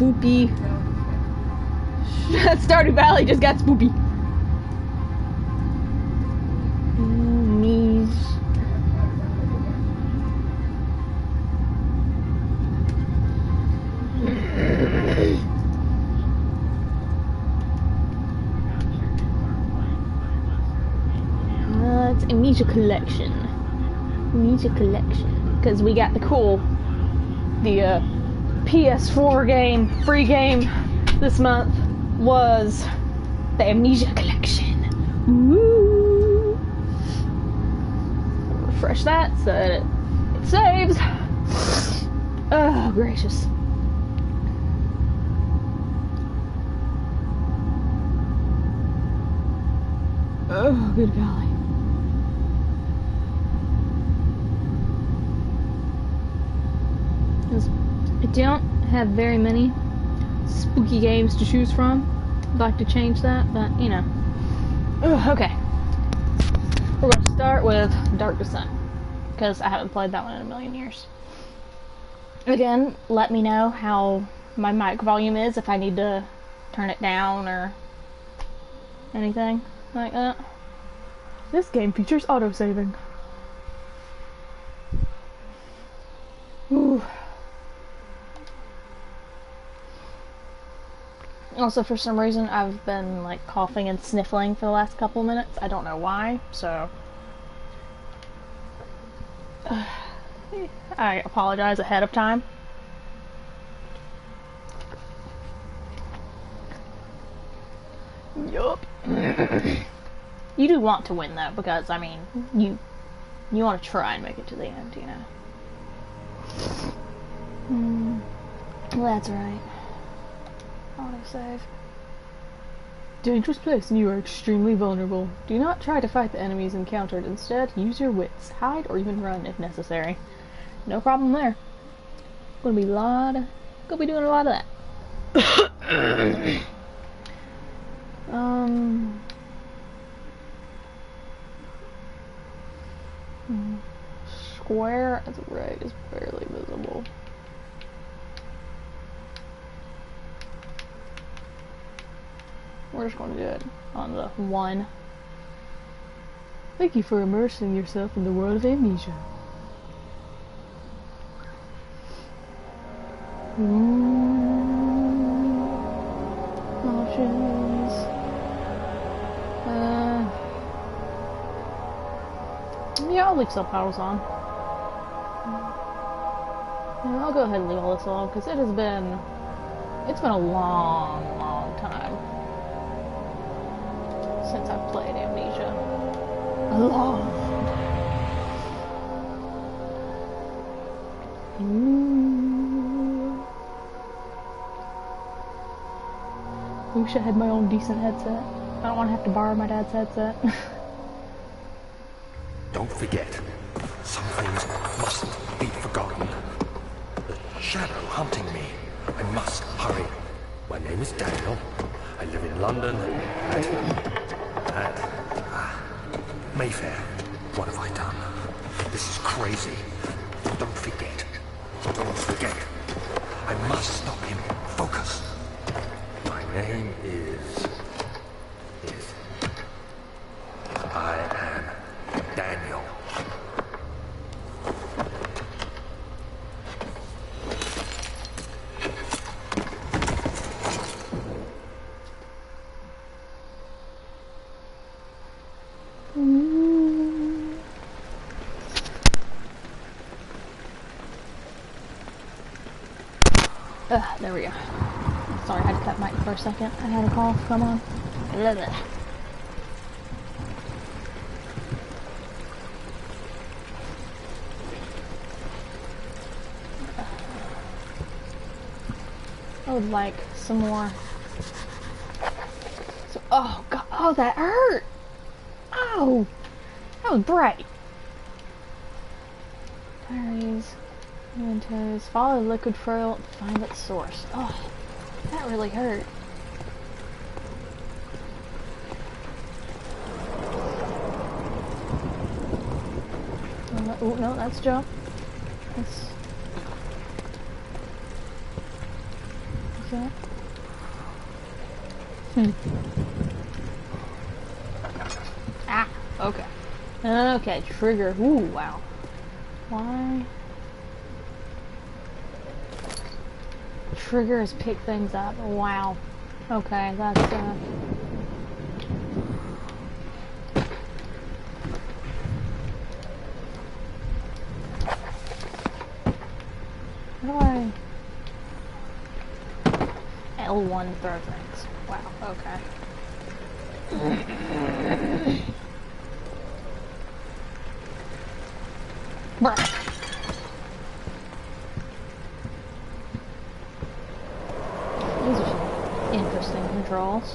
Spoopy. Stardew Valley just got Spoopy. Knees. It's Amnesia Collection. Amnesia Collection. Because we got the PS4 game, free game this month was the Amnesia Collection. Woo! Refresh that so that it saves. Oh, gracious. Oh, good golly. I don't have very many spooky games to choose from. I'd like to change that, but you know. Okay. We're going to start with Dark Descent, because I haven't played that one in a million years. Again, let me know how my mic volume is, if I need to turn it down or anything like that. This game features autosaving. Ooh. Also, for some reason, I've been, like, coughing and sniffling for the last couple of minutes. I don't know why, so... I apologize ahead of time. Yup. You do want to win, though, because, I mean, you want to try and make it to the end, you know? Well, that's right. Autosave. Dangerous place and you are extremely vulnerable. Do not try to fight the enemies encountered. Instead, use your wits. Hide or even run if necessary. No problem there. Gonna be doing a lot of that. Square at the right is barely visible. We're just going to do it on the 1. Thank you for immersing yourself in the world of Amnesia. Options. Yeah, I'll leave subtitles on. And I'll go ahead and leave all this alone, because it's been a long time since I've played Amnesia. Long. I wish I had my own decent headset. I don't want to have to borrow my dad's headset. Don't forget, some things mustn't be forgotten. The shadow hunting me. I must hurry. My name is Daniel. I live in London at Mayfair. What have I done? This is crazy. Don't forget. Don't forget. I must stop him. Focus. My name is... I am Daniel. There we go. Sorry, I had to cut mic for a second. I had a call. Come on. Blah, blah. I would like some more. So, oh god, oh that hurt! Oh, that was bright. Diaries, inventories, follow the liquid trail to find its source. Oh, that really hurt. Oh no, that's jump. Let's that? Hmm. Ah, okay. Okay, trigger. Ooh, wow. Why? Triggers pick things up. Wow. Okay, that's, How do I... L1 throw things. Wow, okay. Bruh. These are some interesting controls.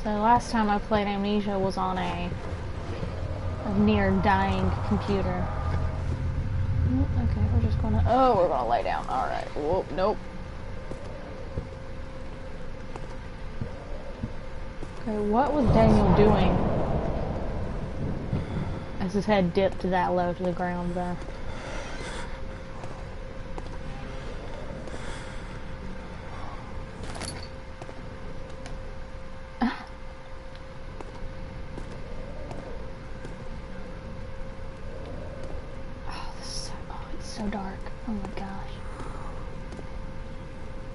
So last time I played Amnesia was on a near dying computer. Okay, we're just gonna... Oh, we're gonna lay down. Alright. Whoop, nope. Okay, what was Daniel doing as his head dipped that low to the ground there? So dark. Oh my gosh.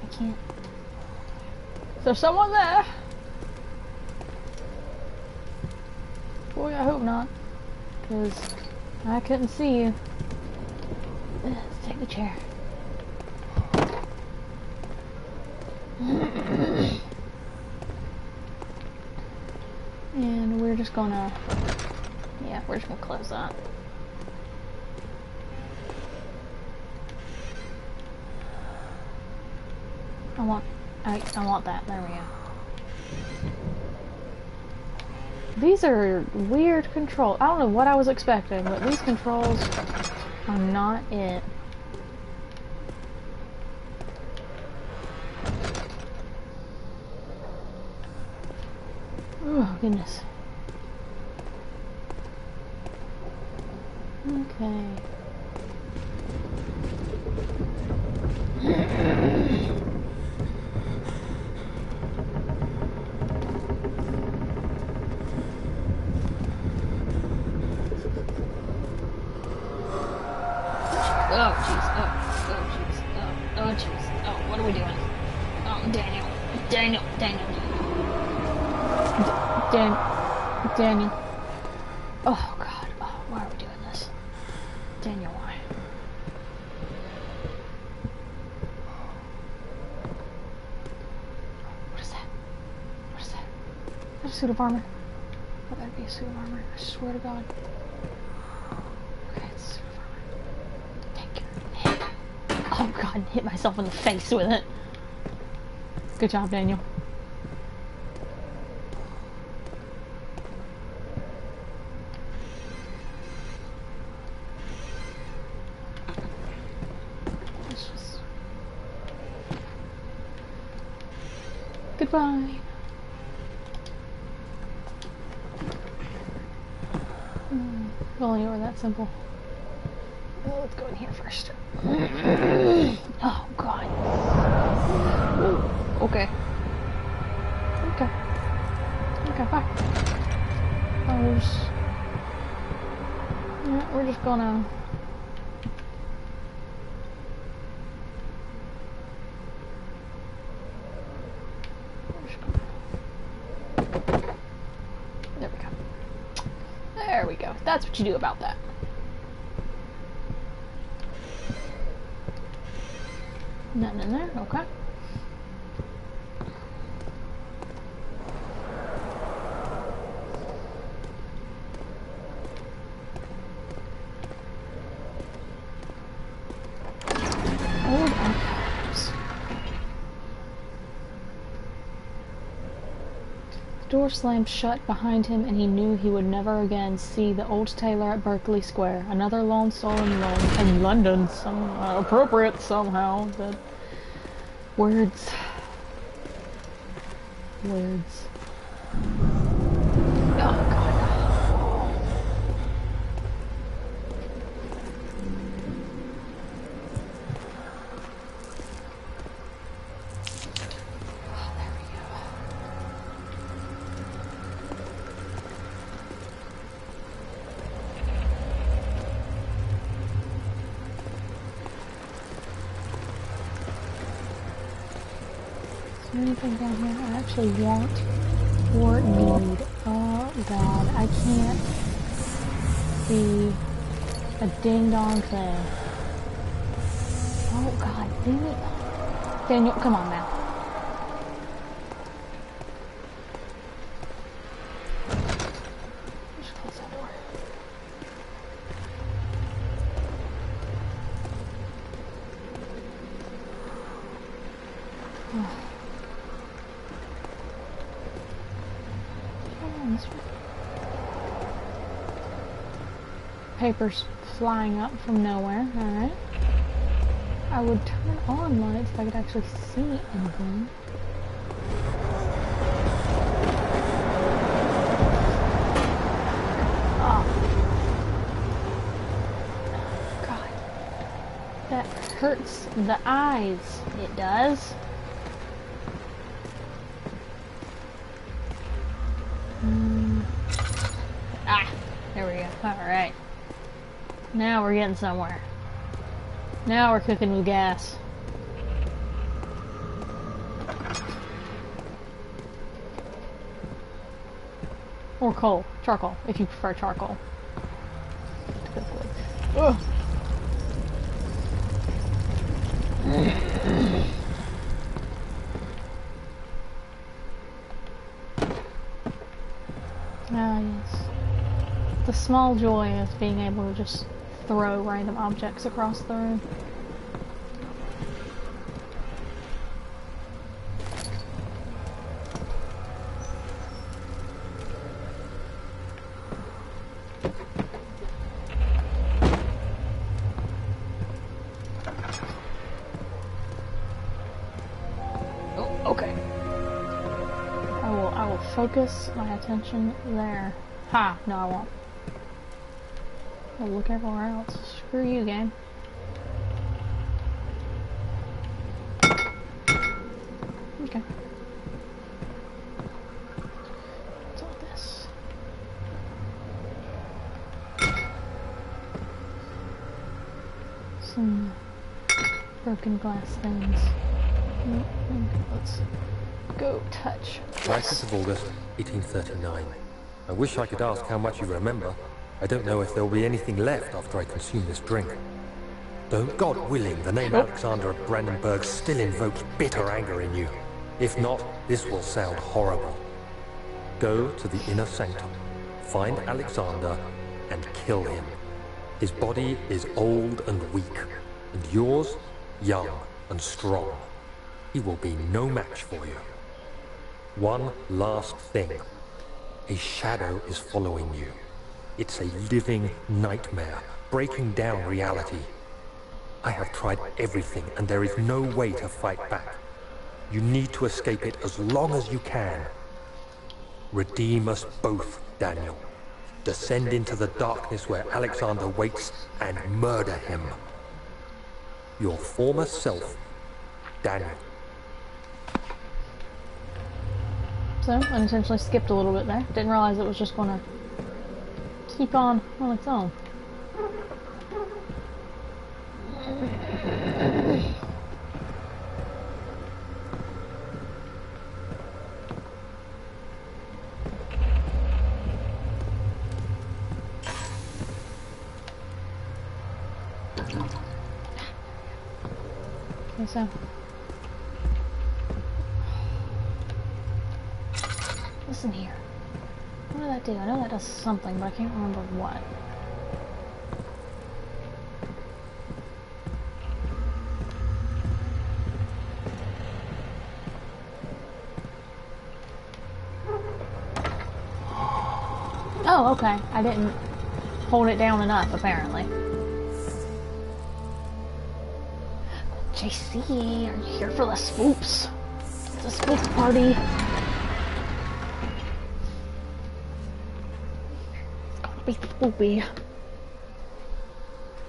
I can't. Is there someone there? Boy, I hope not. Because I couldn't see you. Let's take the chair. And we're just gonna... Yeah, we're just gonna close that. I want that. There we go. These are weird controls. I don't know what I was expecting, but these controls are not it. Oh, goodness. Okay. Oh, jeez. Oh, jeez. Oh, jeez. Oh, what are we doing? Oh, Daniel. Daniel. Oh, God. Oh, why are we doing this? Daniel, why? What is that? What is that? Is that a suit of armor? That better be a suit of armor. I swear to God. Okay, it's a suit of armor. Thank you. Oh, God, hit myself in the face with it. Good job, Daniel. Goodbye. If only it were that simple. Well, let's go in here first. Oh, God. Whoa. Okay. Okay, bye. Oh, we're just gonna... There we go. That's what you do about that. Nothing in there? Okay. Old archives. The door slammed shut behind him, and he knew he would never again see the old tailor at Berkeley Square. Another lone soul in London. Some appropriate somehow. But words. Oh, God. anything down here I actually want or need? Oh god, I can't see a ding-dong thing. Oh god, dang it. Daniel, come on now. Just close that door. Oh. Papers flying up from nowhere, alright. I would turn on lights if I could actually see anything. Oh. God. That hurts the eyes. It does. Ah, there we go. Alright. Now we're getting somewhere. Now we're cooking with gas. Or coal. Charcoal, if you prefer charcoal. To cook with. Ugh. Ah, yes. The small joy of being able to just throw random objects across the room. Focus my attention there. Ha! No, I won't. I'll look everywhere else. Screw you, game. Okay. What's all this? Some broken glass things. Let's go touch this. 19th of August, 1839. I wish I could ask how much you remember. I don't know if there'll be anything left after I consume this drink. Though, God willing, the name Alexander of Brandenburg still invokes bitter anger in you. If not, this will sound horrible. Go to the inner sanctum, find Alexander, and kill him. His body is old and weak, and yours, young and strong. He will be no match for you. One last thing. A shadow is following you. It's a living nightmare, breaking down reality. I have tried everything, and there is no way to fight back. You need to escape it as long as you can. Redeem us both, Daniel. Descend into the darkness where Alexander waits and murder him. Your former self, Daniel. So, unintentionally skipped a little bit there. Didn't realize it was just gonna keep on its own. Okay, so listen here. What did that do? I know that does something, but I can't remember what. Oh, okay. I didn't hold it down enough, apparently. JC, are you here for the spoops? It's a spook party. Be spoopy. I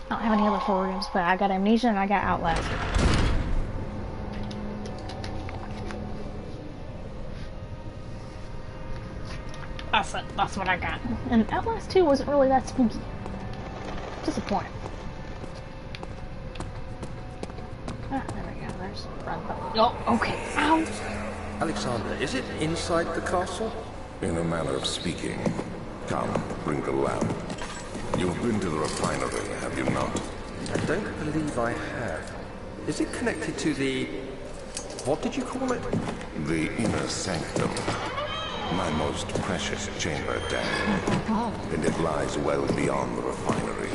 don't have any other horror games, but I got Amnesia and I got Outlast. That's what I got. And Outlast 2 wasn't really that spooky. Disappointing. Ah, there we go. There's run button. Oh, okay. Ow! Alexander, is it inside the castle? In a manner of speaking. Come, bring the lamp. You've been to the refinery, have you not? I don't believe I have. Is it connected to the... what did you call it? The inner sanctum. My most precious chamber, Daniel. And it lies well beyond the refinery.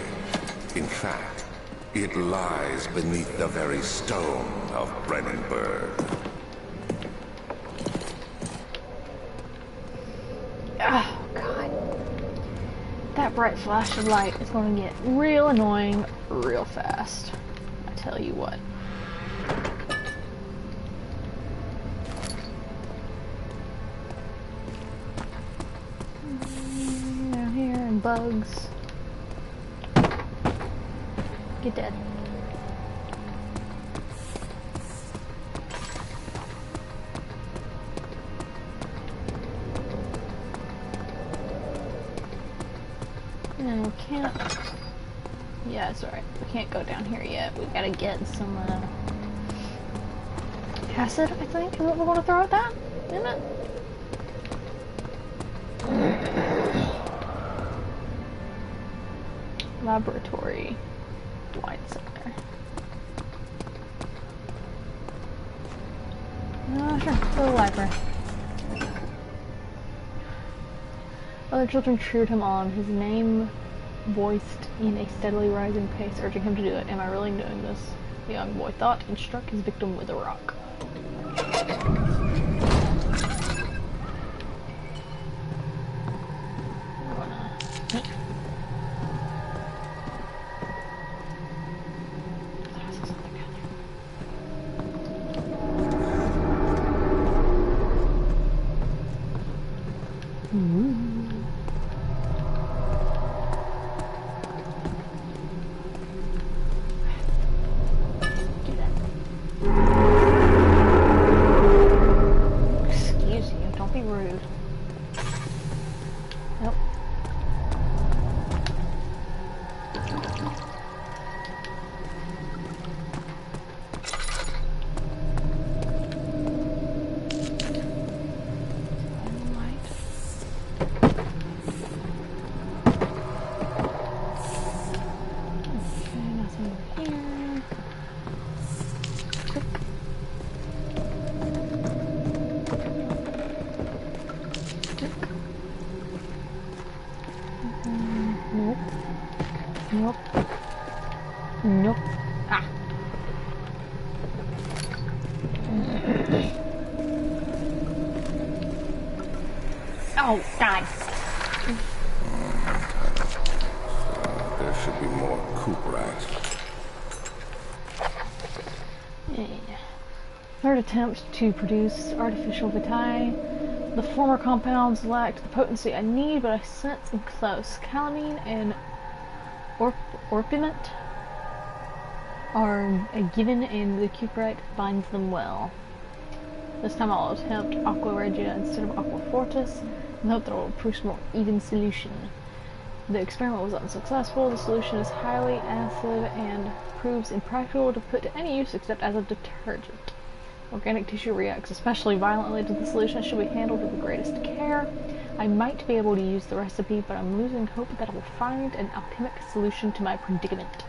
In fact, it lies beneath the very stone of Brennenburg. Oh, God. That bright flash of light is going to get real annoying real fast. I tell you what. Down here and bugs. Get dead. And we can't... yeah, it's alright. We can't go down here yet. We gotta get some, acid, I think, is what we're gonna throw at that, isn't it? Laboratory. Lights in there. Sure, go to the library. Other children cheered him on, his name voiced in a steadily rising pace, urging him to do it. Am I really doing this? The young boy thought and struck his victim with a rock. Nope. Nope. Ah. Oh, God. There should be more coop rats. Yeah. Third attempt to produce artificial vitae. The former compounds lacked the potency I need, but I sense them close. Calamine and orpiment are a given, and the cuprite binds them well. This time I'll attempt aqua regia instead of aqua fortis, and hope that it will produce a more even solution. The experiment was unsuccessful. The solution is highly acid and proves impractical to put to any use except as a detergent. Organic tissue reacts especially violently to the solution. It should be handled with the greatest care. I might be able to use the recipe, but I'm losing hope that I will find an alchemic solution to my predicament.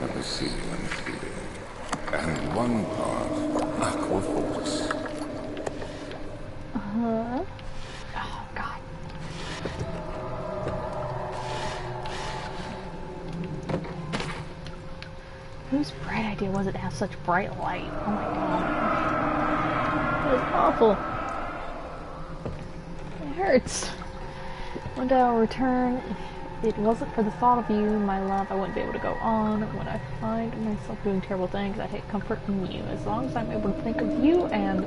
Let me see. And one part aqua fortis. Uh-huh. Oh, God. Whose bright idea was it to have such bright light? Oh my God. That is awful. It hurts. One day I'll return. If it wasn't for the thought of you, my love, I wouldn't be able to go on. When I find myself doing terrible things, I take comfort in you. As long as I'm able to think of you and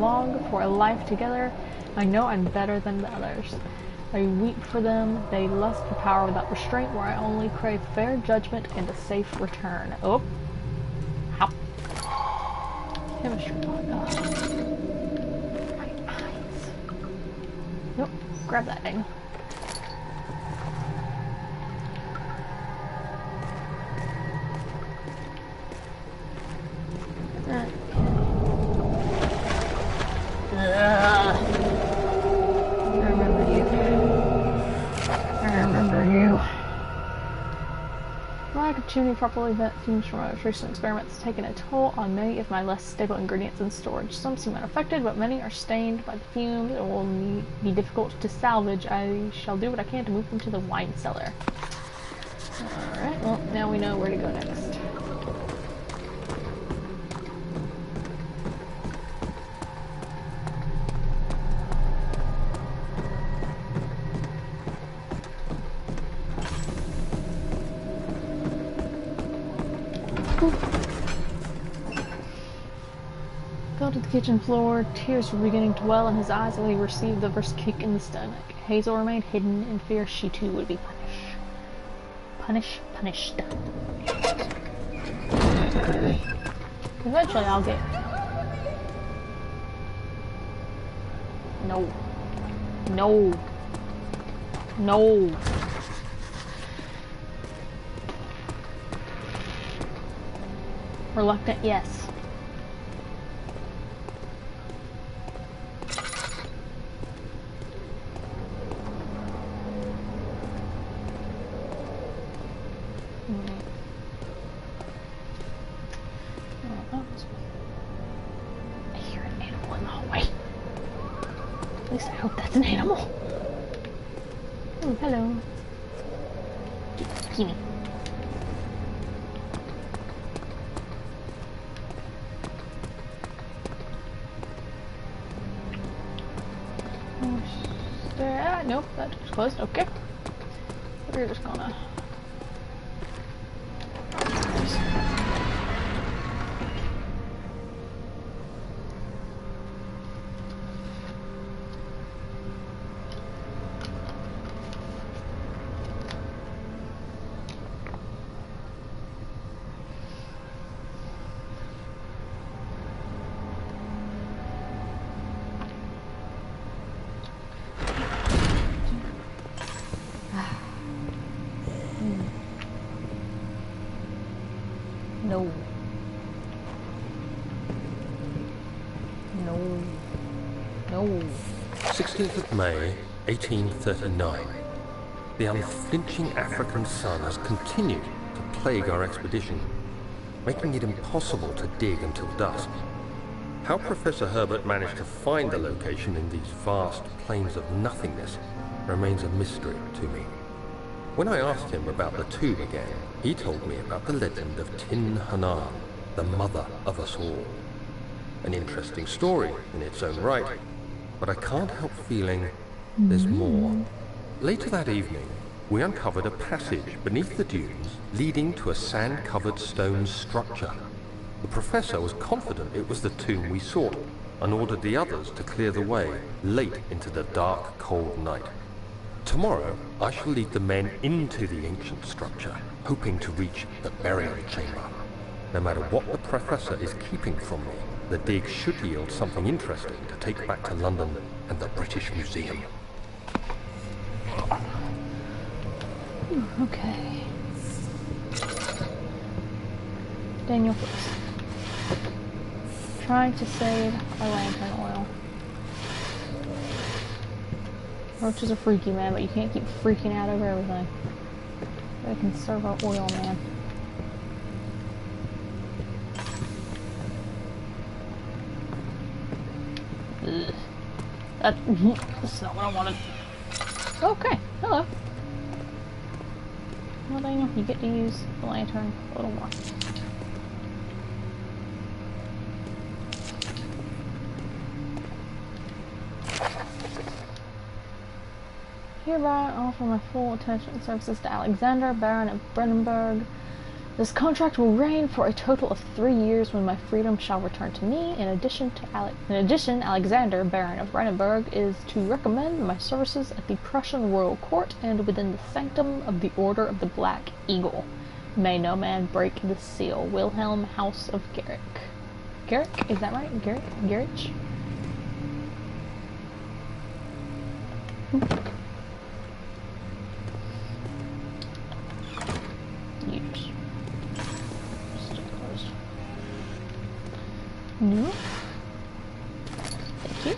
long for a life together, I know I'm better than the others. I weep for them. They lust for power without restraint, where I only crave fair judgment and a safe return. Oh. Hop. Chemistry pod. Oh. My eyes. Nope. Grab that thing. chimney properly vent fumes from my most recent experiments has taken a toll on many of my less stable ingredients in storage. Some seem unaffected, but many are stained by the fumes and will be difficult to salvage. I shall do what I can to move them to the wine cellar. Alright, well, now we know where to go next. Fell to the kitchen floor. Tears were beginning to well in his eyes when he received the first kick in the stomach. Hazel remained hidden in fear she too would be punished. Punished. Eventually I'll get... No. No. No. Reluctant, yes. I hear an animal in the hallway. At least I hope that's an animal. Oh, hello. Gimme. Nope, that door's closed. Okay. We're just gonna... No. No. No. 16th of May, 1839. The unflinching African sun has continued to plague our expedition, making it impossible to dig until dusk. How Professor Herbert managed to find the location in these vast plains of nothingness remains a mystery to me. When I asked him about the tomb again, he told me about the legend of Tin Hanar, the mother of us all. An interesting story in its own right, but I can't help feeling there's more. Later that evening, we uncovered a passage beneath the dunes leading to a sand-covered stone structure. The professor was confident it was the tomb we sought and ordered the others to clear the way late into the dark, cold night. Tomorrow, I shall lead the men into the ancient structure, hoping to reach the burial chamber. No matter what the professor is keeping from me, the dig should yield something interesting to take back to London and the British Museum. Okay. Daniel, please. Trying to save our lantern oil. Roaches are freaky, man, but you can't keep freaking out over everything. They can serve our oil, man. Ugh. That's not what I wanted. Okay, hello. Well, Daniel, you get to use the lantern a little more. Hereby offer my full attention and services to Alexander, Baron of Brandenburg. This contract will reign for a total of 3 years when my freedom shall return to me. In addition, Alexander, Baron of Brandenburg, is to recommend my services at the Prussian royal court and within the sanctum of the Order of the Black Eagle. May no man break the seal. Wilhelm, House of Garrick. Garrick? Is that right? Garrick? Garrich? No. Thank you.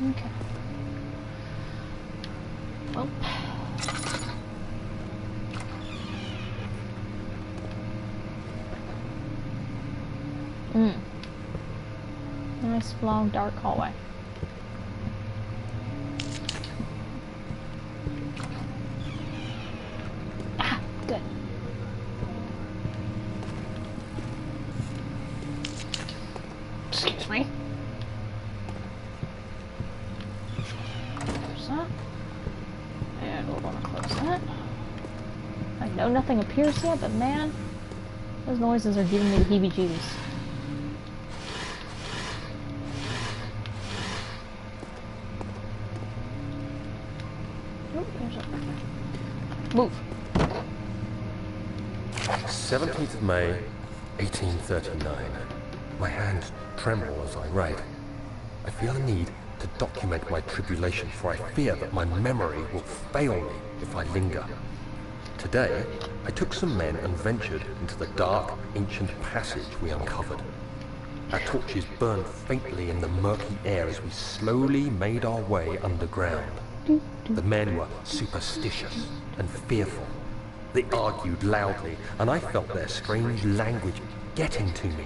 Okay. Well. long, dark hallway. Ah, good. Excuse me. Close that. And we're gonna close that. I know nothing appears yet, but man, those noises are giving me the heebie-jeebies. Oh, there's a... Move. 17th of May, 1839. My hands tremble as I write. I feel a need to document my tribulation, for I fear that my memory will fail me if I linger. Today, I took some men and ventured into the dark, ancient passage we uncovered. Our torches burned faintly in the murky air as we slowly made our way underground. The men were superstitious and fearful. They argued loudly, and I felt their strange language getting to me.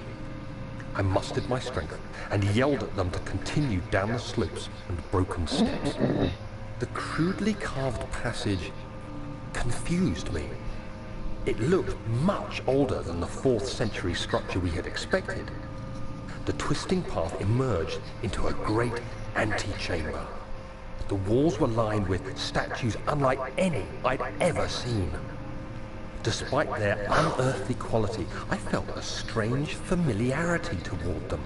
I mustered my strength and yelled at them to continue down the slopes and broken steps. The crudely carved passage confused me. It looked much older than the 4th century structure we had expected. The twisting path emerged into a great antechamber. The walls were lined with statues unlike any I'd ever seen. Despite their unearthly quality, I felt a strange familiarity toward them,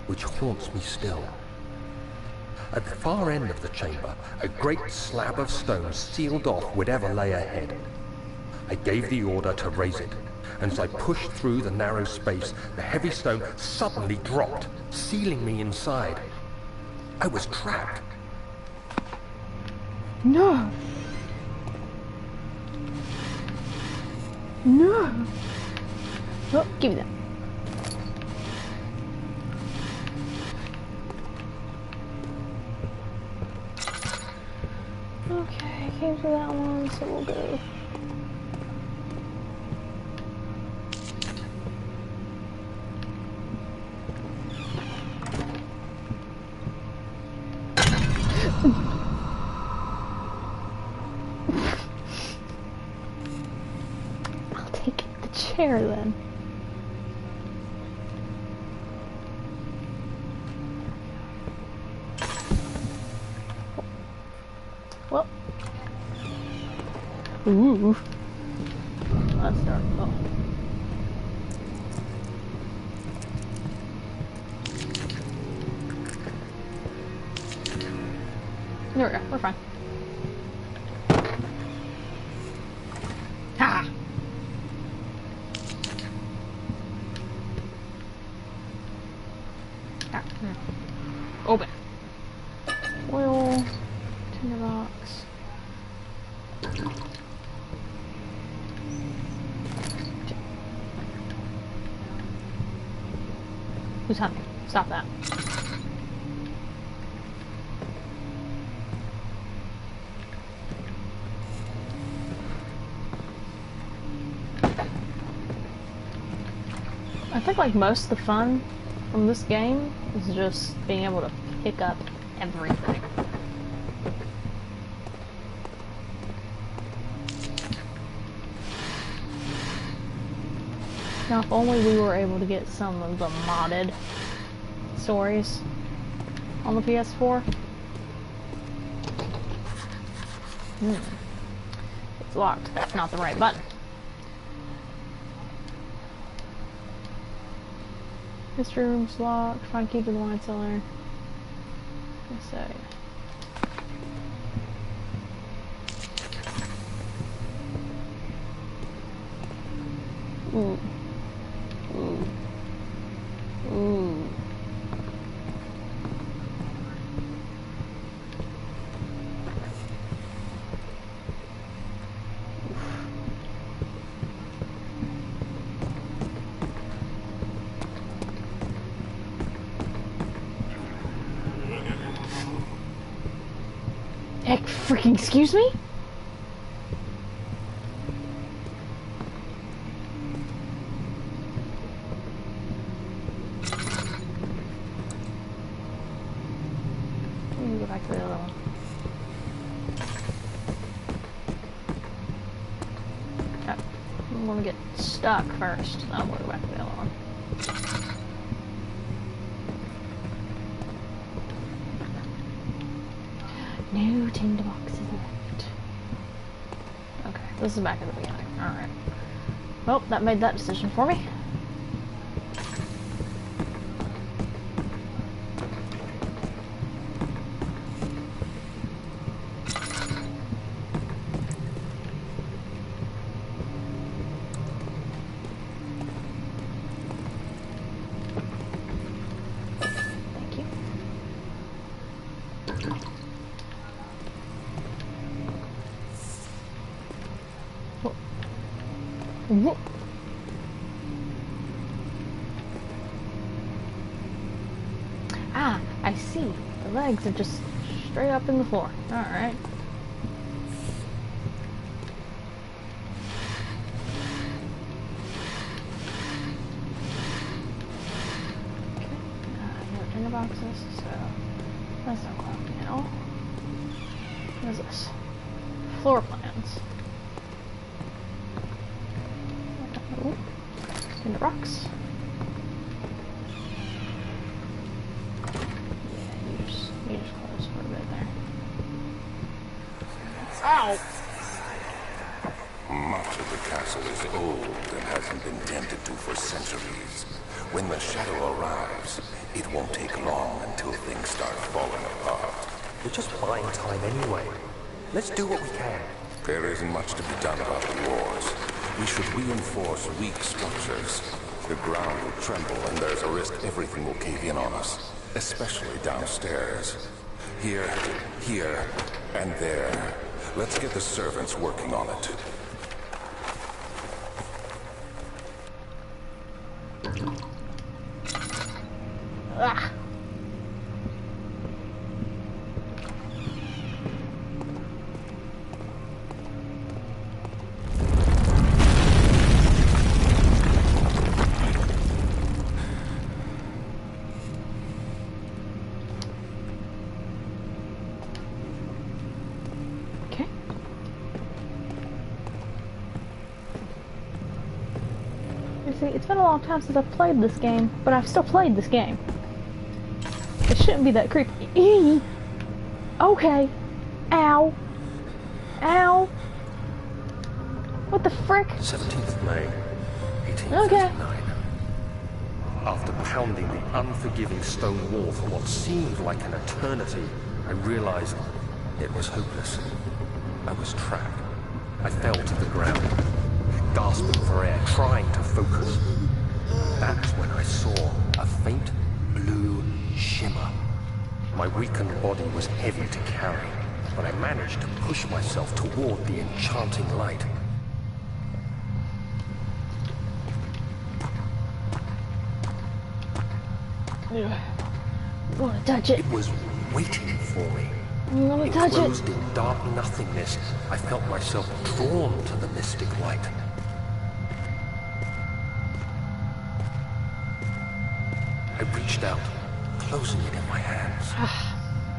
which haunts me still. At the far end of the chamber, a great slab of stone sealed off whatever lay ahead. I gave the order to raise it, and as I pushed through the narrow space, the heavy stone suddenly dropped, sealing me inside. I was trapped. No! No! Oh, give me that. Okay, came to that one, so we'll go. I'll take the chair then. Well. Ooh. Let's start. Oh. There we go. We're fine. Ha! Ah, open. Oil. Tinderbox. Who's hunting? Stop that. I think like most of the fun from this game is just being able to pick up everything. Now, if only we were able to get some of the modded stories on the PS4. It's locked. That's not the right button. History room's locked. Find key to the wine cellar. Let's say. Ooh. Ooh. Ooh. Heck, freaking excuse me? for the other one. I'm gonna get stuck first, then I'm gonna go back to the other one. No tinder boxes left. Okay, this is back at the beginning. Alright. Well, that made that decision for me. Ah, I see. The legs are just straight up in the floor. Alright. Okay. No inner boxes, so that's not cloudy at all. What is this? Floor plans. Ooh. In the rocks. You just close for a bit there. Ow! Much of the castle is old and hasn't been tended to for centuries. When the shadow arrives, it won't take long until things start falling apart. We're just buying time anyway. Let's do what we can. There isn't much to be done about the wars. We should reinforce weak structures. The ground will tremble and there's a risk everything will cave in on us. Especially downstairs. Here, and there. Let's get the servants working on it. Ah. Okay. You see, it's been a long time since I've played this game, but I've still played this game. It shouldn't be that creepy. Eee. Okay. Ow. Ow. What the frick? 17th May, 1839. After pounding the unforgiving stone wall for what seemed like an eternity, I realized it was hopeless. I was trapped. I fell to the ground, gasping for air, trying to focus. That's when I saw a faint blue shimmer. My weakened body was heavy to carry, but I managed to push myself toward the enchanting light. I want to touch it. It was waiting for me. I'm gonna touch it. Enclosed in dark nothingness, I felt myself drawn to the mystic light. I reached out, closing it in my hands.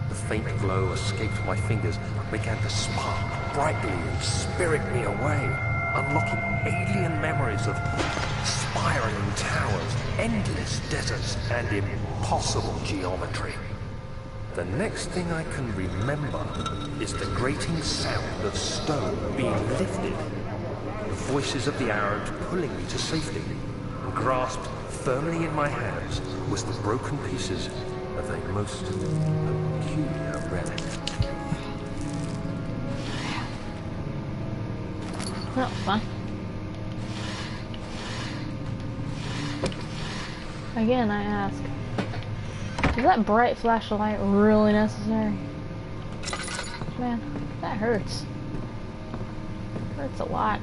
The faint glow escaped my fingers and began to spark brightly and spirit me away, unlocking alien memories of spiraling towers, endless deserts, and impossible geometry. The next thing I can remember is the grating sound of stone being lifted, the voices of the Arabs pulling me to safety, and grasped firmly in my hands was the broken pieces of a most peculiar relic. That was fun. Again, I ask, is that bright flashlight really necessary? Man, that hurts. Hurts a lot.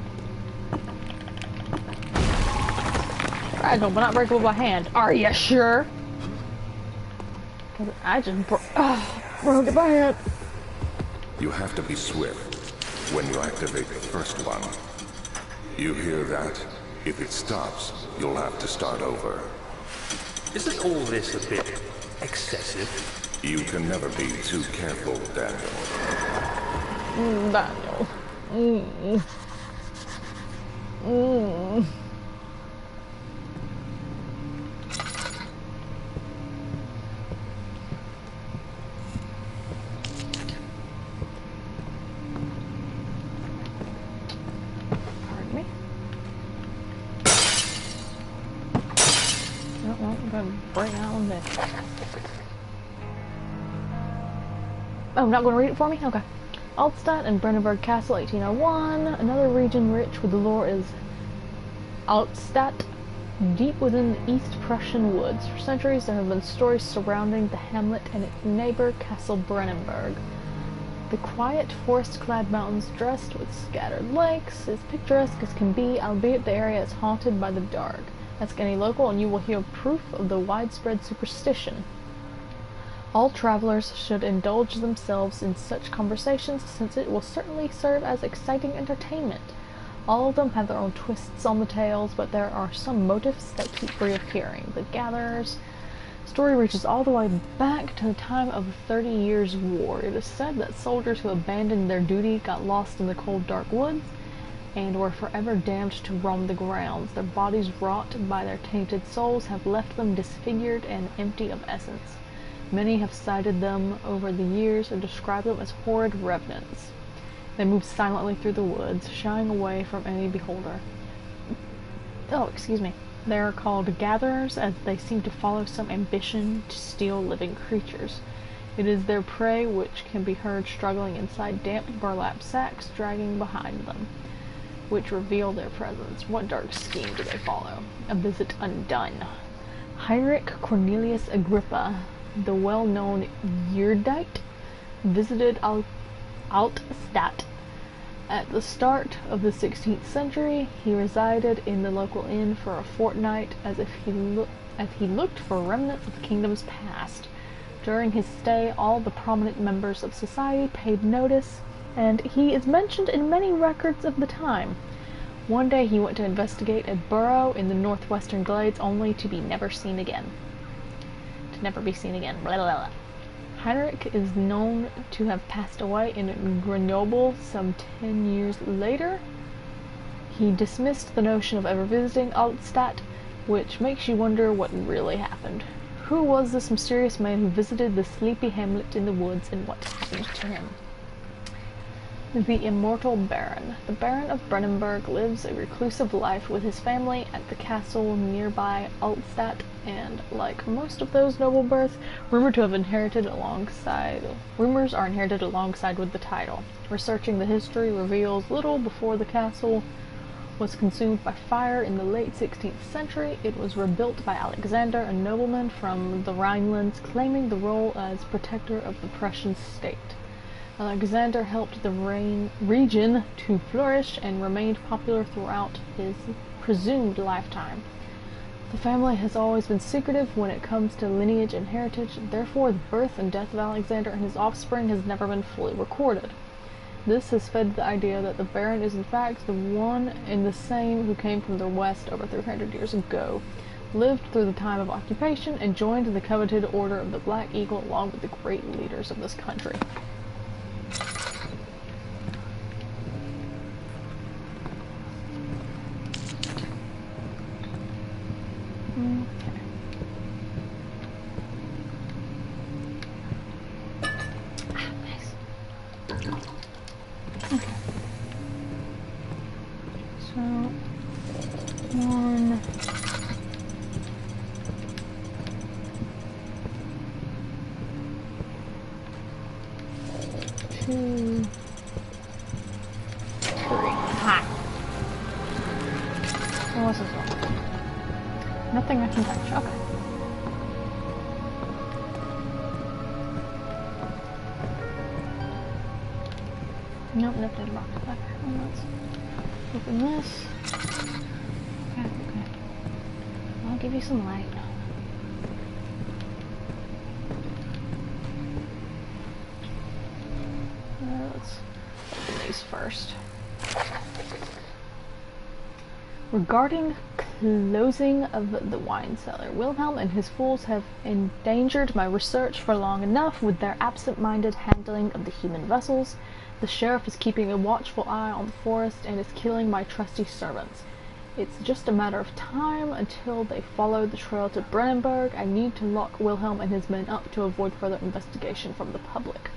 Fragile, but not breakable by hand. Are you sure? Cause I just broke it by hand. You have to be swift when you activate the first one. You hear that? If it stops, you'll have to start over. Isn't all this a bit excessive? You can never be too careful, Daniel. Daniel. Mm. Pardon me. No, I'm gonna break that one there. Oh, not gonna read it for me? Okay. Altstadt and Brennenburg Castle, 1801. Another region rich with lore is Altstadt, deep within the East Prussian woods. For centuries there have been stories surrounding the hamlet and its neighbor, Castle Brennenburg. The quiet, forest-clad mountains dressed with scattered lakes, as picturesque as can be, albeit the area is haunted by the dark. Ask any local and you will hear proof of the widespread superstition. All travelers should indulge themselves in such conversations, since it will certainly serve as exciting entertainment. All of them have their own twists on the tales, but there are some motifs that keep reappearing. The Gatherers story reaches all the way back to the time of the 30 Years' War. It is said that soldiers who abandoned their duty got lost in the cold, dark woods and were forever damned to roam the grounds. Their bodies, wrought by their tainted souls, have left them disfigured and empty of essence. Many have cited them over the years and described them as horrid revenants. They move silently through the woods, shying away from any beholder. Oh, excuse me. They are called gatherers, as they seem to follow some ambition to steal living creatures. It is their prey which can be heard struggling inside damp burlap sacks, dragging behind them, which reveal their presence. What dark scheme do they follow? A visit undone. Heinrich Cornelius Agrippa, the well-known Erudite, visited Altstadt. At the start of the 16th century, he resided in the local inn for a fortnight, as he looked for remnants of the kingdom's past. During his stay, all the prominent members of society paid notice, and he is mentioned in many records of the time. One day he went to investigate a burrow in the northwestern glades, only to be never seen again. Never be seen again. Blah, blah, blah. Heinrich is known to have passed away in Grenoble some 10 years later. He dismissed the notion of ever visiting Altstadt, which makes you wonder what really happened. Who was this mysterious man who visited the sleepy hamlet in the woods, and what happened to him? The Immortal Baron. The Baron of Brennenburg lives a reclusive life with his family at the castle nearby Altstadt, and like most of those noble births, rumors are inherited alongside with the title. Researching the history reveals little. Before the castle was consumed by fire in the late 16th century, it was rebuilt by Alexander, a nobleman from the Rhinelands, claiming the role as protector of the Prussian state. Alexander helped the region to flourish and remained popular throughout his presumed lifetime. The family has always been secretive when it comes to lineage and heritage, therefore the birth and death of Alexander and his offspring has never been fully recorded. This has fed the idea that the Baron is in fact the one and the same who came from the west over 300 years ago, lived through the time of occupation, and joined the coveted Order of the Black Eagle along with the great leaders of this country. Nothing I can touch. Okay. Nope, nothing wrong. Okay, well, let's open this. Okay, okay. I'll give you some light. Let's open these first. Regarding Closing of the wine cellar. Wilhelm and his fools have endangered my research for long enough with their absent-minded handling of the human vessels. The sheriff is keeping a watchful eye on the forest and is killing my trusty servants. It's just a matter of time until they follow the trail to Brennenburg. I need to lock Wilhelm and his men up to avoid further investigation from the public.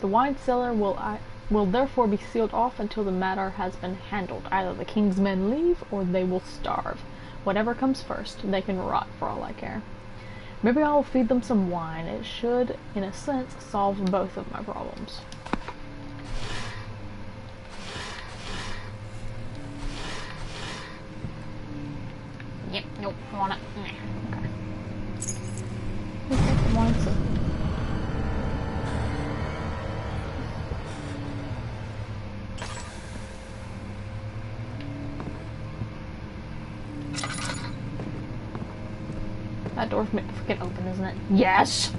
The wine cellar will therefore be sealed off until the matter has been handled. Either the king's men leave or they will starve. Whatever comes first, they can rot for all I care. Maybe I'll feed them some wine. It should, in a sense, solve both of my problems. Yep, nope, I want it. Okay. Let's get the wine cellar. That door's freaking open, isn't it? Yes!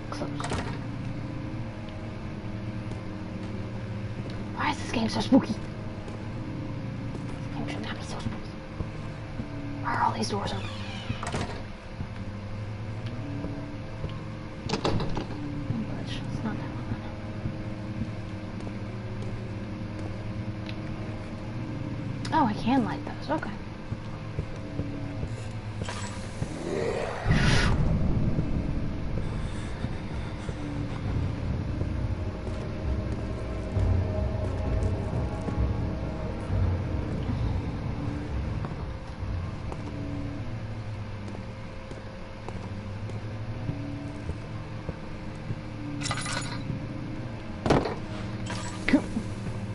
Close. Why is this game so spooky? This game should not be so spooky. Why are all these doors open? It's not that one. Oh, I can light those. Okay.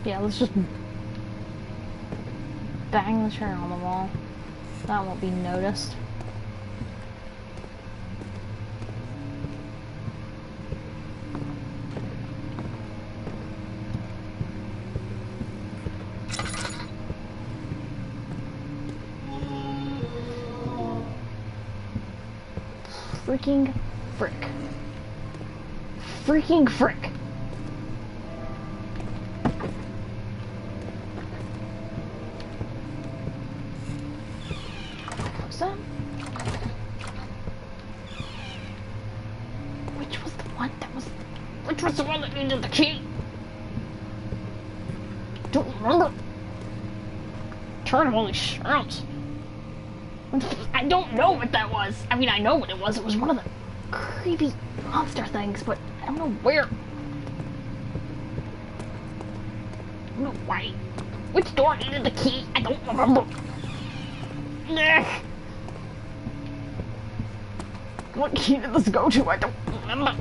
Yeah, let's just bang the chair on the wall. That won't be noticed. Freaking frick. Freaking frick. Which was the one that needed the key? Don't remember. Turn holy shrimps. I don't know what that was. I mean, I know what it was. It was one of the creepy monster things, but I don't know where. I don't know why. Which door needed the key? I don't remember. Ugh. What key did this go to? I don't remember.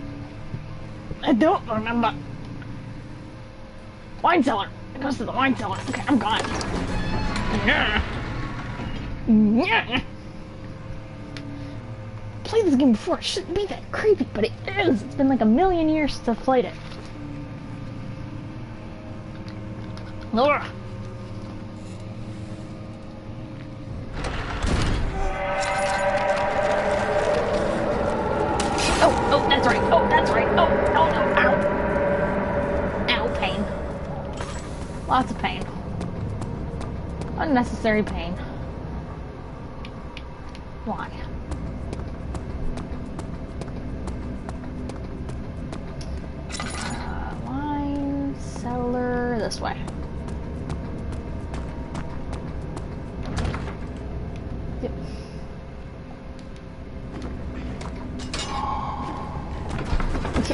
I don't remember. Wine cellar. It goes to the wine cellar. Okay, I'm gone. Yeah. Yeah. Played this game before. It shouldn't be that creepy, but it is. It's been like a million years since I've played it. Ugh. Oh, that's right. Oh, that's right. Oh, no, ow. Ow, pain. Lots of pain. Unnecessary pain. Why? Wine cellar this way. Yep.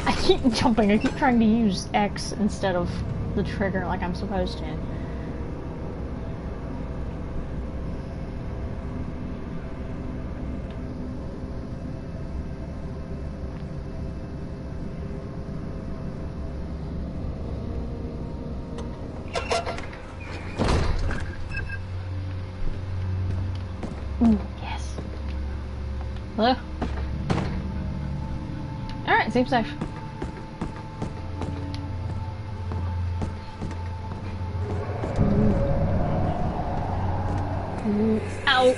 I keep jumping. I keep trying to use X instead of the trigger like I'm supposed to. Yes. Hello? Alright, seems safe. Ow!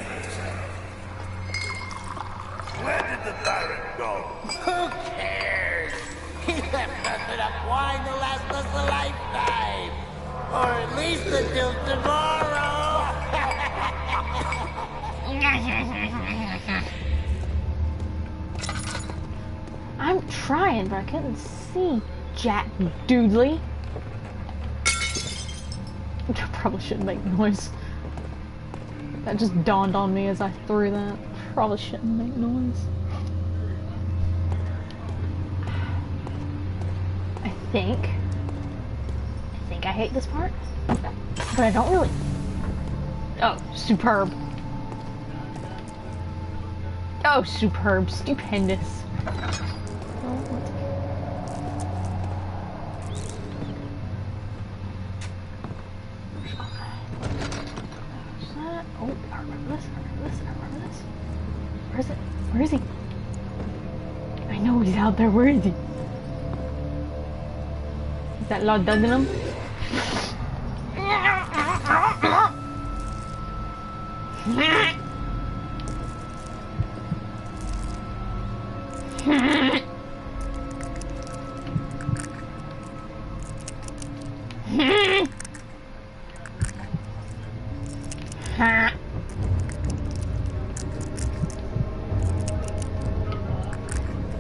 Where did the Baron go? Who cares? That's enough wine to last us a lifetime. Or at least until tomorrow. I'm trying, but I couldn't see Jack Doodley. I probably shouldn't make noise. That just dawned on me as I threw that. Probably shouldn't make noise. I think I hate this part, but I don't really. Oh, superb. Oh, superb. Stupendous. Oh, I remember this. Where is it? Where is he? I know he's out there. Where is he? Is that Lord Duddenham?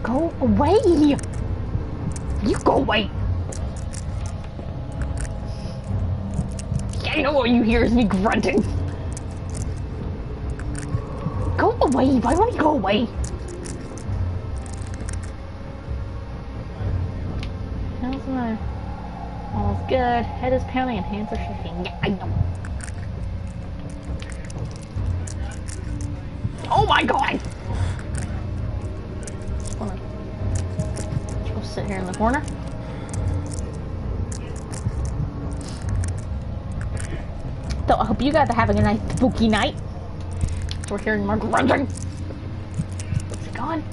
Go away! You go away! I know all you hear is me grunting. Go away! Why won't you go away? How's my... All's good. Head is pounding and hands are shaking. Yeah, I know. Oh my god! Go sit here in the corner. So I hope you guys are having a nice spooky night. So we're hearing more grunting. Is it gone?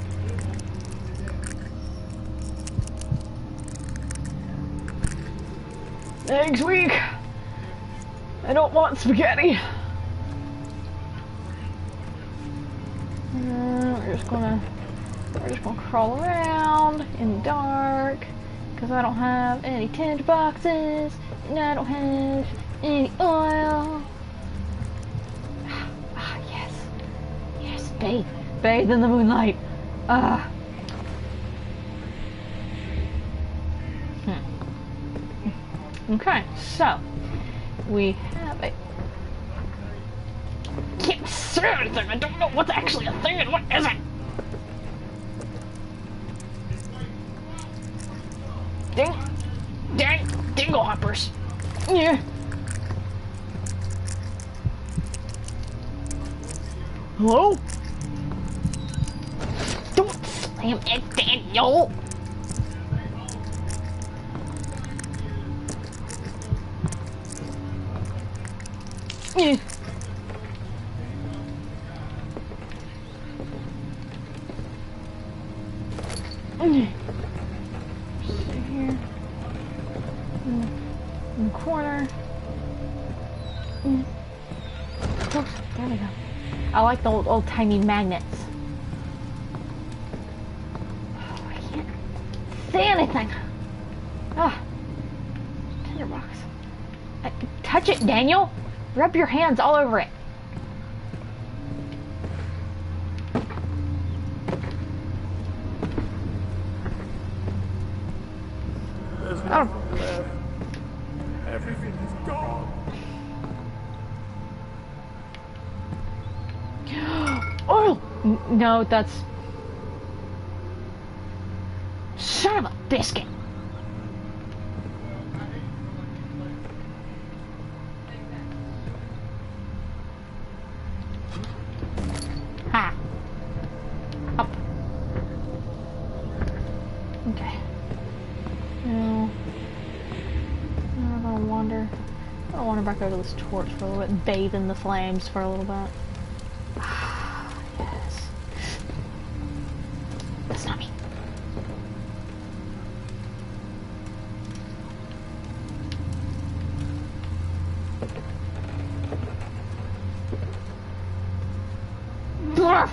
Next week, I don't want spaghetti. We're just gonna crawl around in the dark because I don't have any tinge boxes and I don't have any oil. Ah, yes, bathe in the moonlight. Okay, so we have a. Can't say anything. I don't know what's actually a thing and what isn't. Dingle hoppers. Yeah. Hello? Don't slam it, Daniel. Yeah. Sit here in the corner. Oh, there we go. I like the old timey magnets. Oh, I can't say anything. Ah, tinderbox. Touch it, Daniel. Rub your hands all over it. There's nothing left. Everything is gone. Oil! No, that's... Son of a biscuit! Ha! Up. Okay. Now... I'm gonna wander... I'll wander back over this torch for a little bit, bathe in the flames for a little bit. Yes. That's not me. Dwarf!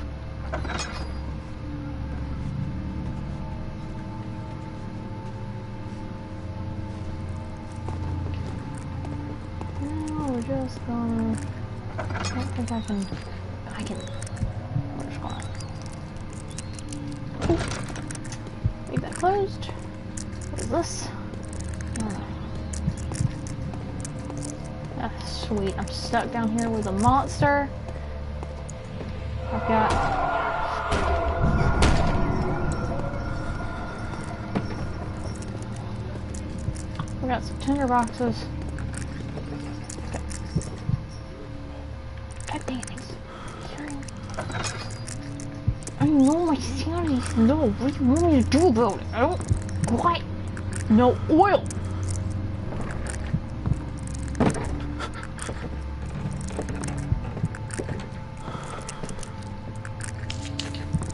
just gonna... I don't think I can... We're just gonna... Ooh. Leave that closed. What is this? Sweet. I'm stuck down here with a monster. I've got... We got some tinder boxes. Okay. God dang it. I know my sanity's low. What do you want me to do about it? I don't... What? No oil!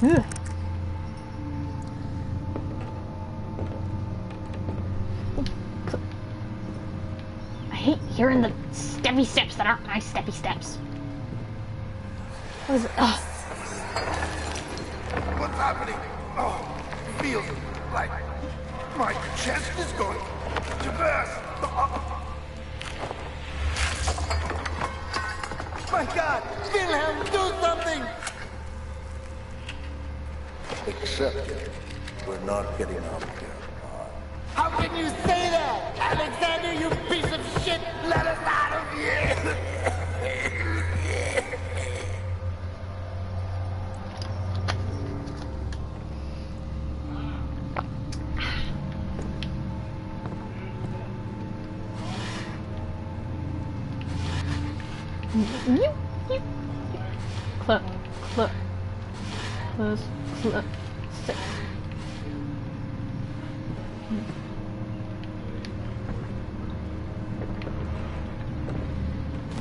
Ugh. I hate hearing the steppy steps that aren't nice steppy steps. What is it? Ugh. What's happening? Oh, it feels like my chest is going to burst. My God! Wilhelm, do something! Except we're not getting out of here. How can you say that? Alexander, you piece of shit! Let us out of here! Clip, clip, close, clip, stick.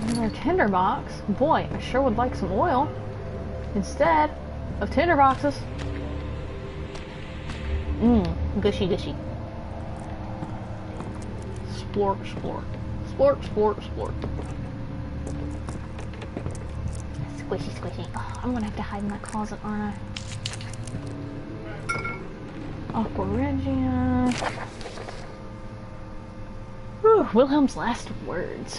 Another tinder box. Boy, I sure would like some oil instead of tinder boxes. Gushy, gushy. Splork, splork. Splork, splork, splork. Squishy, squishy. Oh, I'm gonna have to hide in that closet, aren't I? Aqua Regia. Whew, Wilhelm's last words.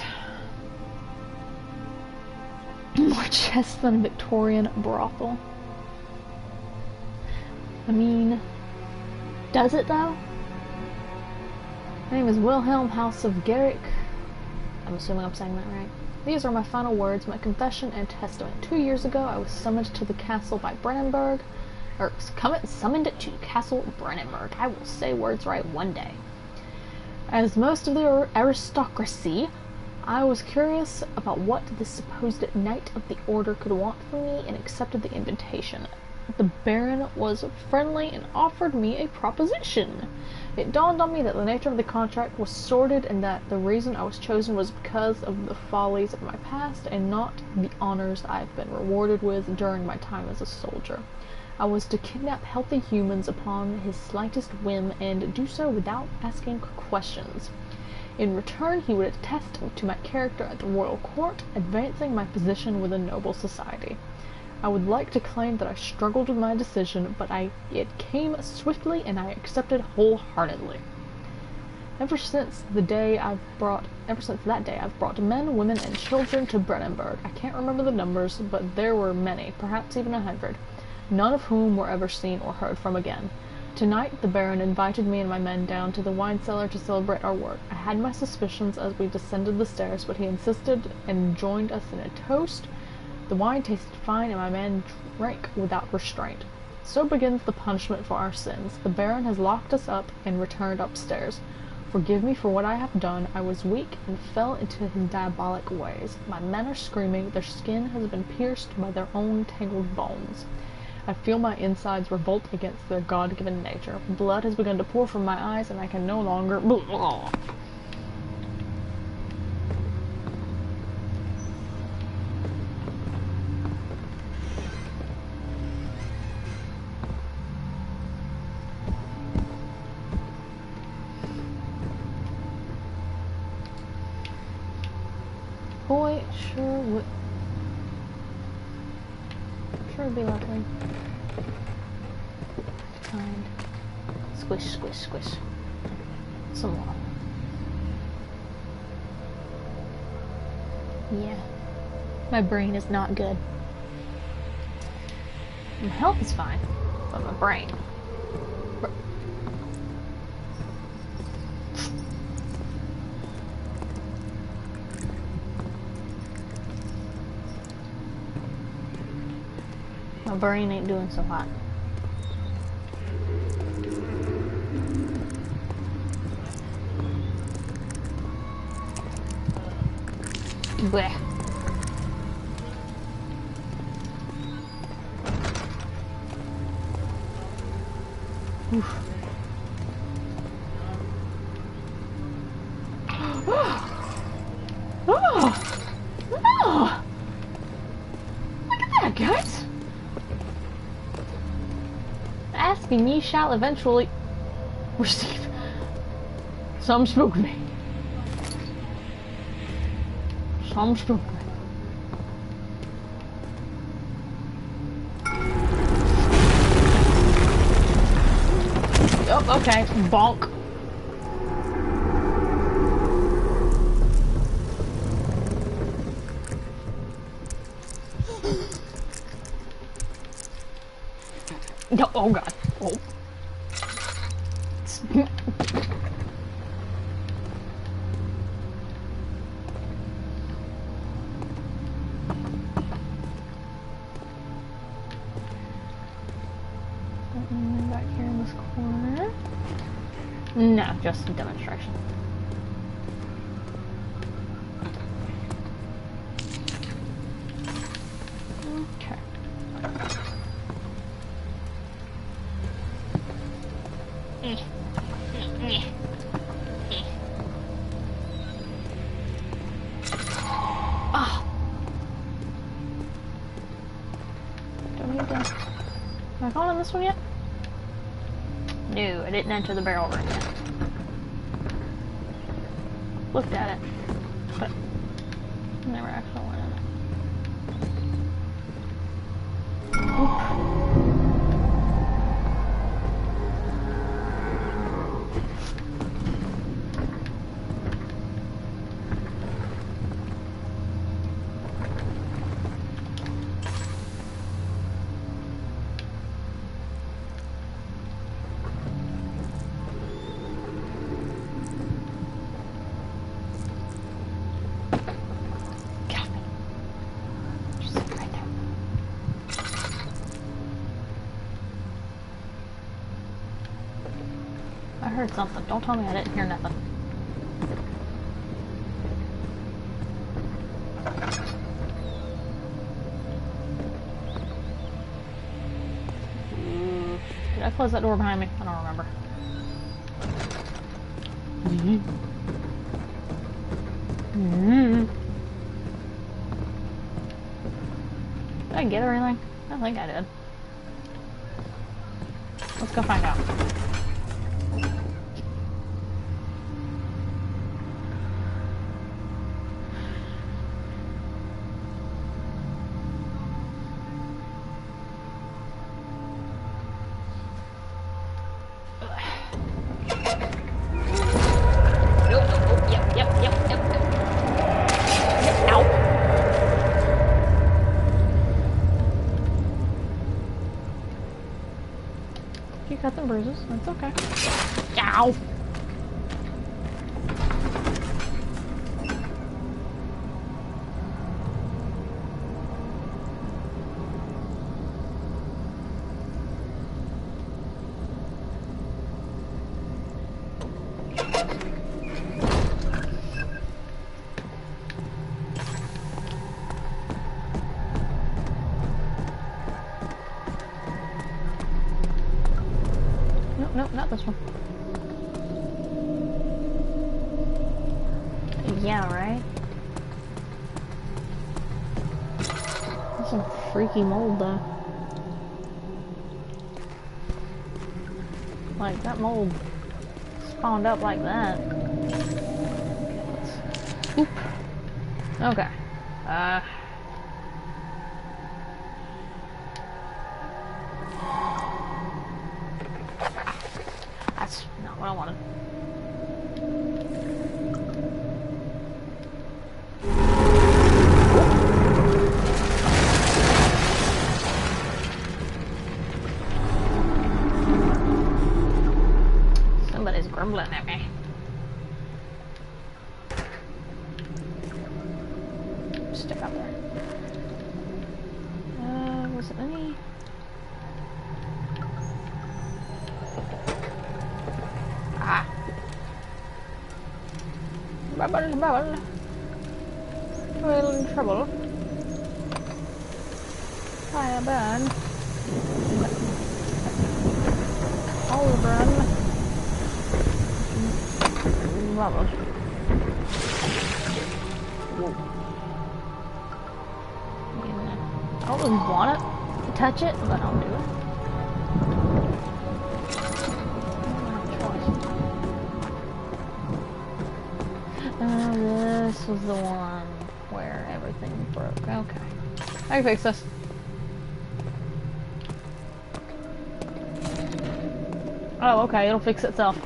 More chests than a Victorian brothel. I mean, does it though? My name is Wilhelm, House of Garrick. I'm assuming I'm saying that right. These are my final words, my confession and testament. 2 years ago, I was summoned to the castle by Brennenburg. Summoned to Castle Brennenburg. I will say words right one day. As most of the aristocracy, I was curious about what this supposed Knight of the Order could want from me and accepted the invitation. The Baron was friendly and offered me a proposition. It dawned on me that the nature of the contract was sordid and that the reason I was chosen was because of the follies of my past and not the honors I've been rewarded with during my time as a soldier. I was to kidnap healthy humans upon his slightest whim and do so without asking questions. In return, he would attest to my character at the royal court, advancing my position within noble society. I would like to claim that I struggled with my decision, but it came swiftly and I accepted wholeheartedly. Ever since that day, I've brought men, women, and children to Brennenburg. I can't remember the numbers, but there were many, perhaps even 100, none of whom were ever seen or heard from again. Tonight, the Baron invited me and my men down to the wine cellar to celebrate our work. I had my suspicions as we descended the stairs, but he insisted and joined us in a toast. The wine tasted fine, and my men drank without restraint. So begins the punishment for our sins. The Baron has locked us up and returned upstairs. Forgive me for what I have done. I was weak and fell into his diabolic ways. My men are screaming. Their skin has been pierced by their own tangled bones. I feel my insides revolt against their God-given nature. Blood has begun to pour from my eyes, and I can no longer... Boy, sure would be lovely. Kind. Squish, squish, squish. Some more. Yeah. My brain is not good. My health is fine, but my brain. My brain ain't doing so hot. Blech. Oof. Oh! Oh! Look at that, guys! Asking ye shall eventually receive some spook me. Some spook me. Oh, okay. Bonk. No, oh god. Oh. Back here in this corner. No, just a demonstration. Okay. Ah. Don't need to. Am I going on this one yet? No, I didn't enter the barrel room yet. Looked at it, but never actually went in it. Oop. I heard something. Don't tell me I didn't hear nothing. Did I close that door behind me? I don't remember. Did I get her anything? I think I did. Let's go find out. Cut and bruises. That's okay. Ow! Nope, not this one. Yeah, right? That's some freaky mold, though. Like, that mold spawned up like that. Oop. Okay. That's not what I wanted. stick out there. Was it any? Ah. Bubble. We're in trouble. Fire burn. All burn. Bubble. I don't really want to touch it, but I'll do it. This was the one where everything broke. Okay. I can fix this. Oh, okay, it'll fix itself.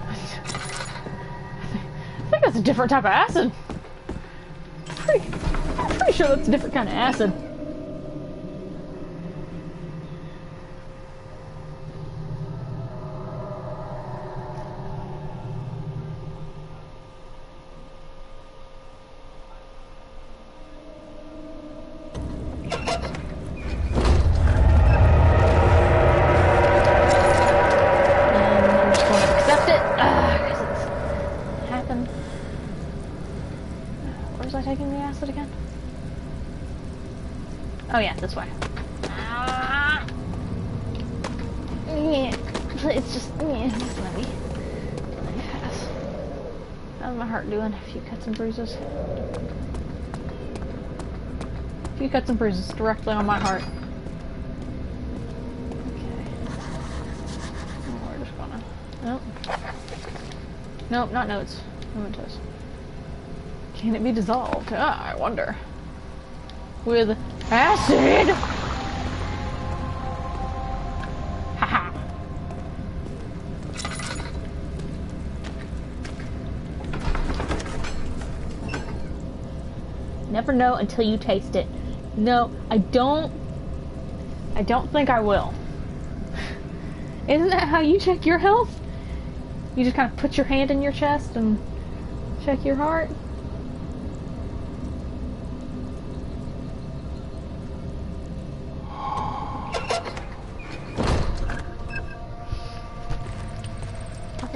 I think that's a different type of acid. I'm pretty sure that's a different kind of acid. Oh yeah, this way. Yeah, it's just, it's heavy. How's my heart doing? A few cuts and bruises. A few cuts and bruises directly on my heart. Okay. We're just gonna, nope. Nope, not notes. Mementos. Can it be dissolved? Ah, I wonder. With acid! Haha. Never know until you taste it. No, I don't think I will. Isn't that how you check your health? You just kind of put your hand in your chest and check your heart?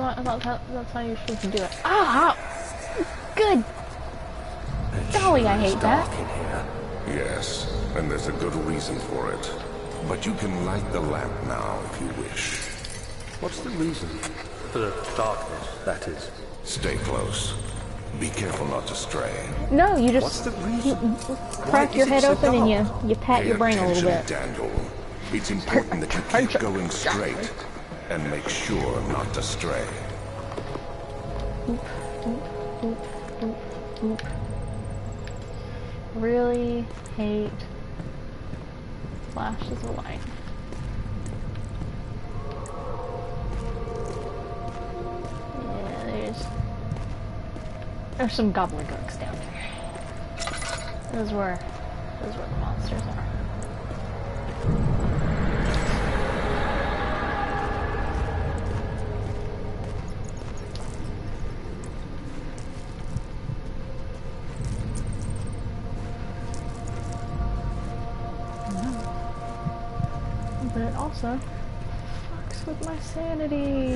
I thought that's how you're supposed to do it. Ah! Good! Golly, I hate that. Yes, and there's a good reason for it. But you can light the lamp now if you wish. What's the reason? For the darkness, that is. Stay close. Be careful not to stray. No, you just... What's the reason? Crack your head open and you pat your brain a little bit. Daniel. It's important that you keep going straight and make sure not to stray. Really hate flashes of light. Yeah, there's some gobbledygooks down here. Those is where the monsters are. But it also fucks with my sanity.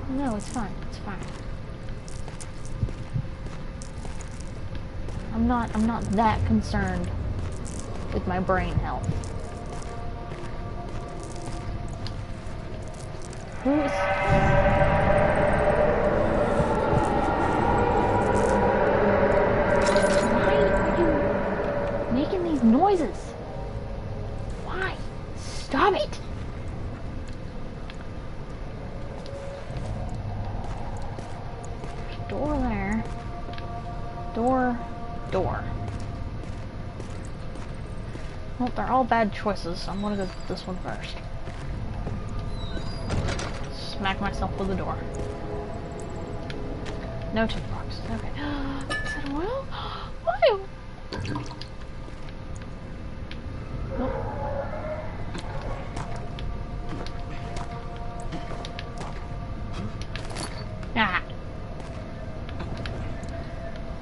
No, it's fine. It's fine. I'm not that concerned with my brain health. Who's making these noises? Why? Stop it! There's a door there. Door. Well, they're all bad choices, so I'm gonna go with this one first. Smack myself with the door. No tip box. Okay. Is that oil? Why? Ah.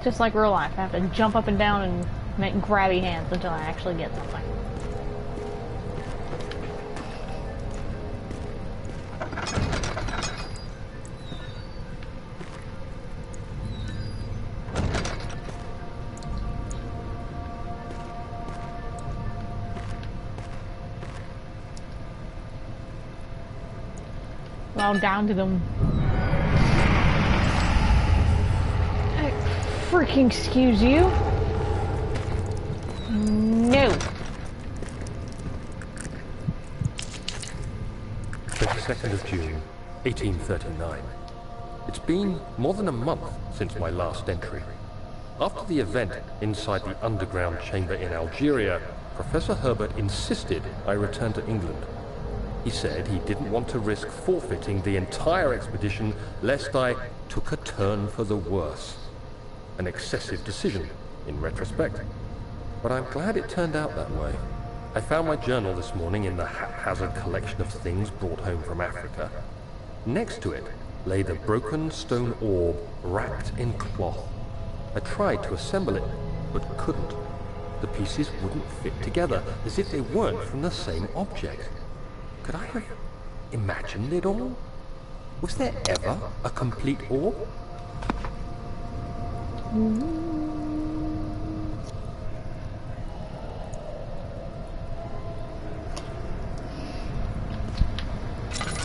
Just like real life, I have to jump up and down and make grabby hands until I actually get something. Well, down to them. Freaking excuse you. No. 22nd of June, 1839. It's been more than a month since my last entry. After the event inside the underground chamber in Algeria, Professor Herbert insisted I return to England. He said he didn't want to risk forfeiting the entire expedition lest I took a turn for the worse. An excessive decision, in retrospect. But I'm glad it turned out that way. I found my journal this morning in the haphazard collection of things brought home from Africa. Next to it lay the broken stone orb wrapped in cloth. I tried to assemble it, but couldn't. The pieces wouldn't fit together, as if they weren't from the same object. Could I have imagined it all? Was there ever a complete orb?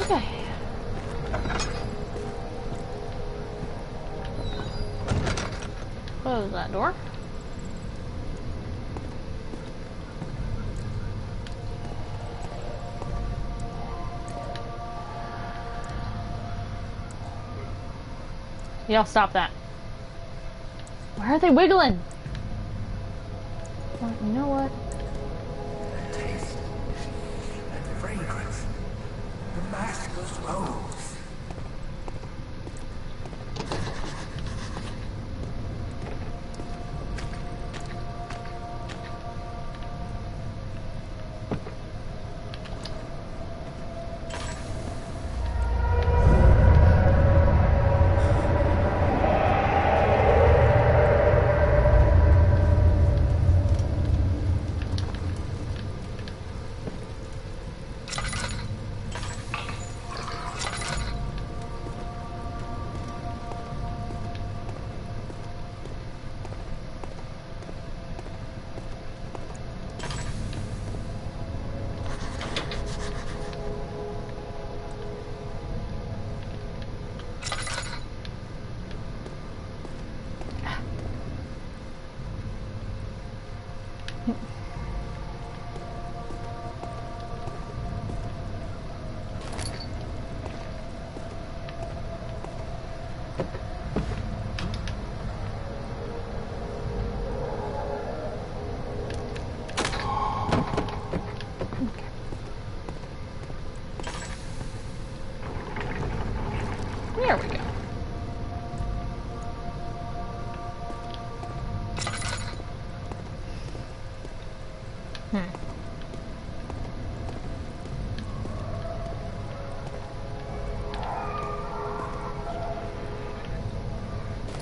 Okay. Close that door. Y'all stop that. Why are they wiggling? Well, you know what? The taste and fragrance. The master's rose. There we go.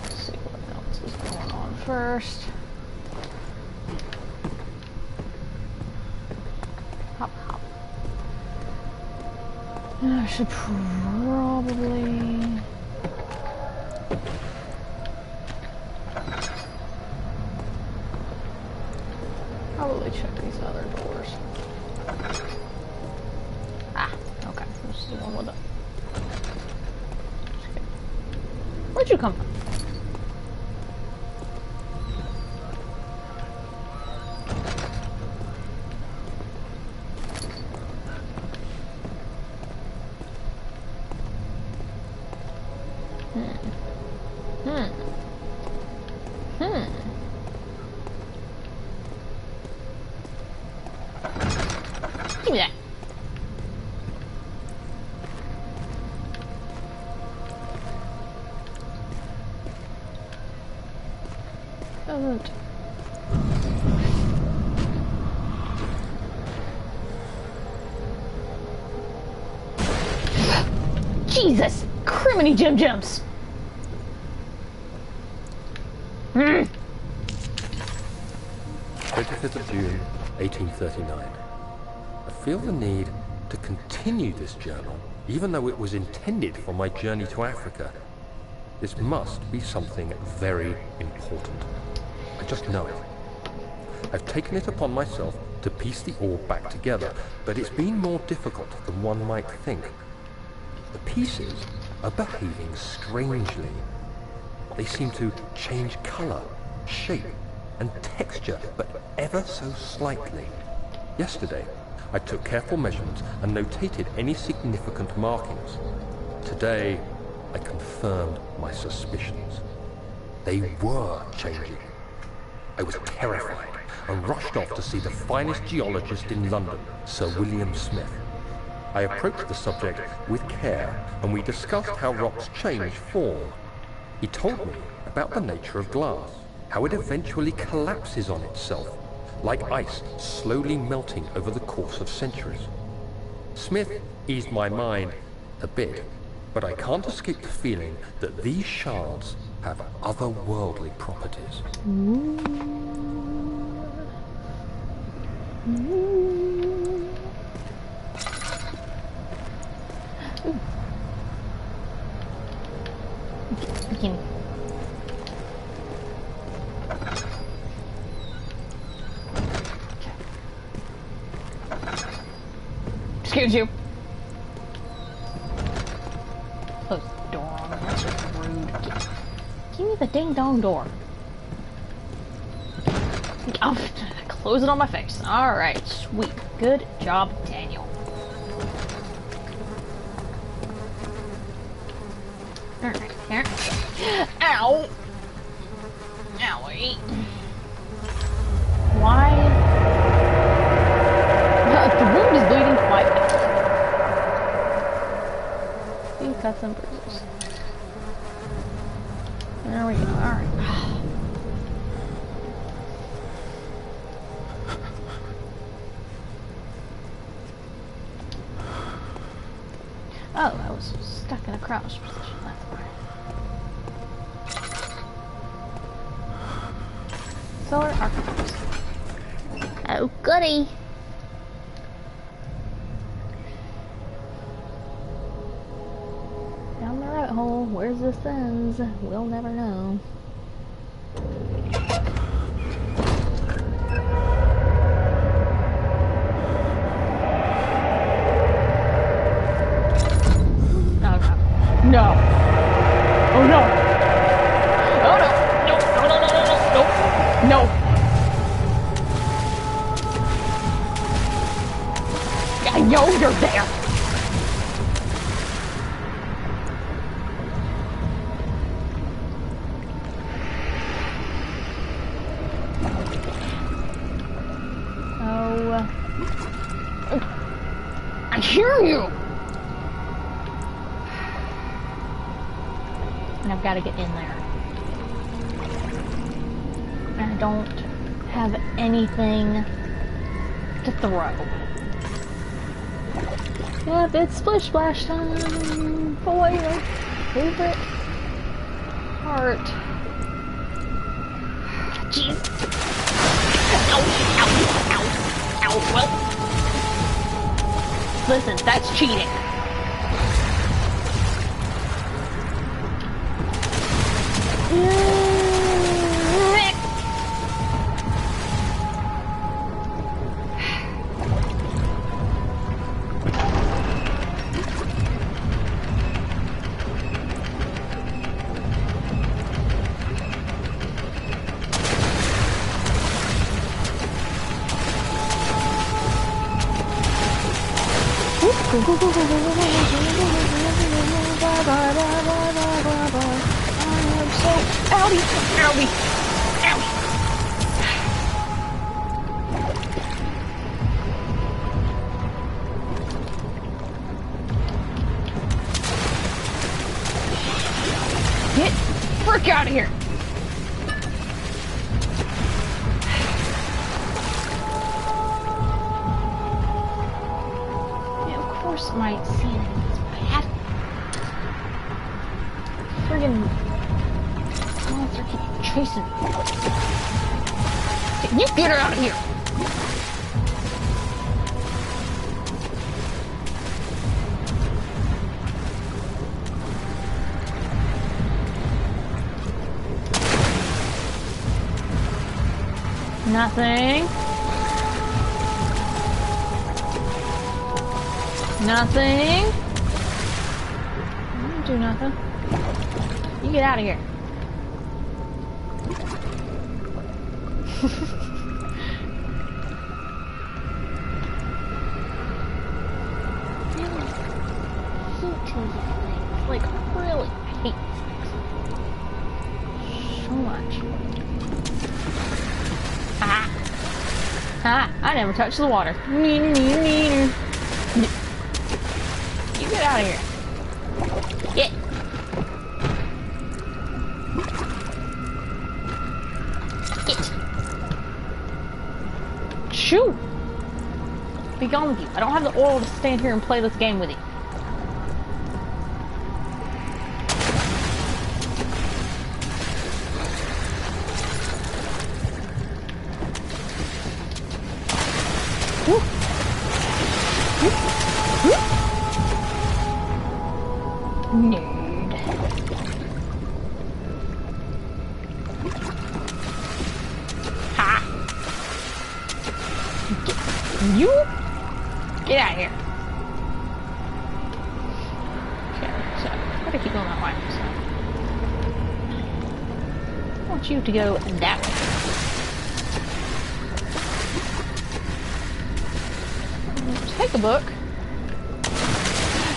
Let's see what else is going on first. Hop, hop. I should probably... check these other doors. Ah, okay. This is the one with it. Where'd you come from? Give me that. Doesn't Jesus! Criminy Jim Jims! 25th of June, 1839. I feel the need to continue this journal, even though it was intended for my journey to Africa. This must be something very important. I just know it. I've taken it upon myself to piece the orb back together, but it's been more difficult than one might think. The pieces are behaving strangely. They seem to change color, shape, and texture, but ever so slightly. Yesterday, I took careful measurements and notated any significant markings. Today, I confirmed my suspicions. They were changing. I was terrified and rushed off to see the finest geologist in London, Sir William Smith. I approached the subject with care, and we discussed how rocks change form. He told me about the nature of glass, how it eventually collapses on itself, like ice slowly melting over the course of centuries. Smith eased my mind a bit, but I can't escape the feeling that these shards have otherworldly properties. Bikini. Excuse you. Close the door on me. That's just rude. Give me the ding dong door. Oh, close it on my face. Alright, sweet. Good job, Daniel. Alright, here. Ow! Owie. Why? The wound is bleeding quite fast. Few cuts and bruises. There we go. Alright. Oh, I was stuck in a crouch position. That's why. Solar archives. Oh, goody! Down the rabbit hole. Where's this ends? We'll never know. No. Oh no. Oh no. No. No. No. No. No. No. No. I know you're there. Oh. I hear you. And I've got to get in there. And I don't have anything to throw. Yep, it's splish splash time. Boy, my favorite part. Jeez. Ow, ow, ow, ow. Well, listen, that's cheating. Owie! Owie! Owie! Get the frick out of here! Yeah, of course my sanity is bad. chasing me. You get her out of here! Nothing. Nothing. You didn't do nothing. You get out of here. Like, really, I hate these things so much. Ha! I never touched the water. You get out of here. Get. Get. Shoo! Be gone with you. I don't have the oil to stand here and play this game with you. Nerd. Ha! You get out of here. Okay, so I gotta keep going that way. So I want you to go that way. Take a book.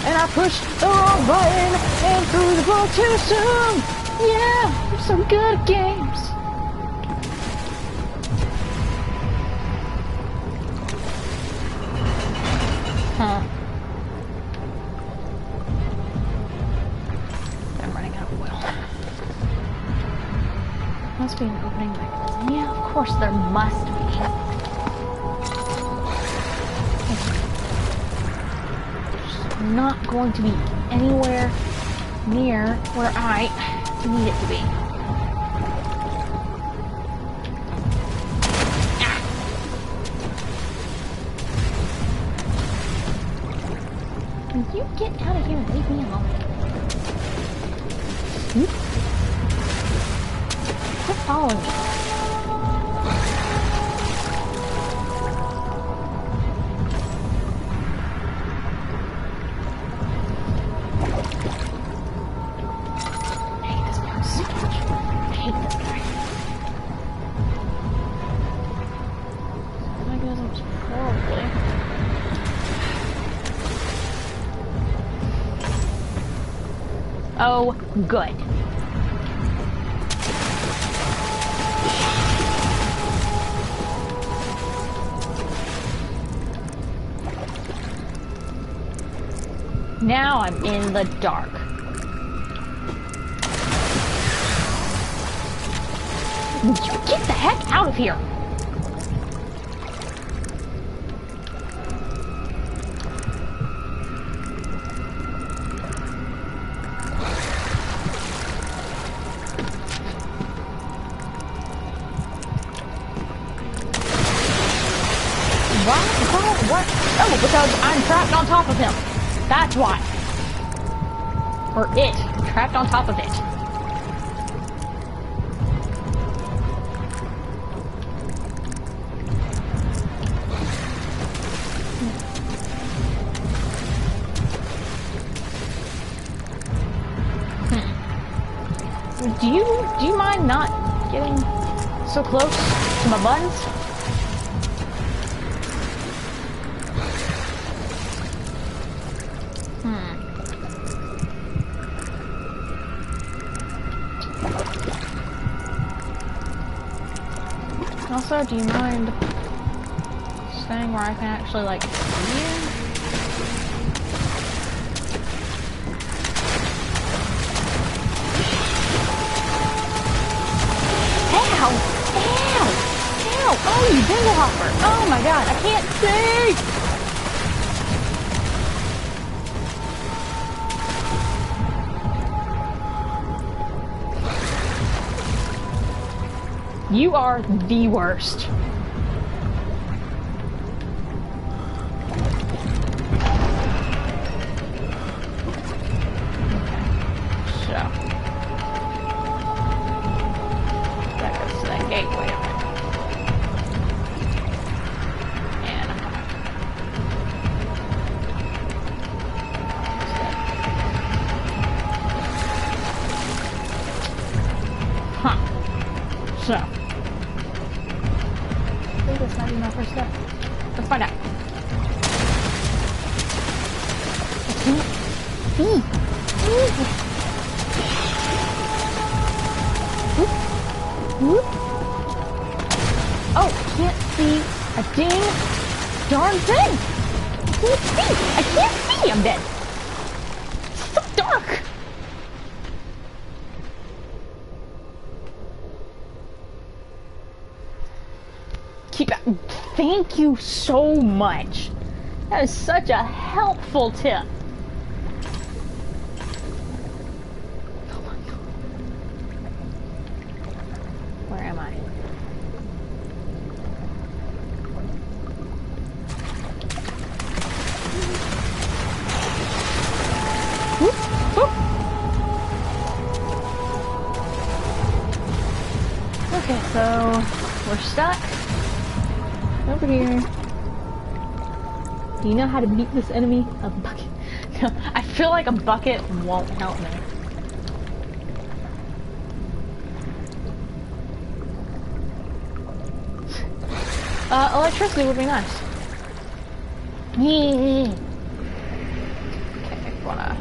And I pushed the wrong button and threw the ball too soon. Yeah, I'm so good at games. Huh. I'm running out of oil. Must be an opening mechanism. Yeah, of course there must be. Not going to be anywhere near where I need it to be. Ah. Can you get out of here and leave me alone? Quit following me. Oh, good. Now I'm in the dark. You get the heck out of here! What? Oh, because I'm trapped on top of him. That's why. Or it. Trapped on top of it. Do you mind not getting so close to my buttons? Also, do you mind staying where I can actually, like, see you? Ow! Ow! Ow! Oh, you dingle hopper! Oh my god, I can't see! You are the worst. So that goes to that gateway. And I'm coming. Huh. So I think that's not even my first step. Let's find out. Oh, can't see a dang darn thing! Can't see! I can't see! I'm dead! It's so dark! Thank you so much! That is such a helpful tip! Oh my god. Where am I? Whoop, whoop. Okay, so we're stuck over here. Do you know how to beat this enemy? A bucket. No, I feel like a bucket won't help me. Electricity would be nice. Yeah. Okay, wanna.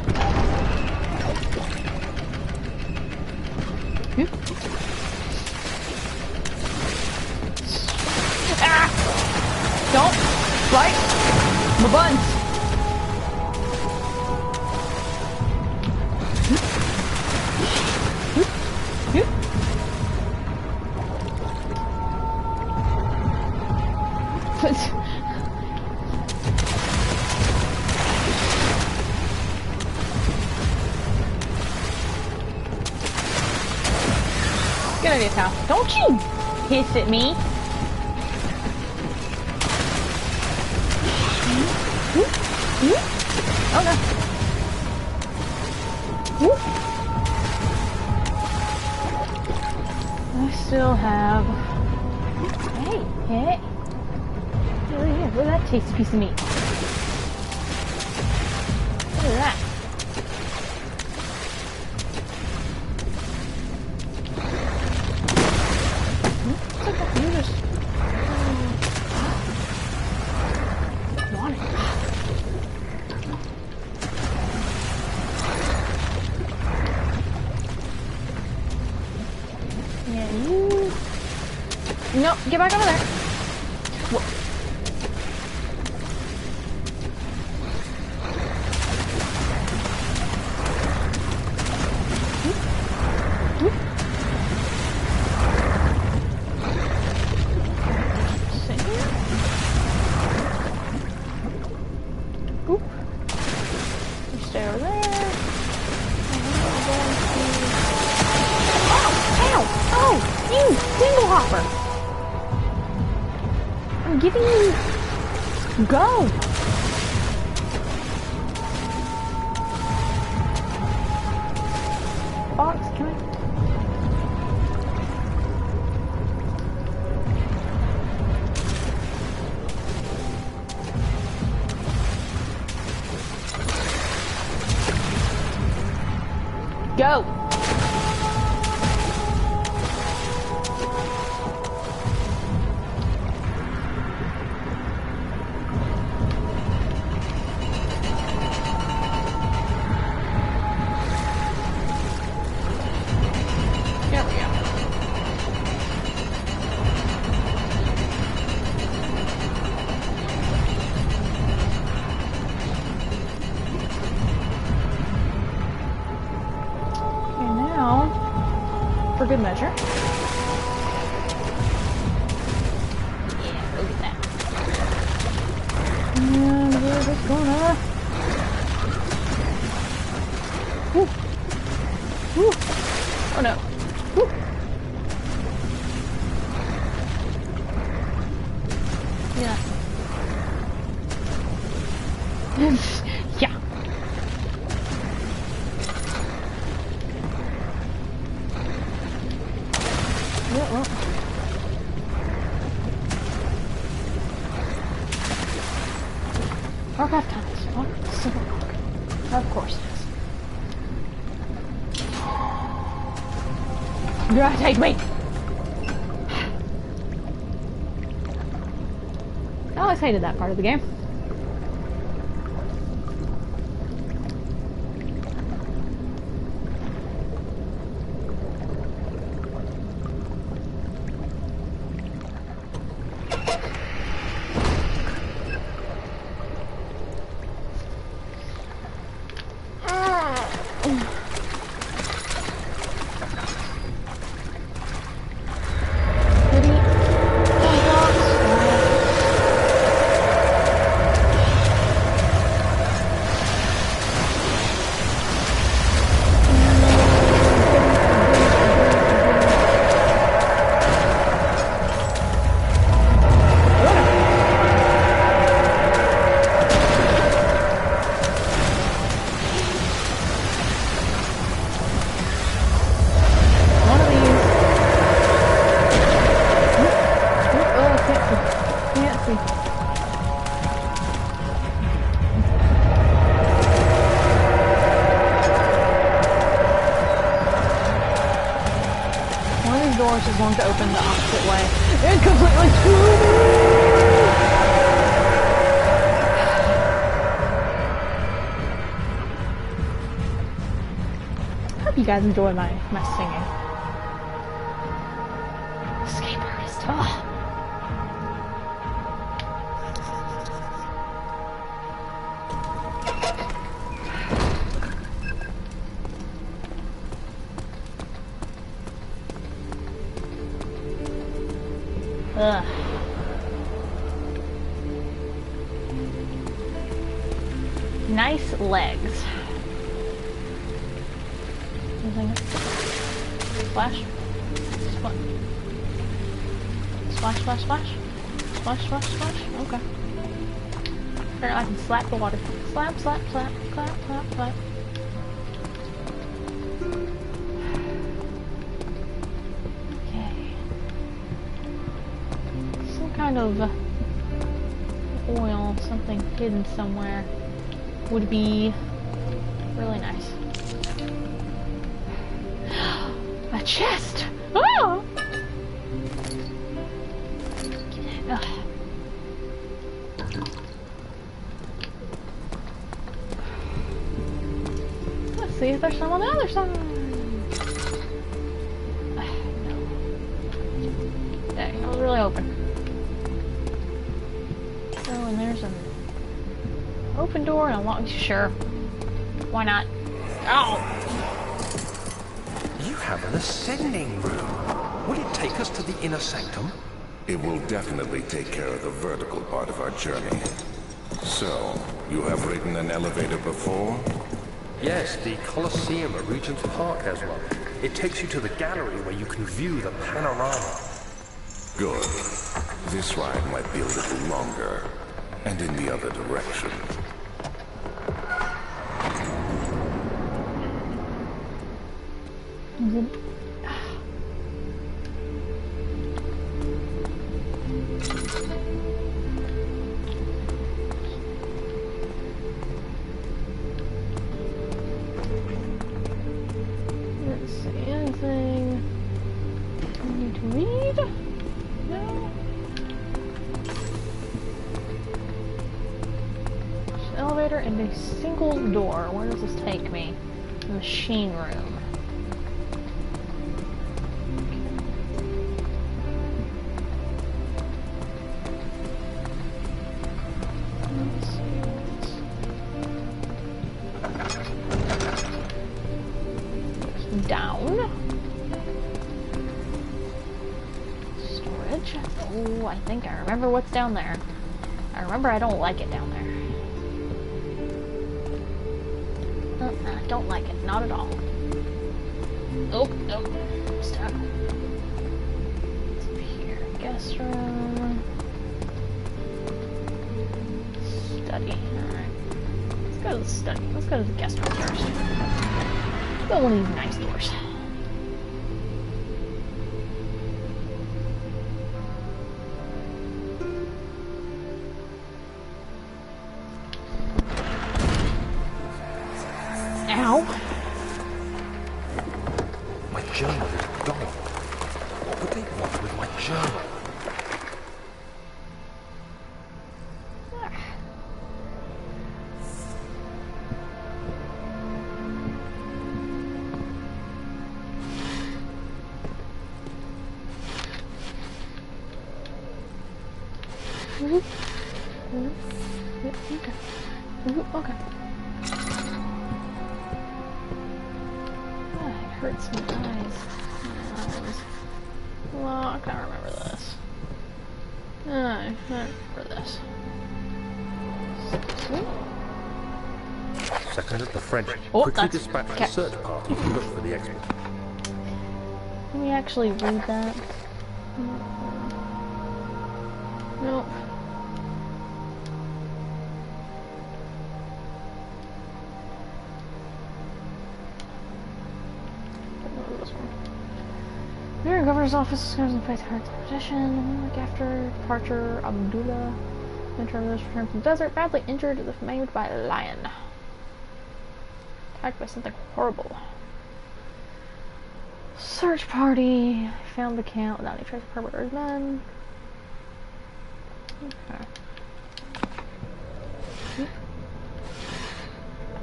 Whoop. Ah! Don't bite my buns. Get out of this house. Don't you hiss at me. Oh no. I still have... Hey, hey. Look at that tasty piece of meat. Look at that. Looks like you just... want it. Yeah, you... No, get back over there. Whoa. Go! Fox, can I? Go! For good measure. Yeah, look at that. And we're just gonna... Woo. Woo. Oh no. Woo. Archive tunnels. Lock. Simple lock. Of course it is. You're gonna take me! I always hated that part of the game. Is going to open the opposite way. It completely screwed me! I hope you guys enjoy my singing. Escape artist. Oh. Ugh. Nice legs. Anything? Splash? Splash, splash, splash? Splash, splash, splash? Okay. Or I can slap the water. Slap, slap, slap, clap, clap, clap. Kind of oil, something hidden somewhere, would be really nice. A chest! Oh! Ugh. Let's see if there's some on the other side. No. Dang, I was really hoping. And there's an open door and a lock. Sure. Why not? Oh! You have an ascending room. Will it take us to the inner sanctum? It will definitely take care of the vertical part of our journey. So, you have ridden an elevator before? Yes, the Colosseum at Regent's Park has one. It takes you to the gallery where you can view the panorama. Good. This ride might be a little longer. And in the other direction. Let's see, anything I need to read? No. Elevator and a single door. Where does this take me? Machine room. Down. Storage. Oh, I think I remember what's down there. I remember I don't like it down there. Don't like it. Not at all. Oh, nope. Stop. What's up here? Guest room. Study. Alright. Let's go to the study. Let's go to the guest room first. Let's go one of these nice doors. Ooh. Ooh. Yeah, okay. Ooh, okay. Ah, it hurts my eyes. Well, I can't remember this. I can't remember this. Second, the French Oh, quickly that's- dispatched okay. a search party to look for the expert. Can we actually read that? Nope. New York Governor's Office goes in place her expedition. 1 week after departure, Abdullah, the travelers returned from the desert, badly injured, maimed by a lion. Attacked by something horrible. Search party found the camp without any trace of Herbert or his men. Okay.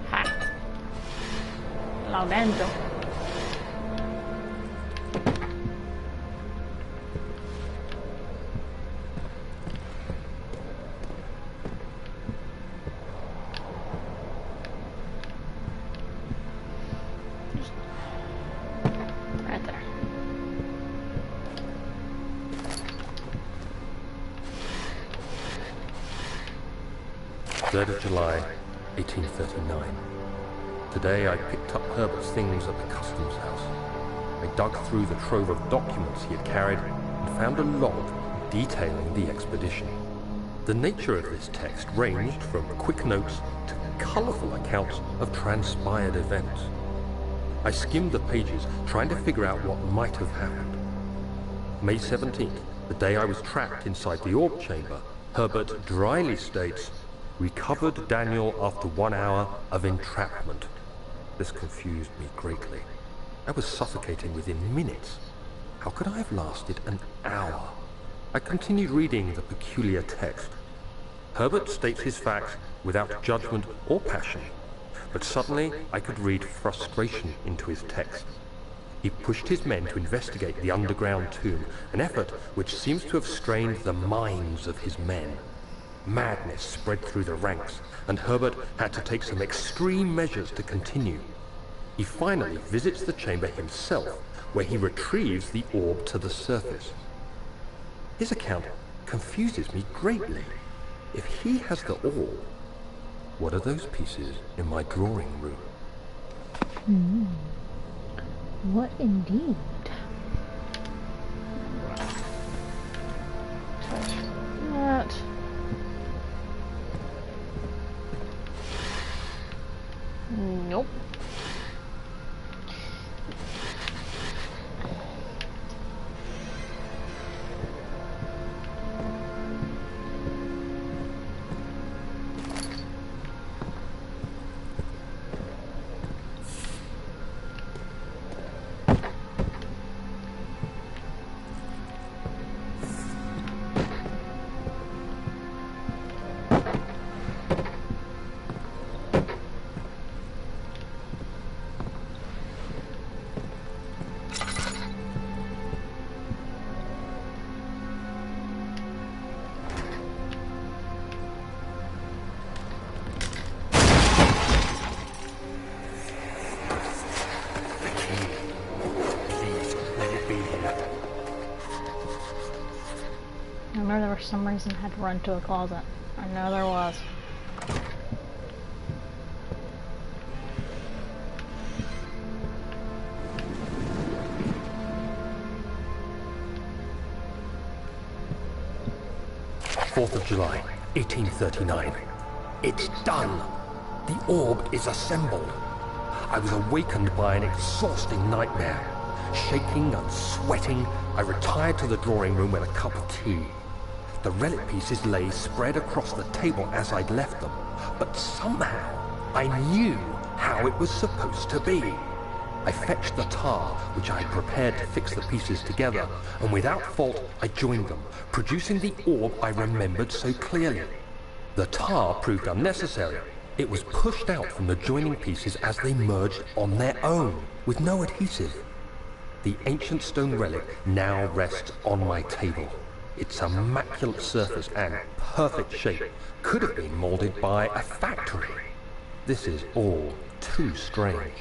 Ha. Laudendo. Right there. July 1839. Today I picked up Herbert's things at the customs house. I dug through the trove of documents he had carried and found a log detailing the expedition. The nature of this text ranged from quick notes to colourful accounts of transpired events. I skimmed the pages, trying to figure out what might have happened. May 17th, the day I was trapped inside the orb chamber, Herbert dryly states, "Recovered Daniel after 1 hour of entrapment." This confused me greatly. I was suffocating within minutes. How could I have lasted an hour? I continued reading the peculiar text. Herbert states his facts without judgment or passion, but suddenly I could read frustration into his text. He pushed his men to investigate the underground tomb, an effort which seems to have strained the minds of his men. Madness spread through the ranks, and Herbert had to take some extreme measures to continue. He finally visits the chamber himself, where he retrieves the orb to the surface. His account confuses me greatly. If he has the orb, what are those pieces in my drawing room? What indeed? Touch that. Nope. I remember there was some reason I had to run to a closet. I know there was. July 4th, 1839. It's done! The orb is assembled. I was awakened by an exhausting nightmare. Shaking and sweating, I retired to the drawing room with a cup of tea. The relic pieces lay spread across the table as I'd left them, but somehow I knew how it was supposed to be. I fetched the tar, which I had prepared to fix the pieces together, and without fault I joined them, producing the orb I remembered so clearly. The tar proved unnecessary. It was pushed out from the joining pieces as they merged on their own, with no adhesive. The ancient stone relic now rests on my table. Its immaculate surface and perfect shape could have been molded by a factory. This is all too strange.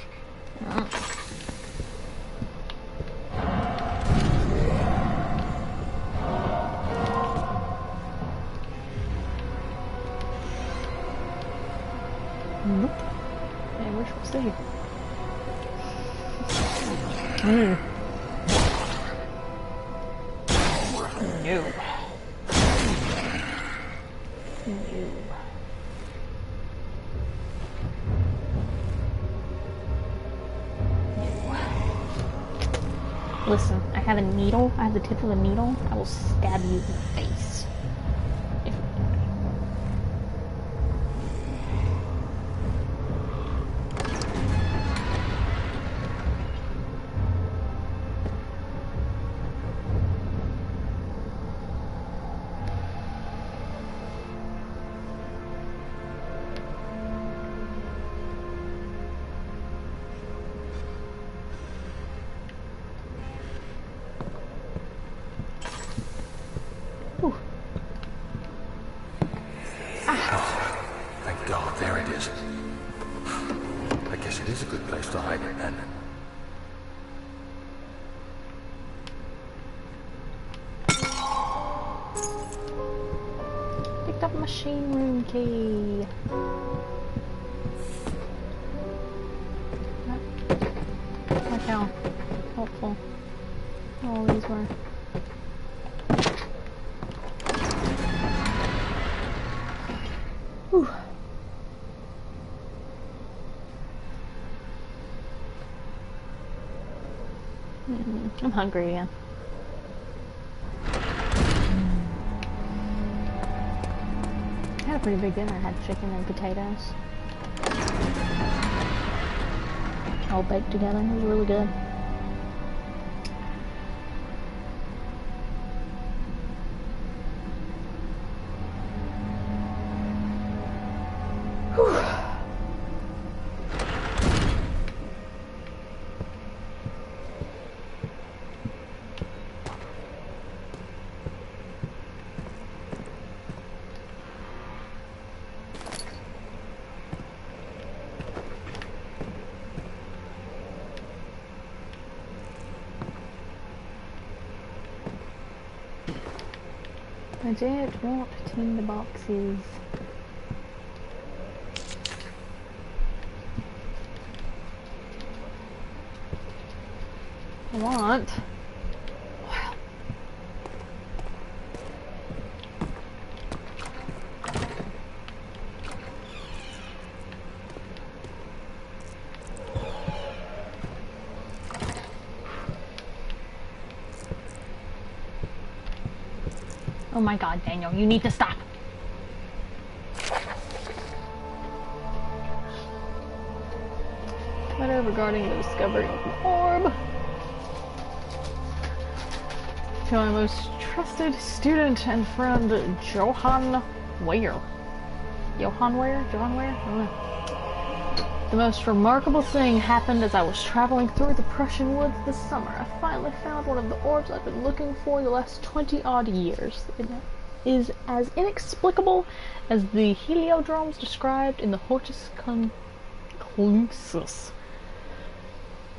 Nope. And we shall see. No. No. Listen, I have a needle. I have the tip of a needle. I will stab you in the face. If Thank God, there it is. I guess it is a good place to hide it then. picked up machine room key. Look how helpful all these were. Whew. I'm hungry again. I had a pretty big dinner. I had chicken and potatoes. All baked together. It was really good. I don't want tinder boxes. I want oil. Oh my God, Daniel, you need to stop. Letter regarding the discovery of the orb. To my most trusted student and friend, Johann Weyer. Johann Weyer? Johann Weyer? I don't know. The most remarkable thing happened as I was traveling through the Prussian woods this summer. I finally found one of the orbs I've been looking for the last 20-odd years. It is as inexplicable as the heliodromes described in the Hortus Conclusus.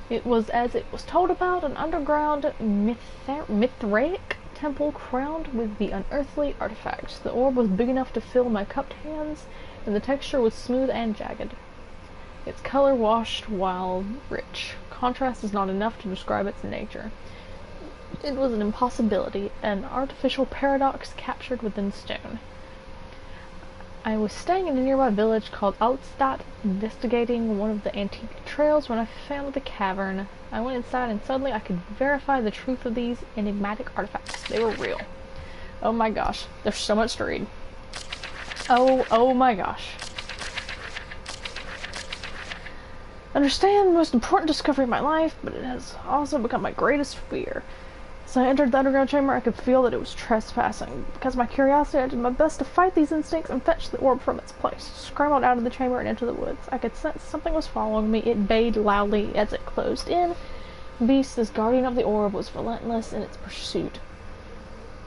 It was, as it was told about, an underground Mithraic temple crowned with the unearthly artifacts. The orb was big enough to fill my cupped hands, and the texture was smooth and jagged. Its color washed while rich. Contrast is not enough to describe its nature. It was an impossibility, an artificial paradox captured within stone. I was staying in a nearby village called Altstadt, investigating one of the antique trails when I found the cavern. I went inside and suddenly I could verify the truth of these enigmatic artifacts. They were real. Oh my gosh, there's so much to read. Oh my gosh. Understand the most important discovery of my life, but it has also become my greatest fear. As I entered the underground chamber, I could feel that it was trespassing. Because of my curiosity, I did my best to fight these instincts and fetch the orb from its place. Scrambled out of the chamber and into the woods. I could sense something was following me. It bayed loudly as it closed in. The beast, as guardian of the orb, was relentless in its pursuit.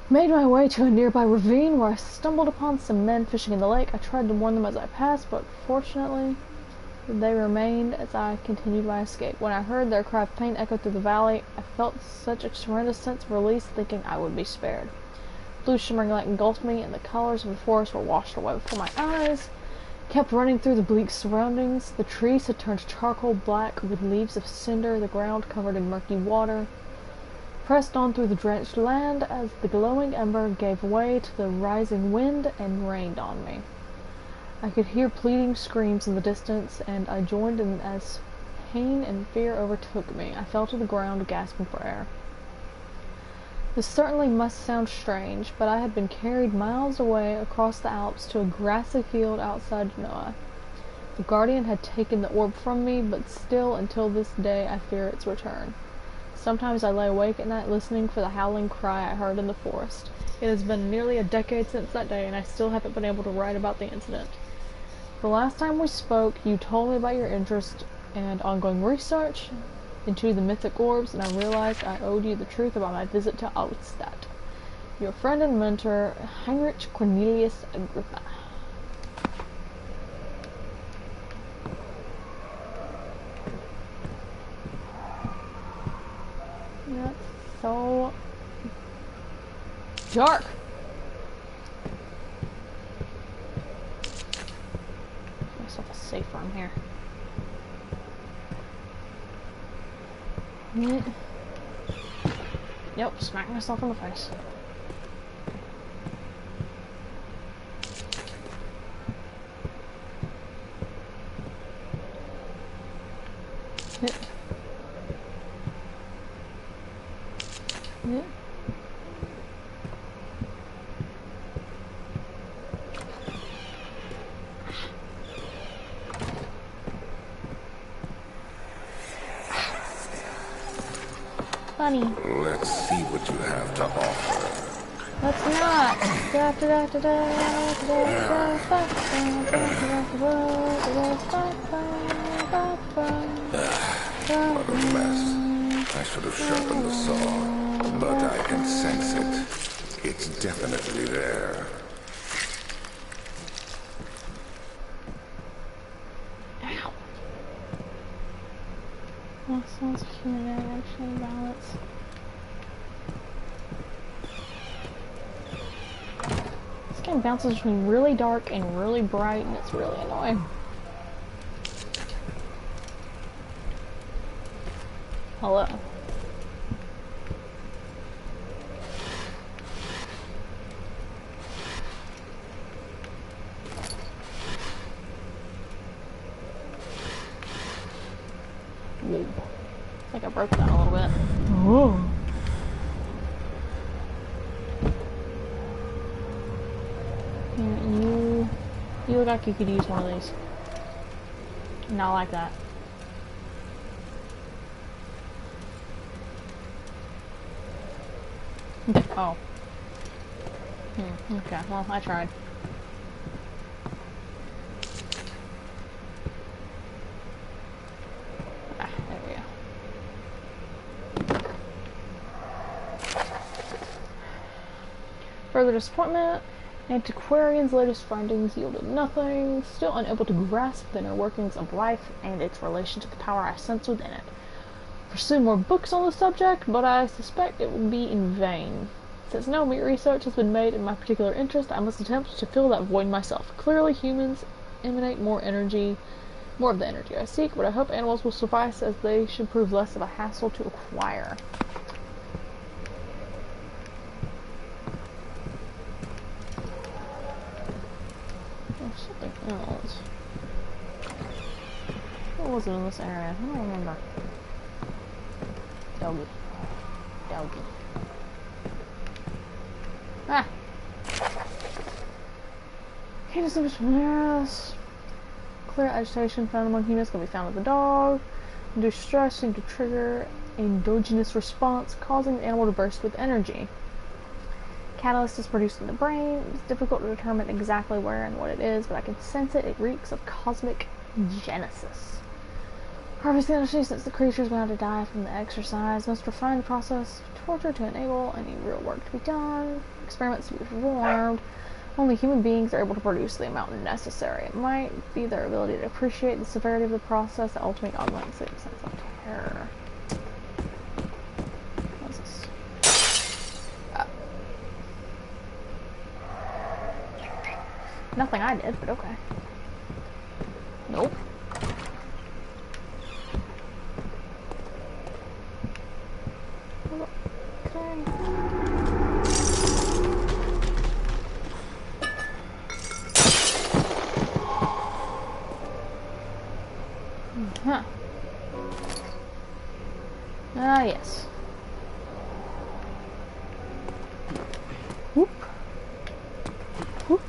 Made my way to a nearby ravine where I stumbled upon some men fishing in the lake. I tried to warn them as I passed, but fortunately they remained as I continued my escape. When I heard their cry of pain echo through the valley, I felt such a tremendous sense of release, thinking I would be spared. Blue shimmering light engulfed me, and the colors of the forest were washed away before my eyes. I kept running through the bleak surroundings. The trees had turned charcoal black with leaves of cinder, the ground covered in murky water. Pressed on through the drenched land as the glowing ember gave way to the rising wind and rained on me. I could hear pleading screams in the distance, and I joined in as pain and fear overtook me. I fell to the ground, gasping for air. This certainly must sound strange, but I had been carried miles away across the Alps to a grassy field outside Genoa. The Guardian had taken the orb from me, but still, until this day, I fear its return. Sometimes I lay awake at night listening for the howling cry I heard in the forest. It has been nearly a decade since that day, and I still haven't been able to write about the incident. The last time we spoke, you told me about your interest and ongoing research into the mythic orbs, and I realized I owed you the truth about my visit to Altstadt. Your friend and mentor, Heinrich Cornelius Agrippa. That's so dark. Give myself a safe room here. Yep, smack myself in the face. Hit. Hit. Funny. Let's see what you have to offer. Let's not. What a mess. I should have sharpened the saw, but I can sense it. It's definitely there. Ow. That sounds human action balance. This game bounces between really dark and really bright, and it's really annoying. Hello. Whoa. I think I broke that a little bit. Oh. You look like you could use one of these. Not like that. Oh. Okay, well, I tried. Ah, there we go. Further disappointment. Antiquarian's latest findings yielded nothing. Still unable to grasp the inner workings of life and its relation to the power I sense within it. Pursue more books on the subject, but I suspect it will be in vain. Since no research has been made in my particular interest, I must attempt to fill that void myself. Clearly, humans emanate more of the energy I seek, but I hope animals will suffice, as they should prove less of a hassle to acquire. There's something else. What was it in this area? I don't remember. Doggy. Doggy. Ah! Can't distinguish from theirs. Clear agitation found among humans can be found with the dog. Induced stress seemed to trigger an endogenous response, causing the animal to burst with energy. Catalyst is produced in the brain. It's difficult to determine exactly where and what it is, but I can sense it. It reeks of cosmic genesis. Harvest the energy since the creature is bound to die from the exercise. Must refine the process of torture to enable any real work to be done. Experiments to be performed. Only human beings are able to produce the amount necessary. It might be their ability to appreciate the severity of the process that ultimately augments their sense of terror. What's this? Nothing I did, but okay. Nope. Okay. Huh. Ah, yes. Whoop. Whoop.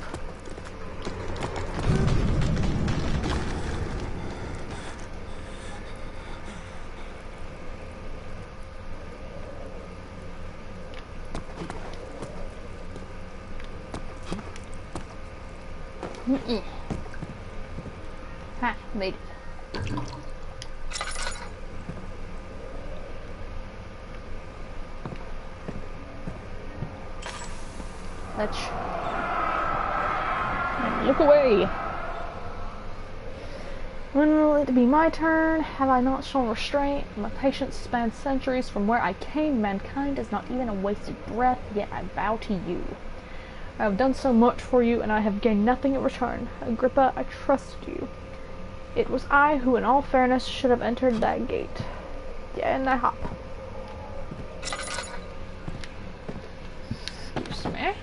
Ha, made it. Let's look away. When will it be my turn? Have I not shown restraint? My patience spans centuries. From where I came, mankind is not even a wasted breath, yet I bow to you. I have done so much for you, and I have gained nothing in return. Agrippa, I trusted you. It was I who, in all fairness, should have entered that gate. Yeah, and I hop. Excuse me.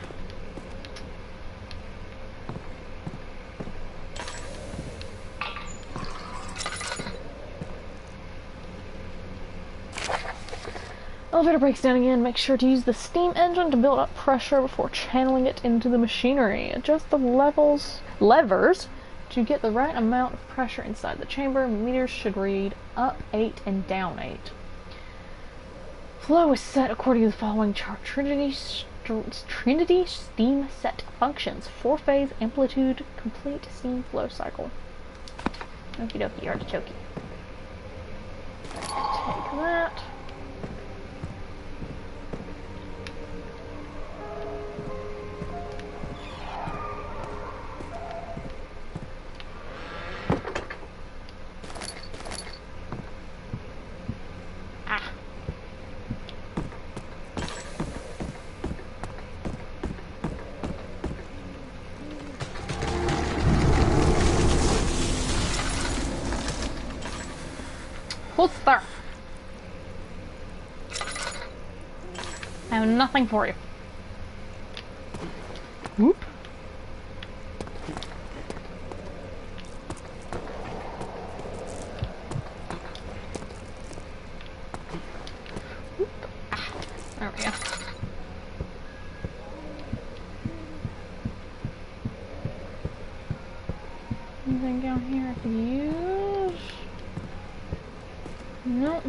Elevator breaks down again. Make sure to use the steam engine to build up pressure before channeling it into the machinery. Adjust the levers to get the right amount of pressure inside the chamber. Meters should read up 8 and down 8. Flow is set according to the following chart. Trinity steam set functions. 4-phase amplitude complete steam flow cycle. Okie dokie, artichoke. Take that. What's there? I have nothing for you. Whoop. Whoop. Ah, there we go. Anything down here I could use? Nope.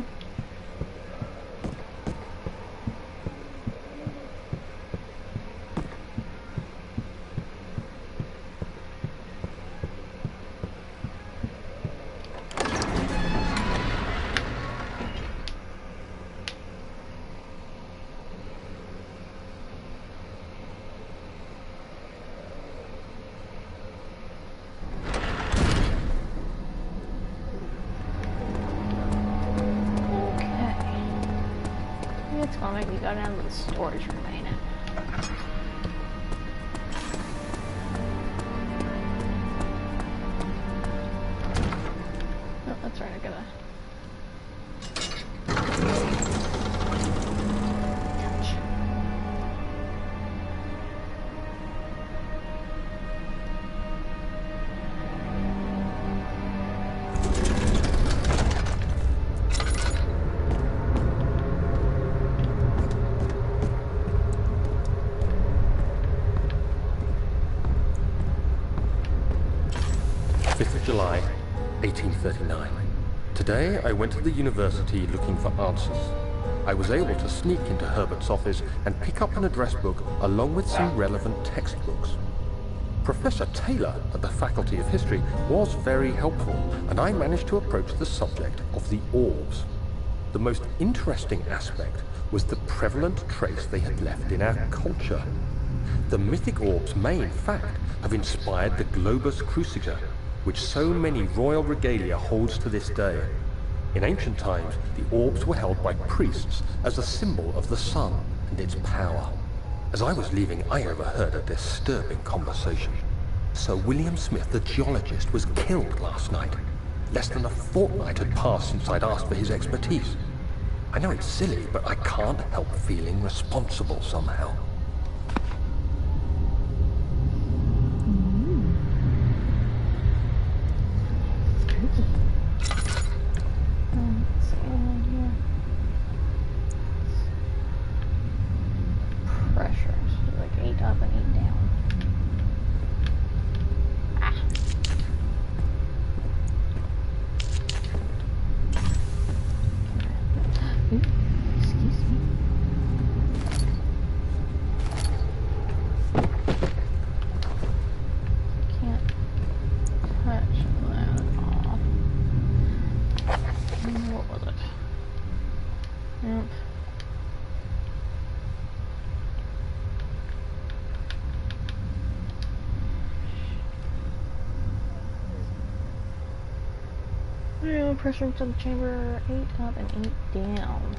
It's gonna make me go down to the storage room, ain't it? Oh, that's right, I gotta... touch. July, 1839. Today, I went to the university looking for answers. I was able to sneak into Herbert's office and pick up an address book along with some relevant textbooks. Professor Taylor at the Faculty of History was very helpful, and I managed to approach the subject of the orbs. The most interesting aspect was the prevalent trace they had left in our culture. The mythic orbs may, in fact, have inspired the globus cruciger, which so many royal regalia holds to this day. In ancient times, the orbs were held by priests as a symbol of the sun and its power. As I was leaving, I overheard a disturbing conversation. Sir William Smith, the geologist, was killed last night. Less than a fortnight had passed since I'd asked for his expertise. I know it's silly, but I can't help feeling responsible somehow. Pressure to the chamber, 8 up and 8 down.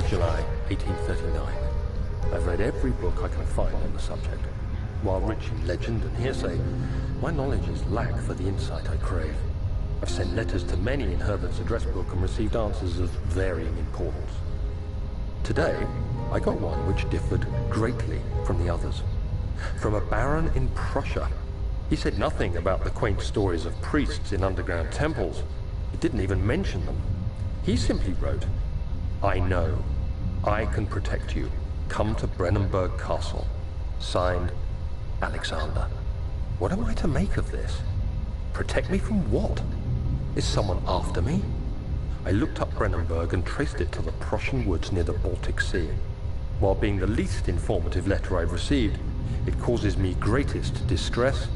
July 1839. I've read every book I can find on the subject. While rich in legend and hearsay, my knowledge is lack for the insight I crave. I've sent letters to many in Herbert's address book and received answers of varying importance. Today, I got one which differed greatly from the others. From a baron in Prussia. He said nothing about the quaint stories of priests in underground temples. He didn't even mention them. He simply wrote, "I know. I can protect you. Come to Brennenburg Castle." Signed, Alexander. What am I to make of this? Protect me from what? Is someone after me? I looked up Brennenburg and traced it to the Prussian woods near the Baltic Sea. While being the least informative letter I've received, it causes me greatest distress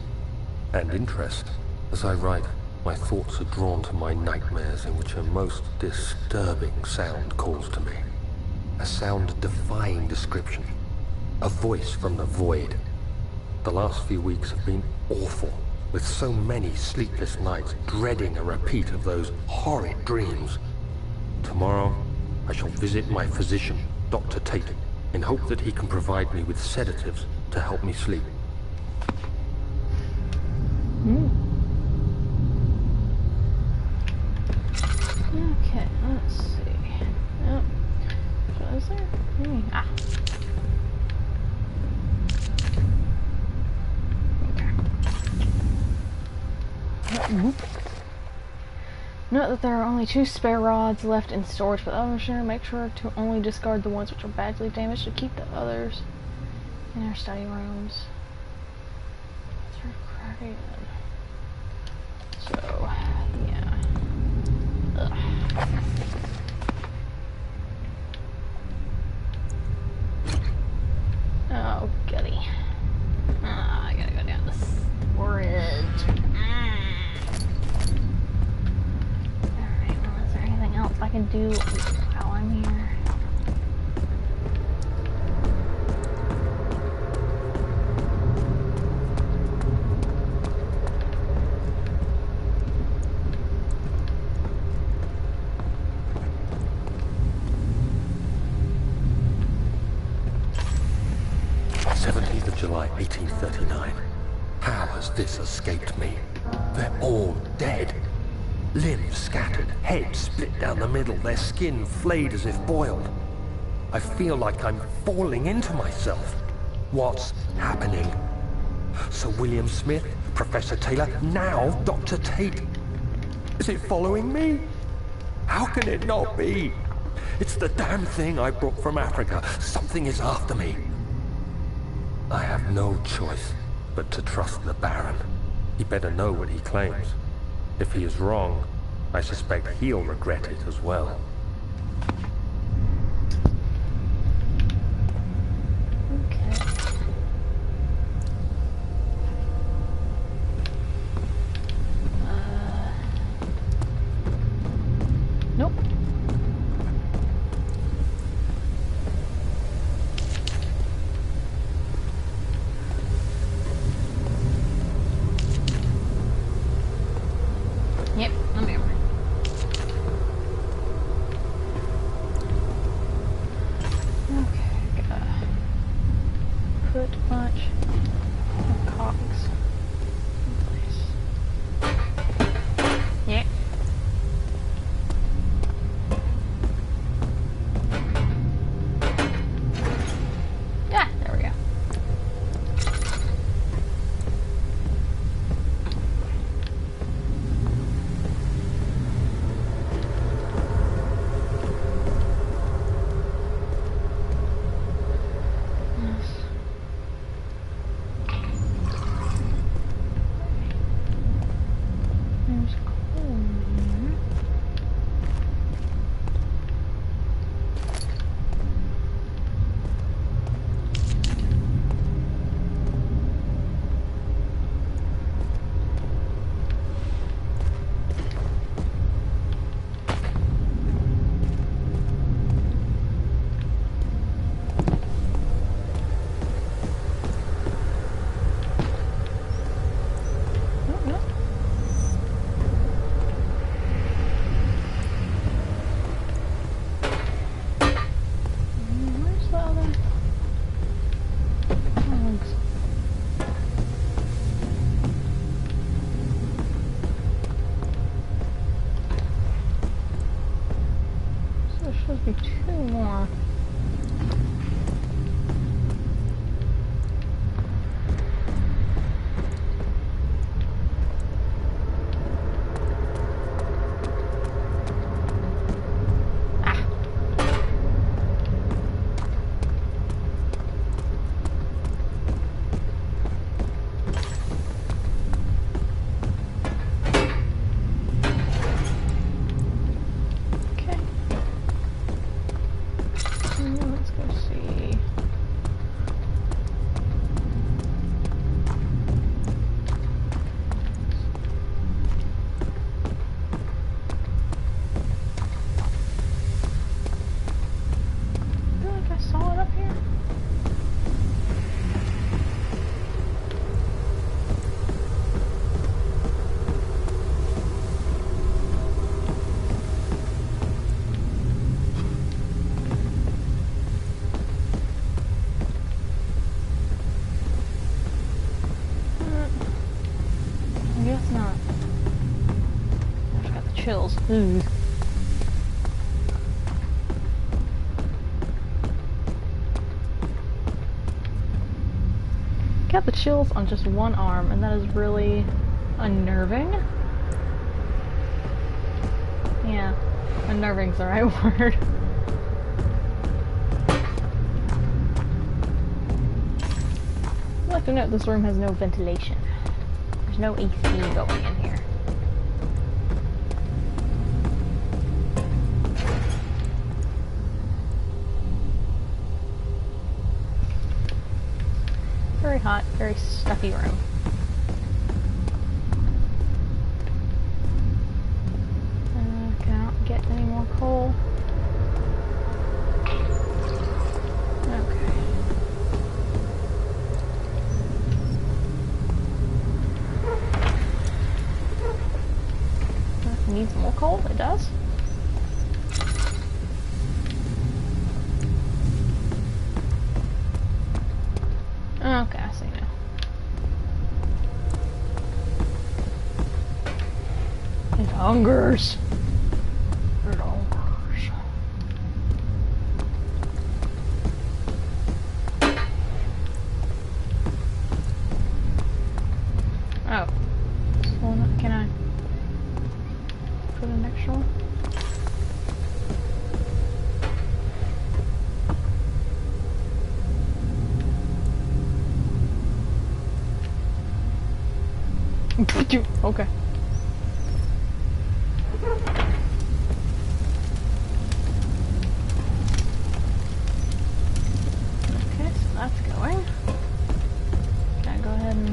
and interest. As I write, my thoughts are drawn to my nightmares in which a most disturbing sound calls to me. A sound defying description. A voice from the void. The last few weeks have been awful, with so many sleepless nights dreading a repeat of those horrid dreams. Tomorrow, I shall visit my physician, Dr. Tate, in hope that he can provide me with sedatives to help me sleep. Okay, let's see. Oh, what is there? Okay. Note that there are only 2 spare rods left in storage for the overshare. Make sure to only discard the ones which are badly damaged to keep the others in our study rooms. So, yeah. Ugh. Oh, goody. I gotta go down the storage. Alright, well, is there anything else I can do while I'm here? July 1839. How has this escaped me? They're all dead. Limbs scattered, heads split down the middle, their skin flayed as if boiled. I feel like I'm falling into myself. What's happening? Sir William Smith, Professor Taylor, now Dr. Tate. Is it following me? How can it not be? It's the damn thing I brought from Africa. Something is after me. I have no choice but to trust the Baron. He better know what he claims. If he is wrong, I suspect he'll regret it as well. Nope. Yep, I'm here. Okay, gotta put a bunch of cogs in place. Yep. Yeah, there we go. There's coal in there. Oh, no. Where's the other cogs? So there should be two more. Ah. Okay. Let's go see. I feel like I saw it up here. I guess not. I just got the chills. Ooh. Got the chills on just one arm, and that is really unnerving. Yeah, unnerving's the right word. I'd like to note this room has no ventilation. There's no AC going in here. Very hot, very stuffy room. Cannot get any more coal. Okay. Needs more coal? It does. Okay, I see now. It hungers. It hungers. Oh. Well, can I put an extra one? Okay. Okay, so that's going. Can I go ahead and...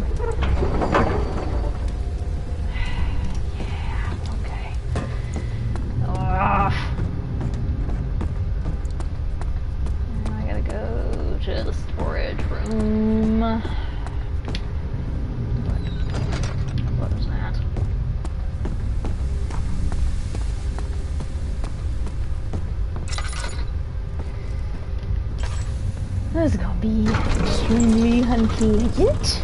Yeah, okay. Ugh. Now I gotta go to the storage room. What is that? This is gonna be extremely unpleasant.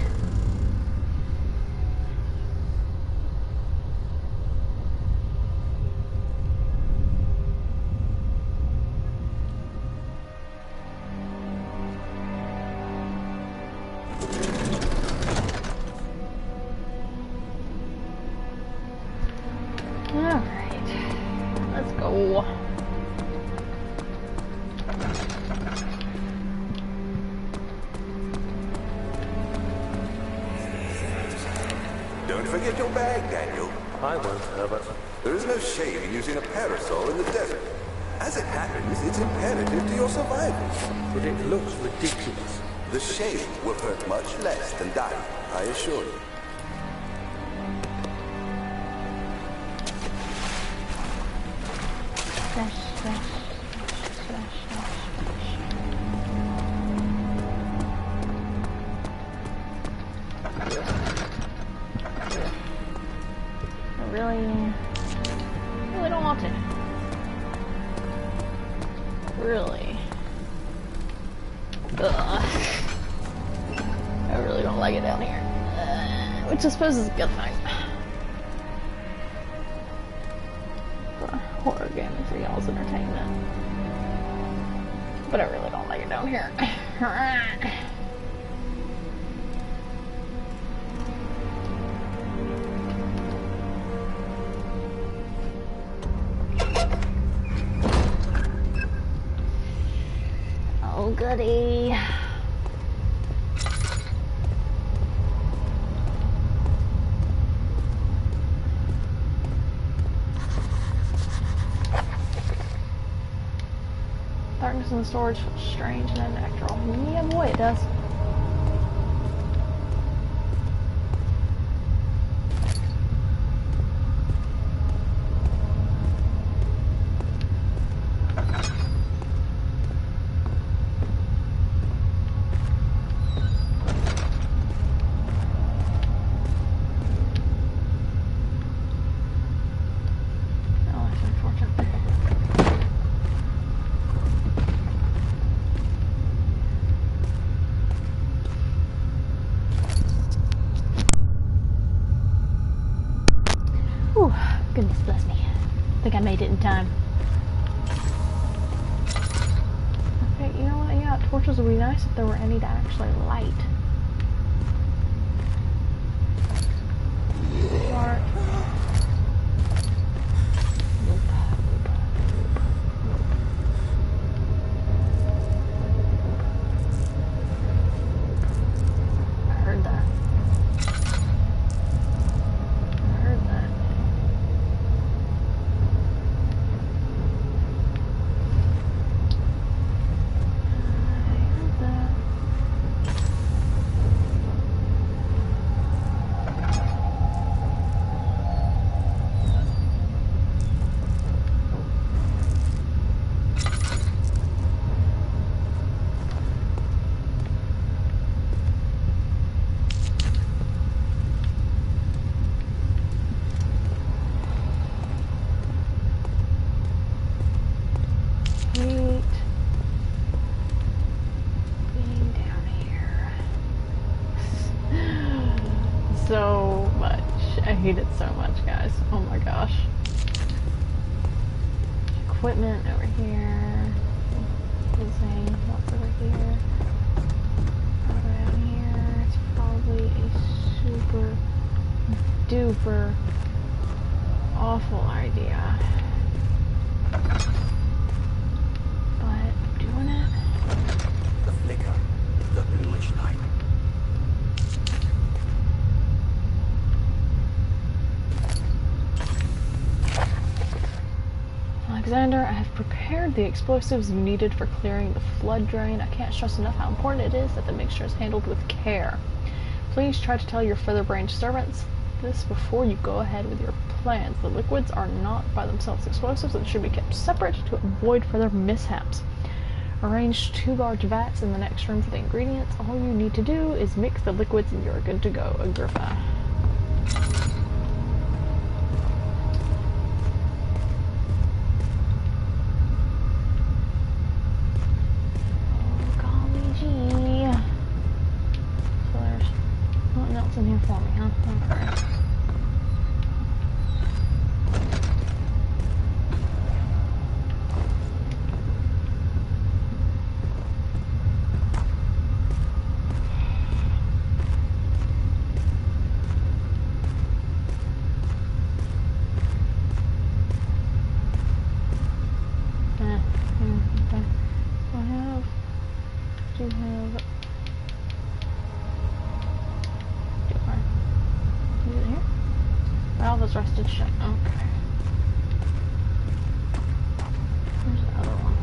Alright, let's go. Don't forget your bag, Daniel. I won't, Herbert. There is no shame in using a parasol in the desert. As it happens, it's imperative to your survival. But it looks ridiculous. The shade will hurt much less than dying, I assure you. Flash, flash, flash, flash, I really don't want to. Really. Ugh. I really don't like it down here. Which I suppose is a good thing. For horror gaming for y'all's entertainment. But I really don't like it down here. Oh, goody. Darkness in the storage feels strange and unnatural. Yeah, boy, it does. Oh, that's unfortunate. Whew, goodness bless me. I think I made it in time. Okay, you know what? Yeah, torches would be nice if there were any to actually light. Smart. I heard that. I heard that. so much. I hate it so much, guys. Oh my gosh. Equipment over here. Using what's over here. Around here. It's probably a super duper awful idea. But I'm doing it. The flicker, the bluish light. Alexander, I have prepared the explosives you needed for clearing the flood drain. I can't stress enough how important it is that the mixture is handled with care. Please try to tell your feather-brained servants this before you go ahead with your plans. The liquids are not by themselves explosives and should be kept separate to avoid further mishaps. Arrange 2 large vats in the next room for the ingredients. All you need to do is mix the liquids and you're good to go, Agrippa. In here for me, huh? Okay. Okay. Do I have Is it here? Valve is rusted shut. Okay. Where's the other one?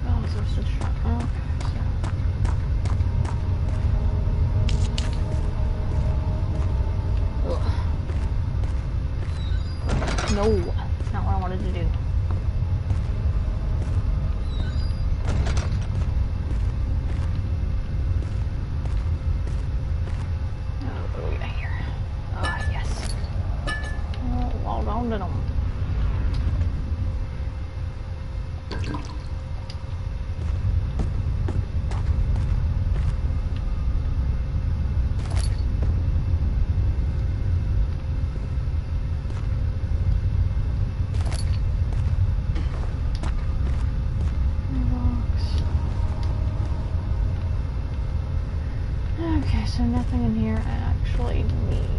Valve is rusted shut. Okay, so. No, that's not what I wanted to do. Okay, so nothing in here I actually need.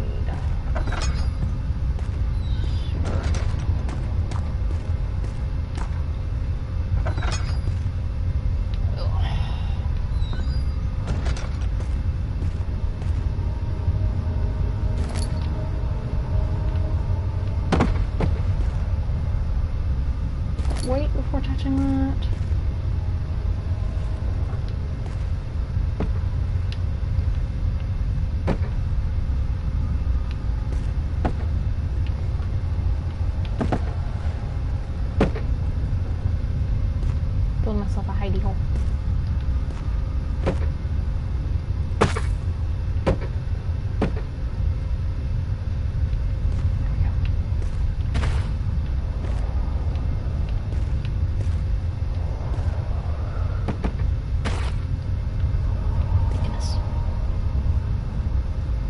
Wait before touching that. Build myself a hidey hole.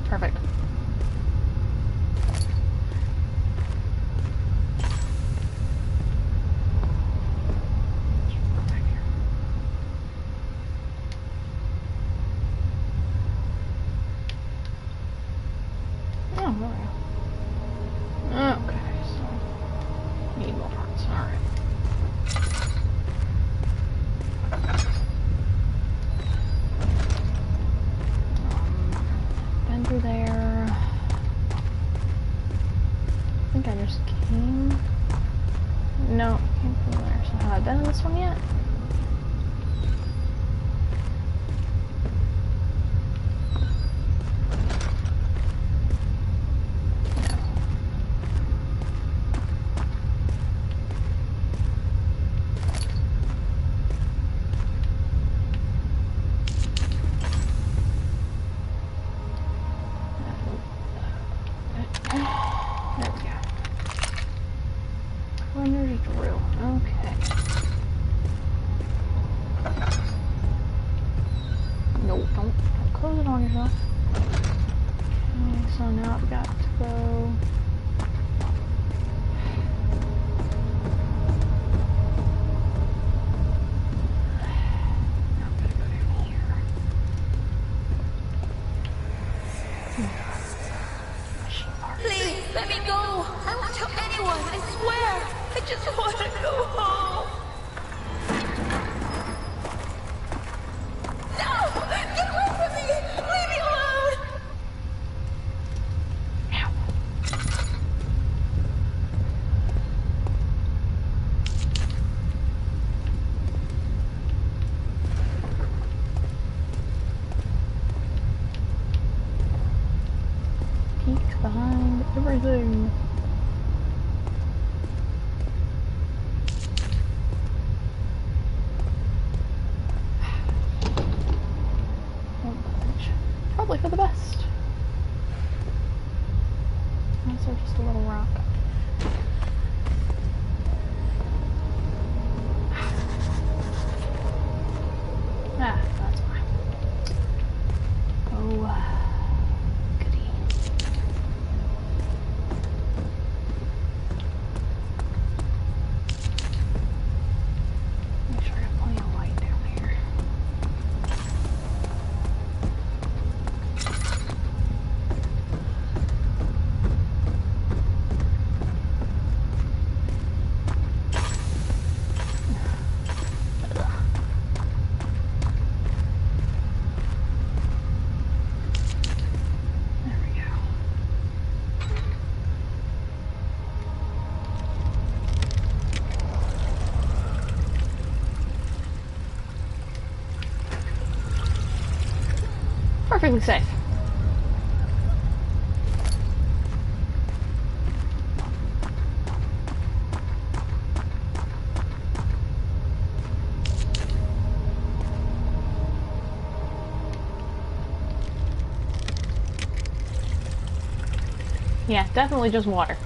Perfect. Oh, there we go. Okay, so need more parts. Alright. Been through there. I think I just came. No, came from there. So have I been in this one yet? There we go. Runner's drill. Okay. wanna go home. No! Get away from me! Leave me alone! Ow. Peek behind everything. Probably for the best. Unless there's just a little rock. Ah, that's fine. Oh, goody. Make sure I got plenty of light down here. There we go. Perfectly safe. Yeah, definitely just water.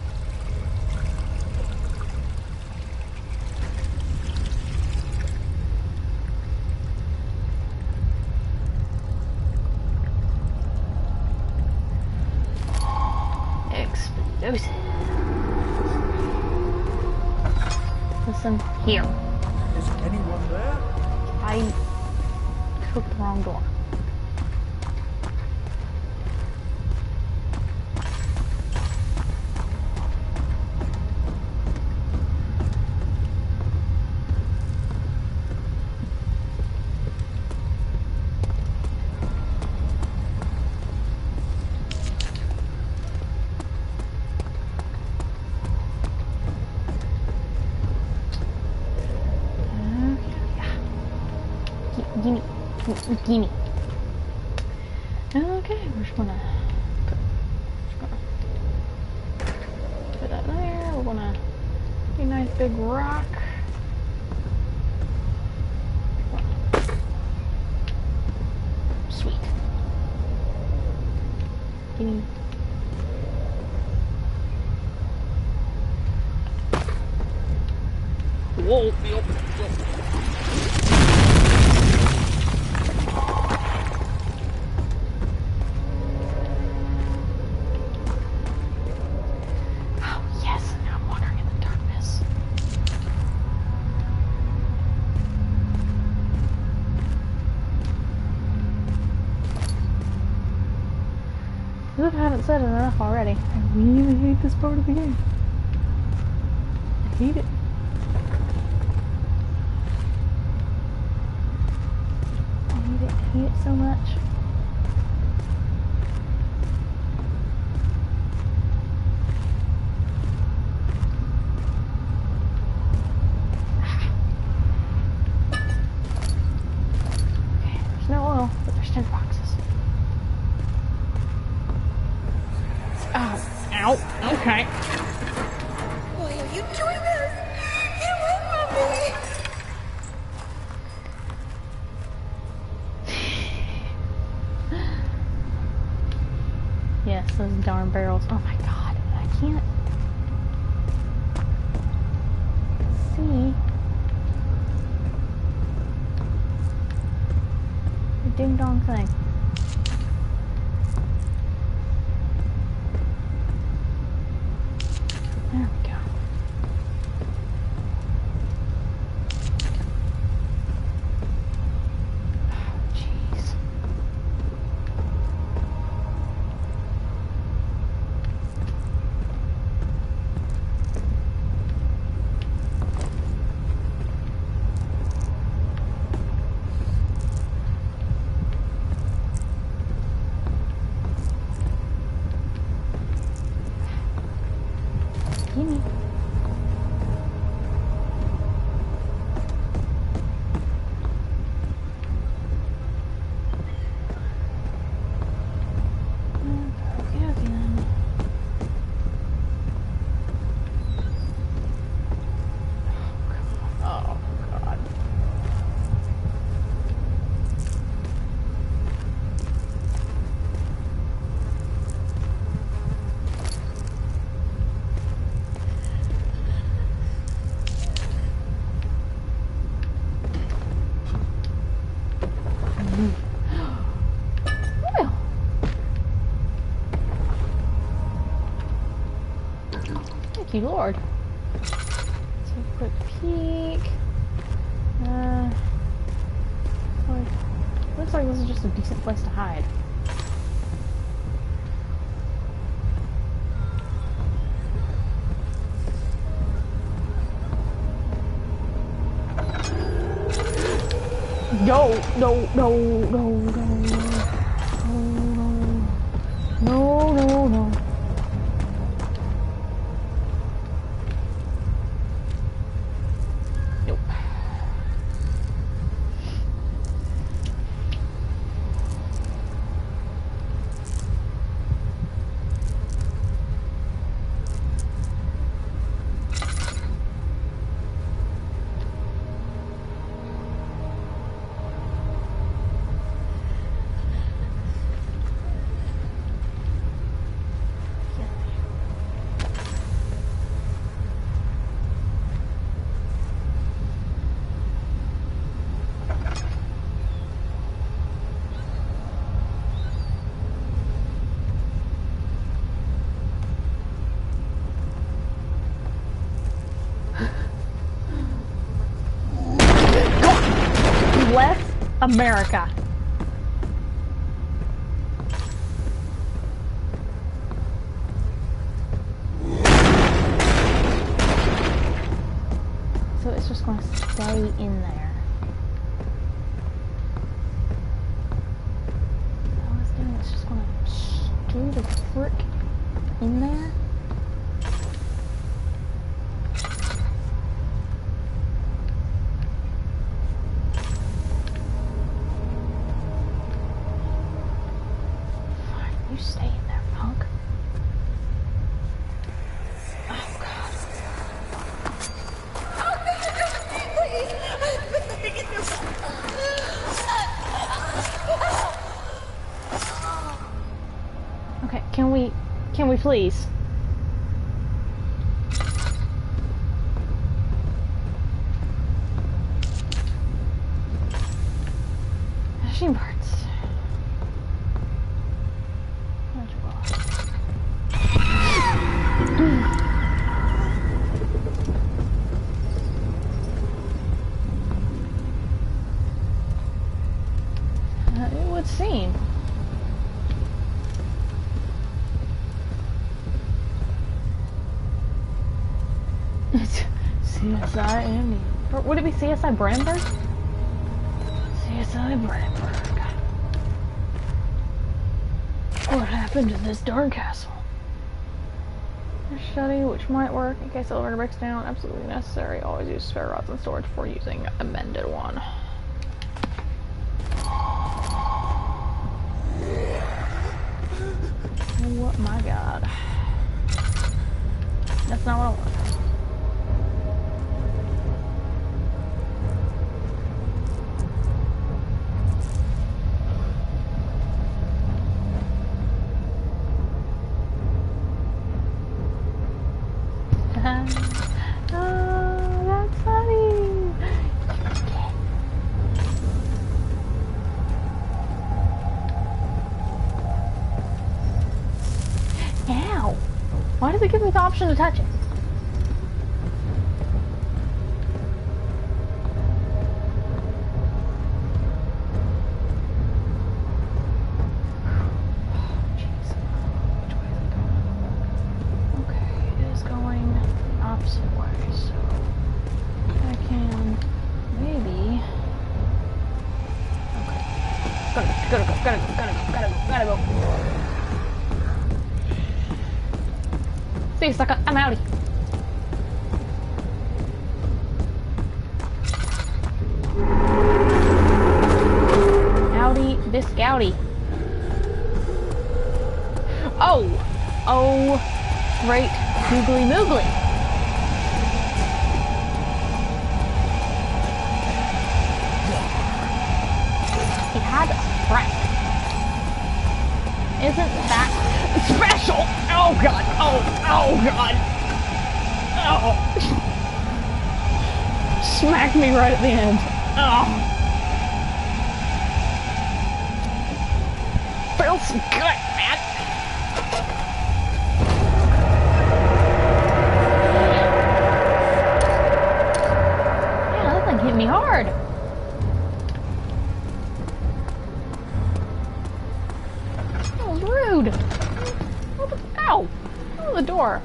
Explosive. Listen here. Is anyone there? I took the wrong door. Gimme. Gimme. Okay, we're just gonna put that there. We're gonna do a nice big rock. Sweet. Gimme. Whoa, the opposite. If I haven't said it enough already, I really hate this part of the game. I hate it. I hate it so much. Okay, there's no oil, but there's 10 boxes. Oh, ow, okay. Why are you doing this? Get away from me! Yes, those darn barrels. Oh my god, I can't see the ding dong thing. There we go. Oh, jeez. Thank you, Lord. Let's take a quick peek. Well, looks like this is just a decent place to hide. No, no, no, no, no, no, no, no, no. Nope. Bless America. So it's just going to stay in there. All it's doing is just going to stew the frick in there. You stay in there, punk. Oh, God. Okay, can we please? Machine parts. It would seem. CSI Amnesia. Would it be CSI Brandenburg? CSI Brandenburg. What happened to this darn castle? A study which might work in case the elevator breaks down. Absolutely necessary. Always use spare rods in storage before using amended one. Oh my God. That's not what I want. Oh, that's funny. Ow! Why does it give me the option to touch it? Gotta go. See, sucker, I'm outie. Outie, this gouty. Oh! Oh, great googly moogly. He had a friend. Isn't that special? Oh God! Oh God! Oh! Smacked me right at the end. Oh! Feels good, man. hit me hard. That was rude. Ow! Open the door.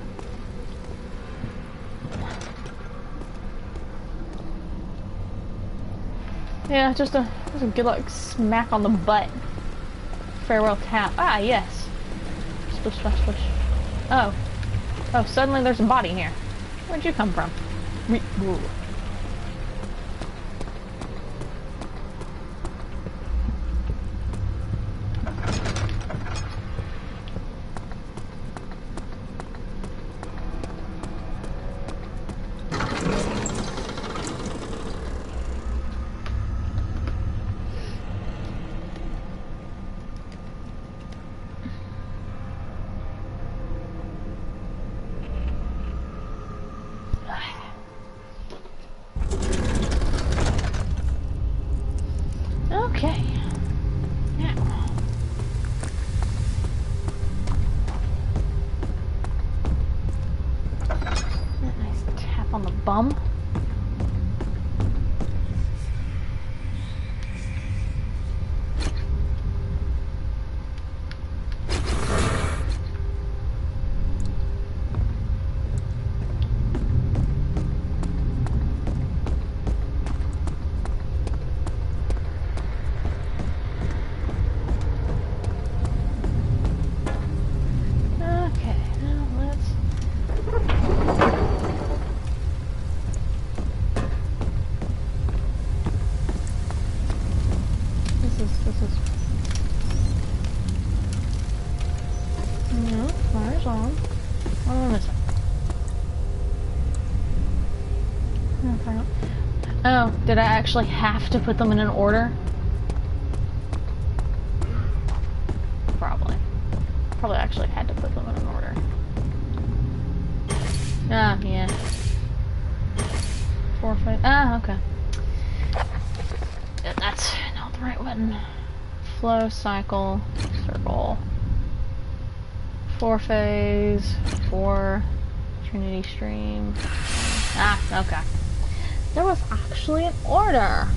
Yeah, just a good like smack on the butt. Farewell tap. Ah, yes. Splish, splash, splish. Oh. Oh, suddenly there's a body here. Where'd you come from? Ooh. Okay. Now. Nice tap on the bum. No, fire's on. What am I missing? No, fire on. Oh, did I actually have to put them in an order? Probably. Probably actually had to put them in an order. Ah, yeah. 4, 5. Ah, okay. Yeah, that's not the right button. Flow, cycle, circle. 4 phase, 4, Trinity stream. Ah, okay. There was actually an order.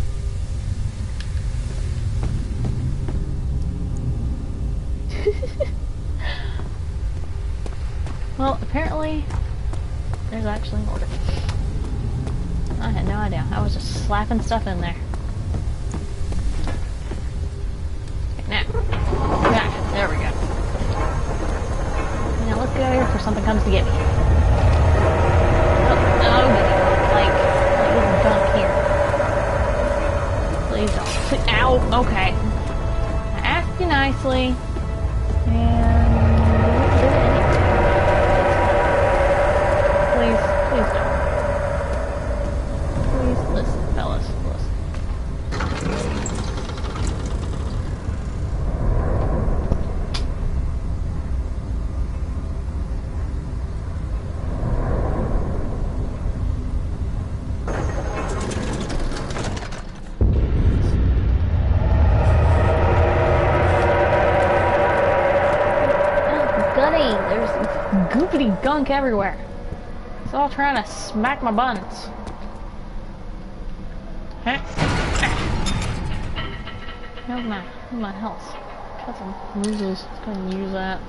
Well, apparently, there's actually an order. I had no idea. I was just slapping stuff in there. Okay, now. Yeah, there we go. Now let's get out of here before something comes to get me. Oh, like this gunk here. Please don't. Please, ow, okay. I asked you nicely, and please don't. Please listen, fellas, listen. There's goopity gunk everywhere. It's all trying to smack my buns. Huh? How's my health? Got some bruises. Let's go and use that.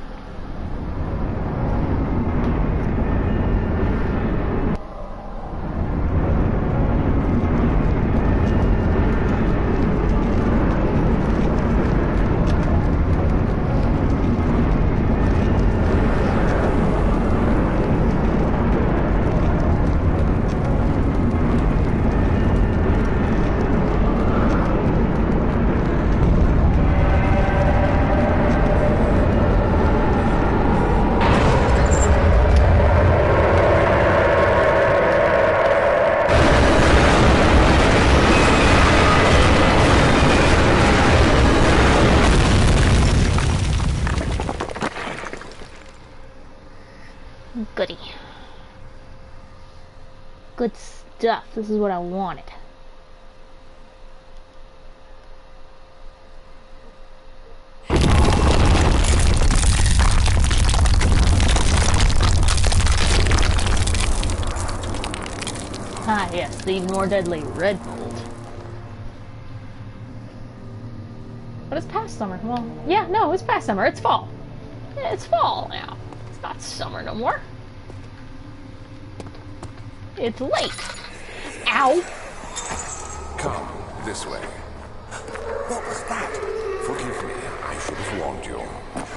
Goody. Good stuff. This is what I wanted. Ah, yes, the more deadly Red Bulls. But it's past summer. Well, yeah, no, it's past summer. It's fall. Yeah, it's fall now. It's not summer no more. It's late. Ow! Come, this way. What was that? Forgive me, I should have warned you.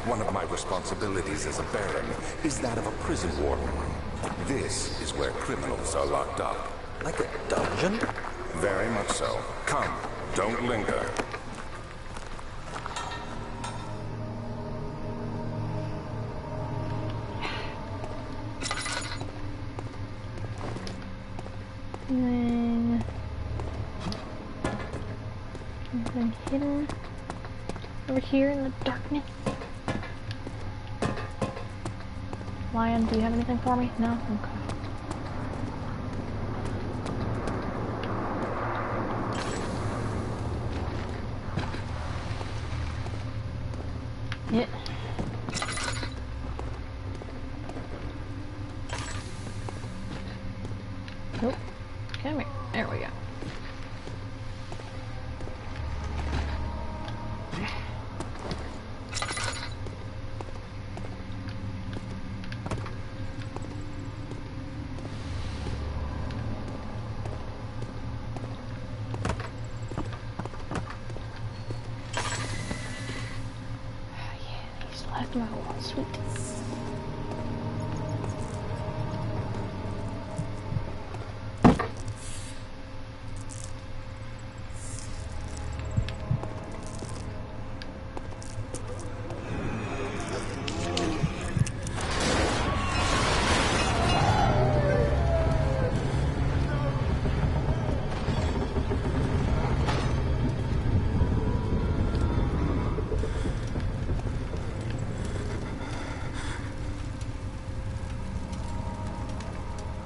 One of my responsibilities as a baron is that of a prison warden. This is where criminals are locked up. Like a dungeon? Very much so. Come, don't linger. Anything hidden over here in the darkness? Lion, do you have anything for me? No? Okay. Yeah. Nope. Come here. There we go. Oh, sweet.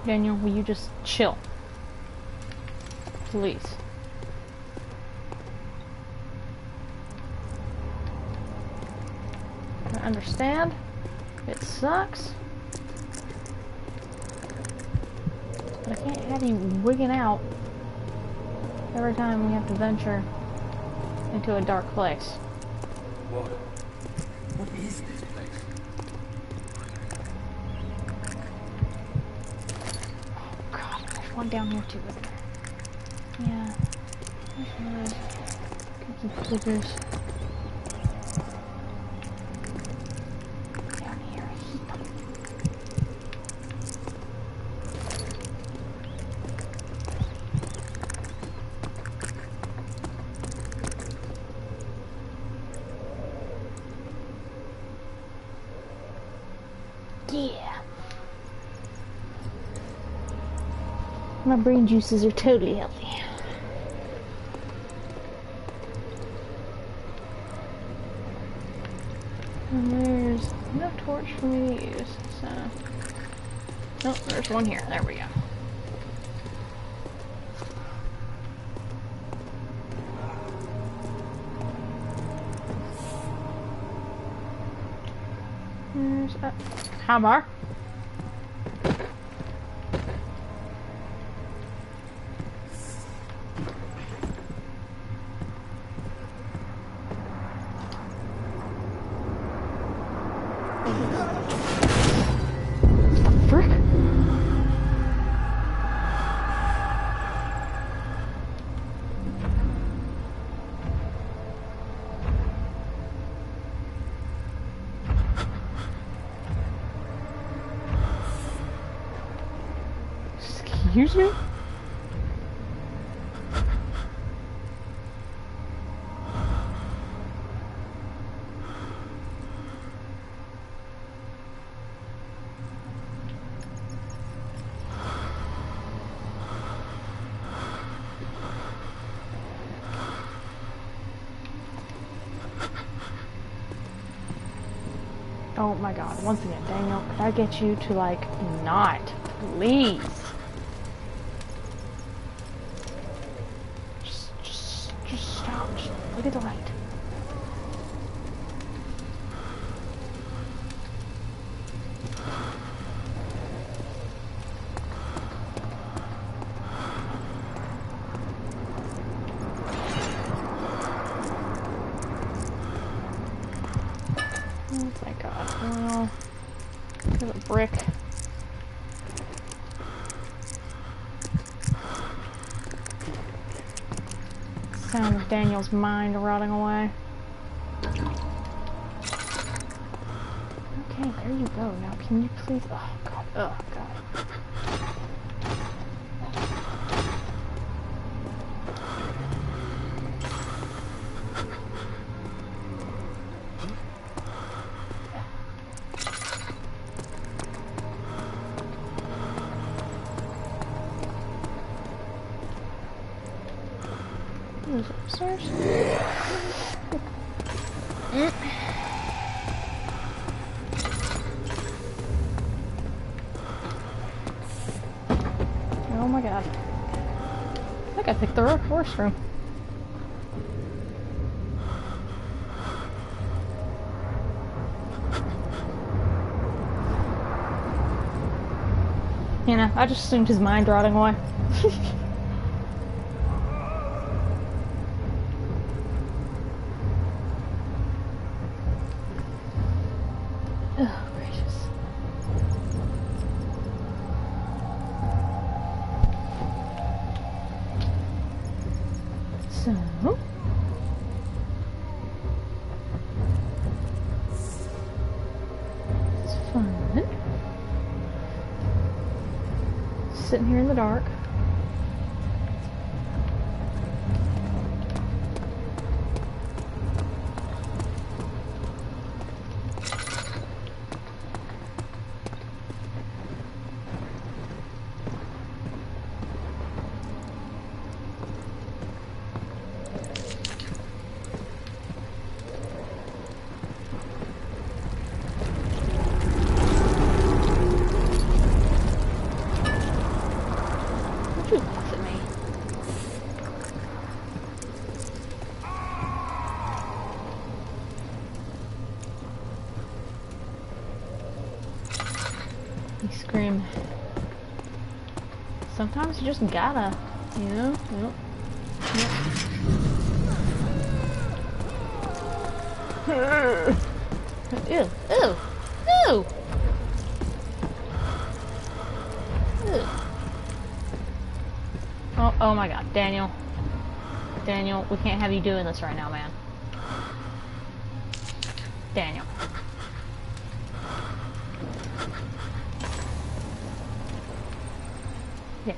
Daniel, will you just chill? Please. I understand. It sucks. But I can't have you wigging out every time we have to venture into a dark place. What is this place? One down here too, isn't there? Yeah. There's one of those cookie clickers. Down here, I hate them. Yeah. My brain juices are totally healthy. And there's no torch for me to use, so... Nope, there's one here. There we go. There's a hammer. Frick? Excuse me? Oh my god, once again, Daniel, could I get you to, like, not? Please. Just stop. Just look at the light. brick. Sound of Daniel's mind rotting away. Okay, there you go. Now can you please... Oh, God. Oh, God. Who's upstairs? Oh my God. I think I picked the worst room. You know, I just assumed his mind rotting away. Oh, gracious. So... it's fun. Sitting here in the dark. Scream. Sometimes you just gotta, you know? Yep. Ew, ew, ew! Ew. Oh my God, Daniel. Daniel, we can't have you doing this right now, man. Daniel. Yeah.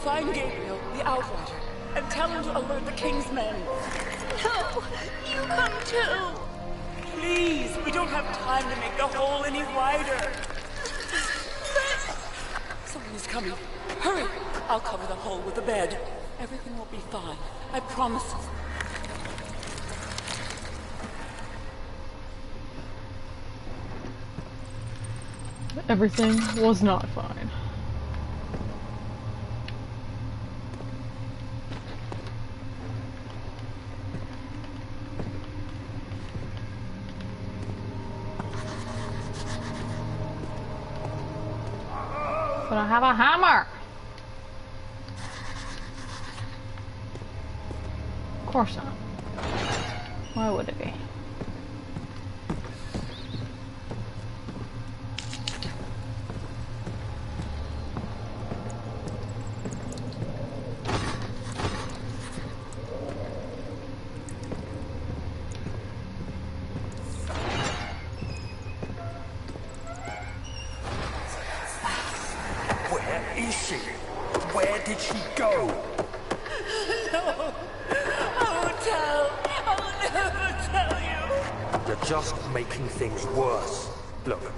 Find Gabriel, the Outrider, and tell him to alert the King's men. No, you come too. Please, we don't have time to make the hole any wider. Someone is coming. Hurry! I'll cover the hole with a bed. Everything will be fine. I promise. Everything was not fine. But I have a hammer! Of course not. Why would it be? Where did she go? No! Oh, You're just making things worse. Look,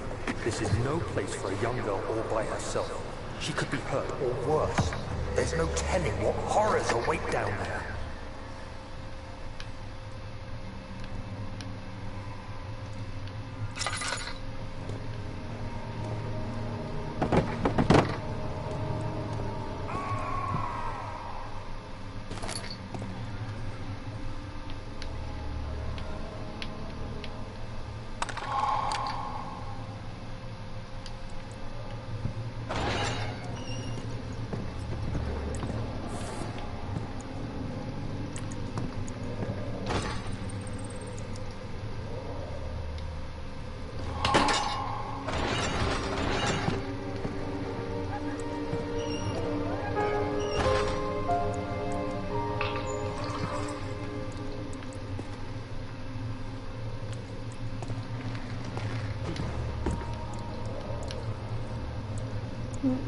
this is no place for a young girl all by herself. She could be hurt or worse. There's no telling what horrors await down there.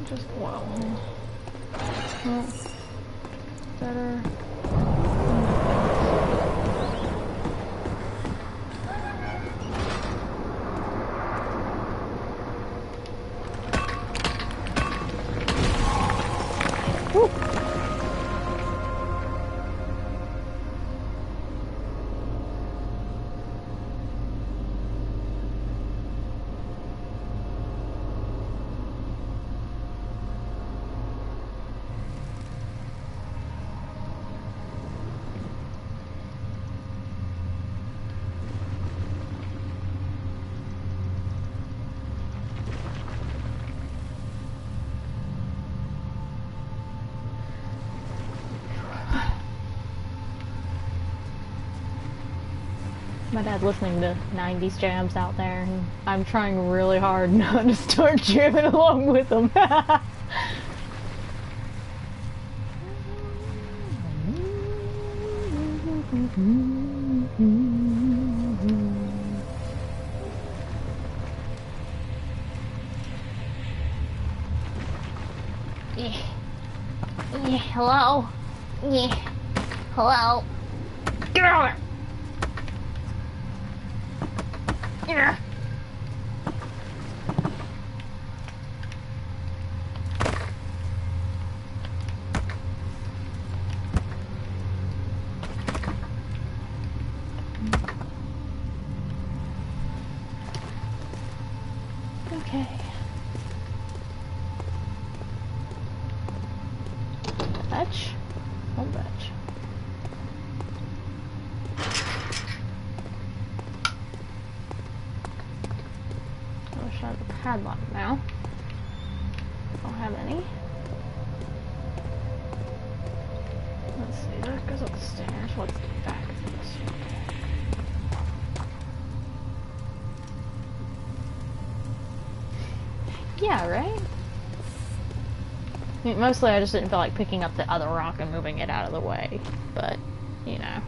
Just well, better. Woo. My dad's listening to 90s jams out there, and I'm trying really hard not to start jamming along with them. Yeah. Yeah, hello? Yeah. Hello? Get over here! Yeah. Okay. Fetch? Don't fetch. The padlock now. Don't have any. Let's see, that goes up the stairs. What's the back of this? Yeah, right? I mean, mostly I just didn't feel like picking up the other rock and moving it out of the way, but, you know.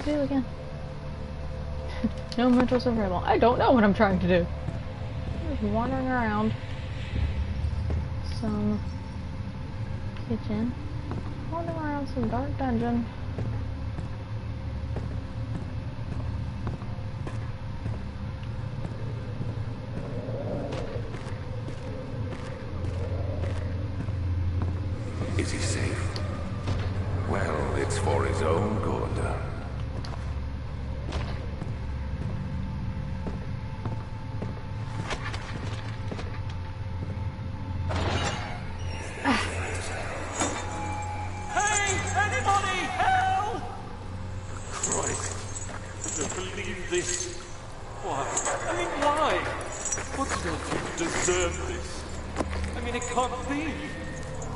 Do again. No mental survival. I don't know what I'm trying to do. I'm just wandering around some kitchen, wandering around some dark dungeon. Is he safe? Well, it's for his own good.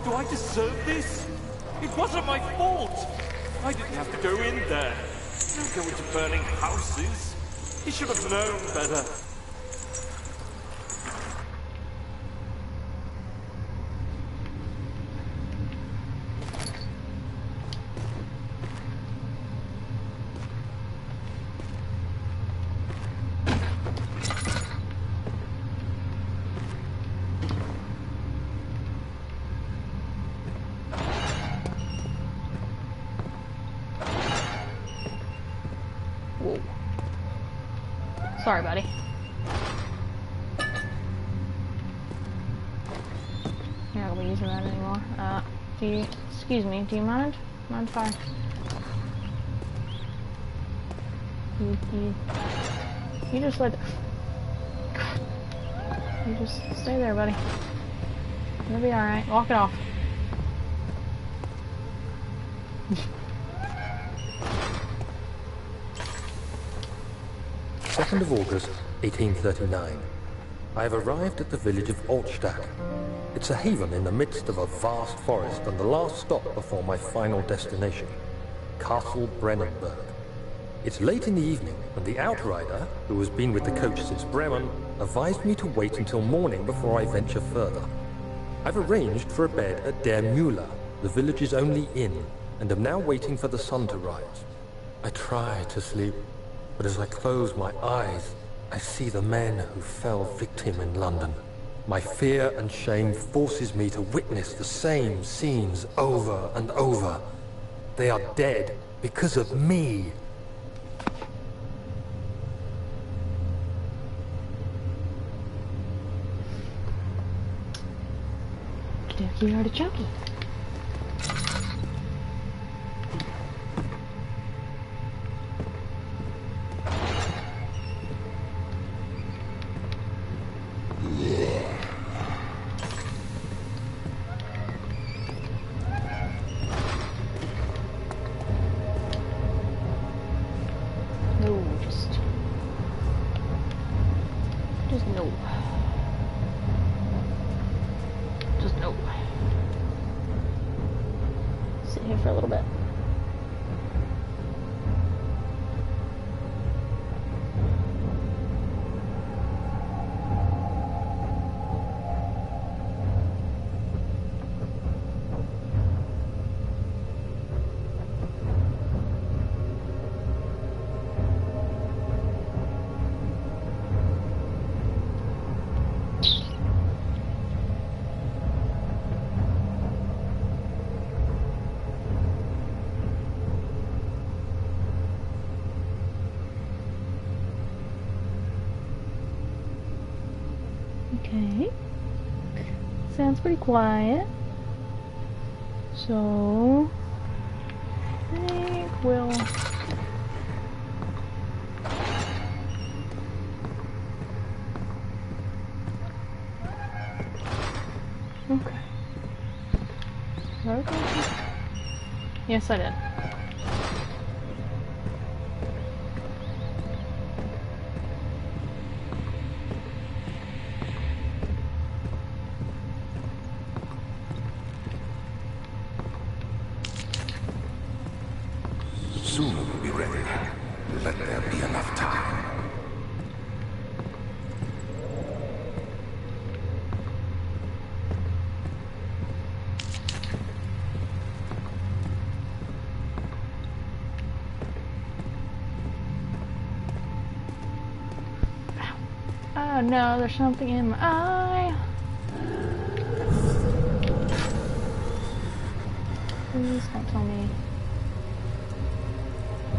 Do I deserve this? It wasn't my fault. I didn't have to go in there. Don't go into burning houses. He should have known better. Whoa. Sorry, buddy. You're not gonna be using that anymore. Excuse me, do you mind? Mind if I... You just let... You just stay there, buddy. You'll be alright. Walk it off. 2nd of August, 1839. I have arrived at the village of Altstadt. It's a haven in the midst of a vast forest and the last stop before my final destination, Castle Brennenburg. It's late in the evening, and the outrider, who has been with the coach since Bremen, advised me to wait until morning before I venture further. I've arranged for a bed at Der Müller, the village's only inn, and am now waiting for the sun to rise. I try to sleep, but as I close my eyes, I see the men who fell victim in London. My fear and shame forces me to witness the same scenes over and over. They are dead because of me. Okey artichoke. No, just no. Just no. Sit here for a little bit. Okay. Sounds pretty quiet. So, I think we'll... Okay. Okay. Yes, I did. Soon we'll be ready. Let there be enough time. Oh no, there's something in my eye. Please don't tell me.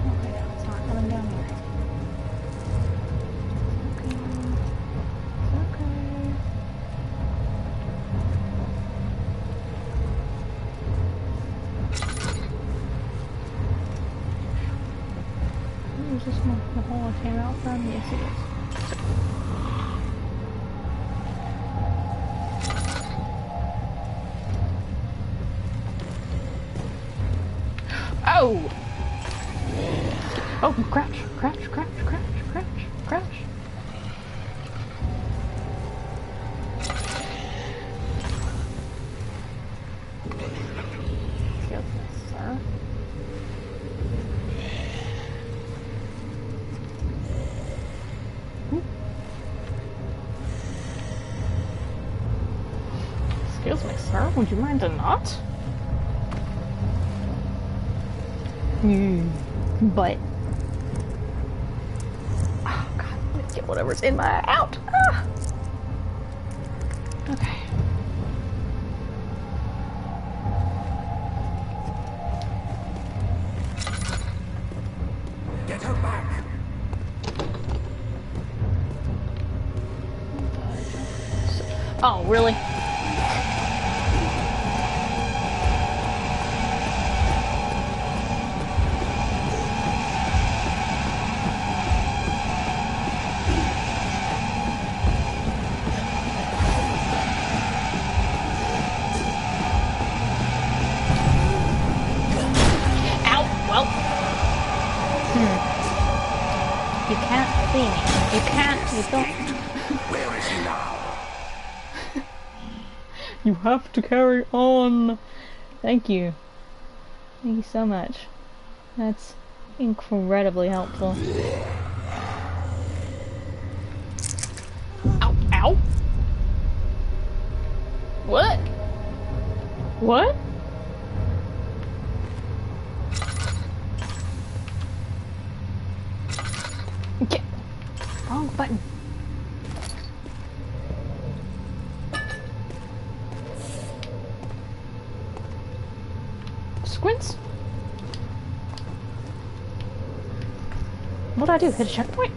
Okay, no, it's not coming down here. It's okay. Is this the hole I came out from? Yes, it is. Oh! Oh, crouch, crouch, crouch, crouch, crouch, crouch. Yes, sir. Excuse me, sir. Would you mind to not? But. Oh god, let's get whatever's in my out. Ah. Okay. Get her back! Oh, really? You can't see me. You can't. You don't. Where is he now? You have to carry on. Thank you. Thank you so much. That's incredibly helpful. Ow! Ow! What? What? Get wrong button. Squints. What'd I do? Hit a checkpoint?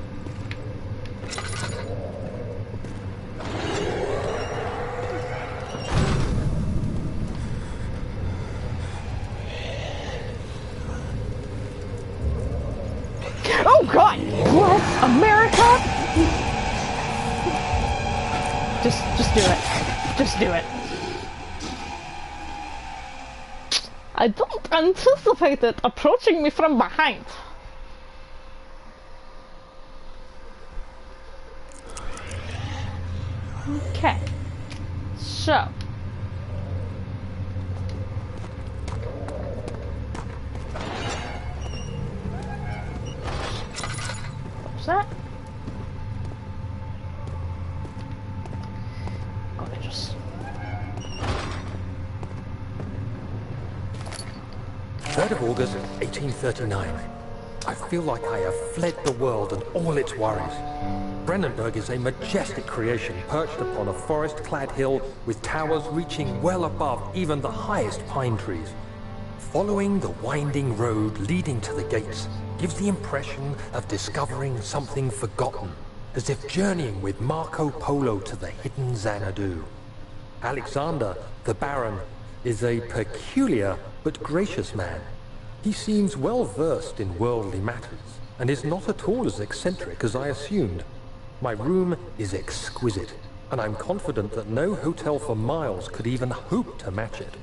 Oh god! What? America? Just do it. Just do it. I don't anticipate it approaching me from behind. Okay. So. What's that? Gotta just... 3rd of August, 1839. I feel like I have fled the world and all its worries. Brennenburg is a majestic creation perched upon a forest-clad hill with towers reaching well above even the highest pine trees. Following the winding road leading to the gates gives the impression of discovering something forgotten, as if journeying with Marco Polo to the hidden Xanadu. Alexander, the Baron, is a peculiar but gracious man. He seems well versed in worldly matters, and is not at all as eccentric as I assumed. My room is exquisite, and I'm confident that no hotel for miles could even hope to match it.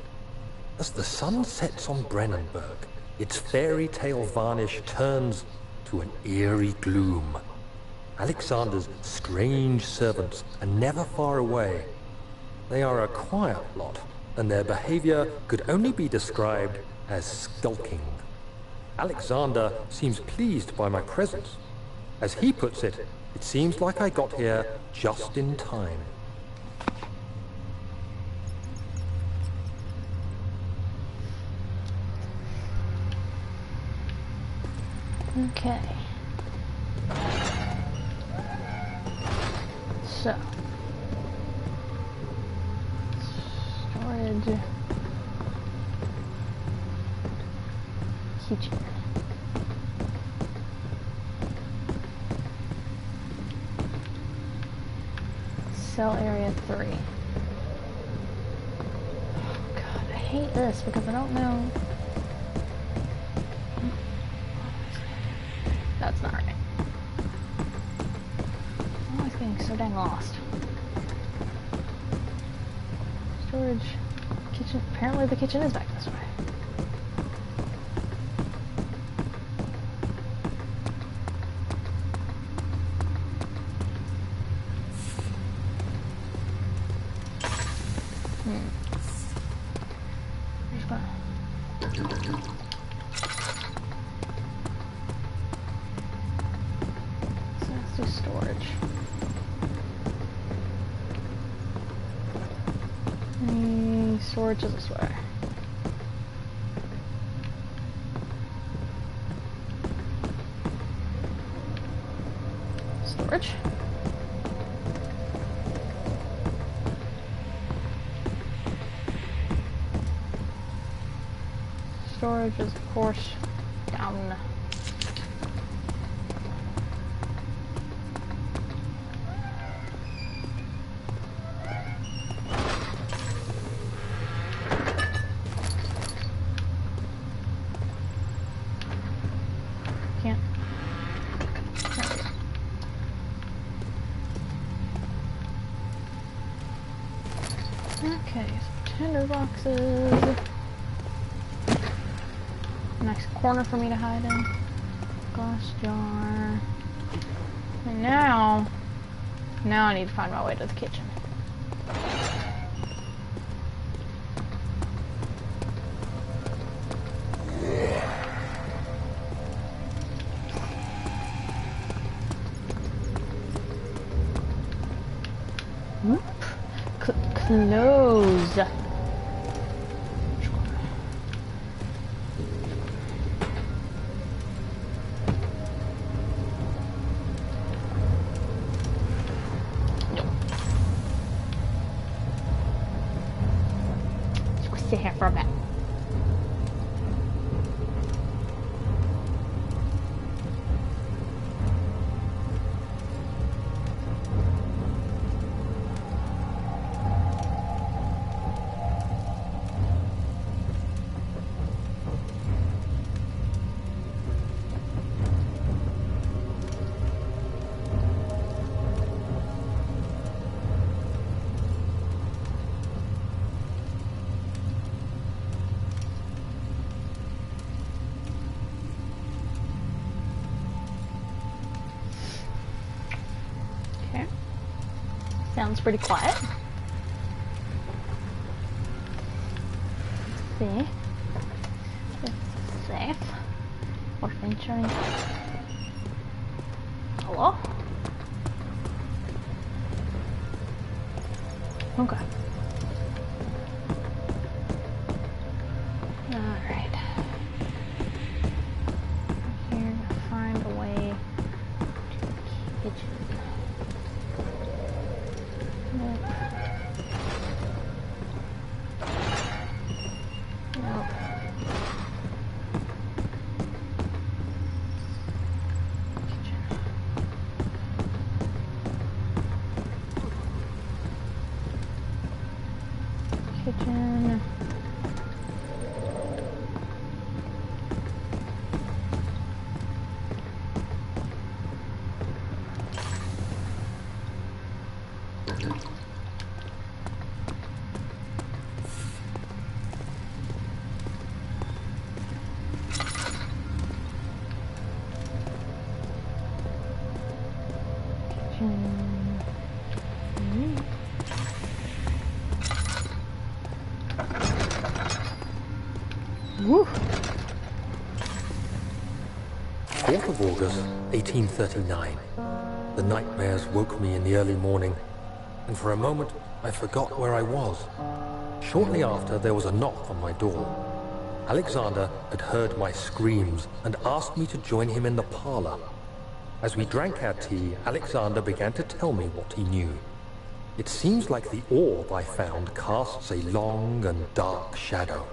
As the sun sets on Brennenburg, its fairy tale varnish turns to an eerie gloom. Alexander's strange servants are never far away. They are a quiet lot, and their behavior could only be described as skulking. Alexander seems pleased by my presence. As he puts it, it seems like I got here just in time. Okay. So. Storage. Kitchen. Cell area 3. Oh god, I hate this because I don't know. That's not right. I'm always getting so dang lost. Storage. Kitchen. Apparently the kitchen is back this way. Storage is this way. Storage. Storage is, of course, down. Can't. Okay, so tinder boxes. Nice corner for me to hide in. Glass jar. And now I need to find my way to the kitchen. Whoop. Close. Sit here for a bit. Sounds pretty quiet. Let's see. It's safe. We're venturing. Hello? Okay. Alright. I'm here to find a way to the kitchen. Kitchen. Woo. 4th of August, 1839. The nightmares woke me in the early morning, and for a moment I forgot where I was. Shortly after, there was a knock on my door. Alexander had heard my screams and asked me to join him in the parlor. As we drank our tea, Alexander began to tell me what he knew. It seems like the orb I found casts a long and dark shadow.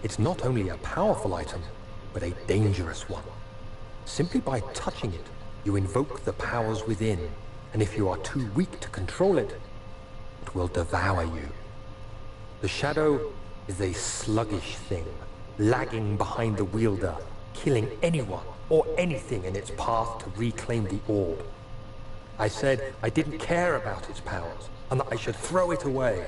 It's not only a powerful item, but a dangerous one. Simply by touching it, you invoke the powers within, and if you are too weak to control it, it will devour you. The shadow is a sluggish thing, lagging behind the wielder, killing anyone or anything in its path to reclaim the orb. I said I didn't care about its powers, and that I should throw it away.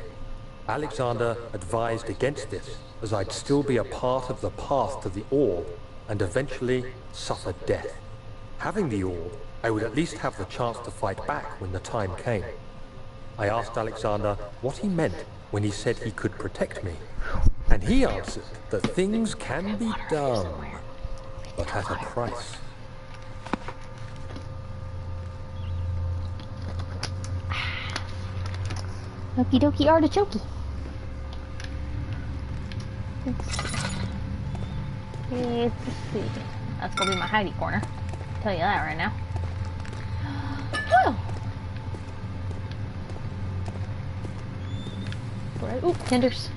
Alexander advised against this, as I'd still be a part of the path to the orb, and eventually suffer death. Having the orb, I would at least have the chance to fight back when the time came. I asked Alexander what he meant when he said he could protect me, and he answered that things can be done, but at a price. Okie dokie artichoke. Let's see. That's gonna be my hidey corner. I'll tell you that right now. Right. Ooh, tenders.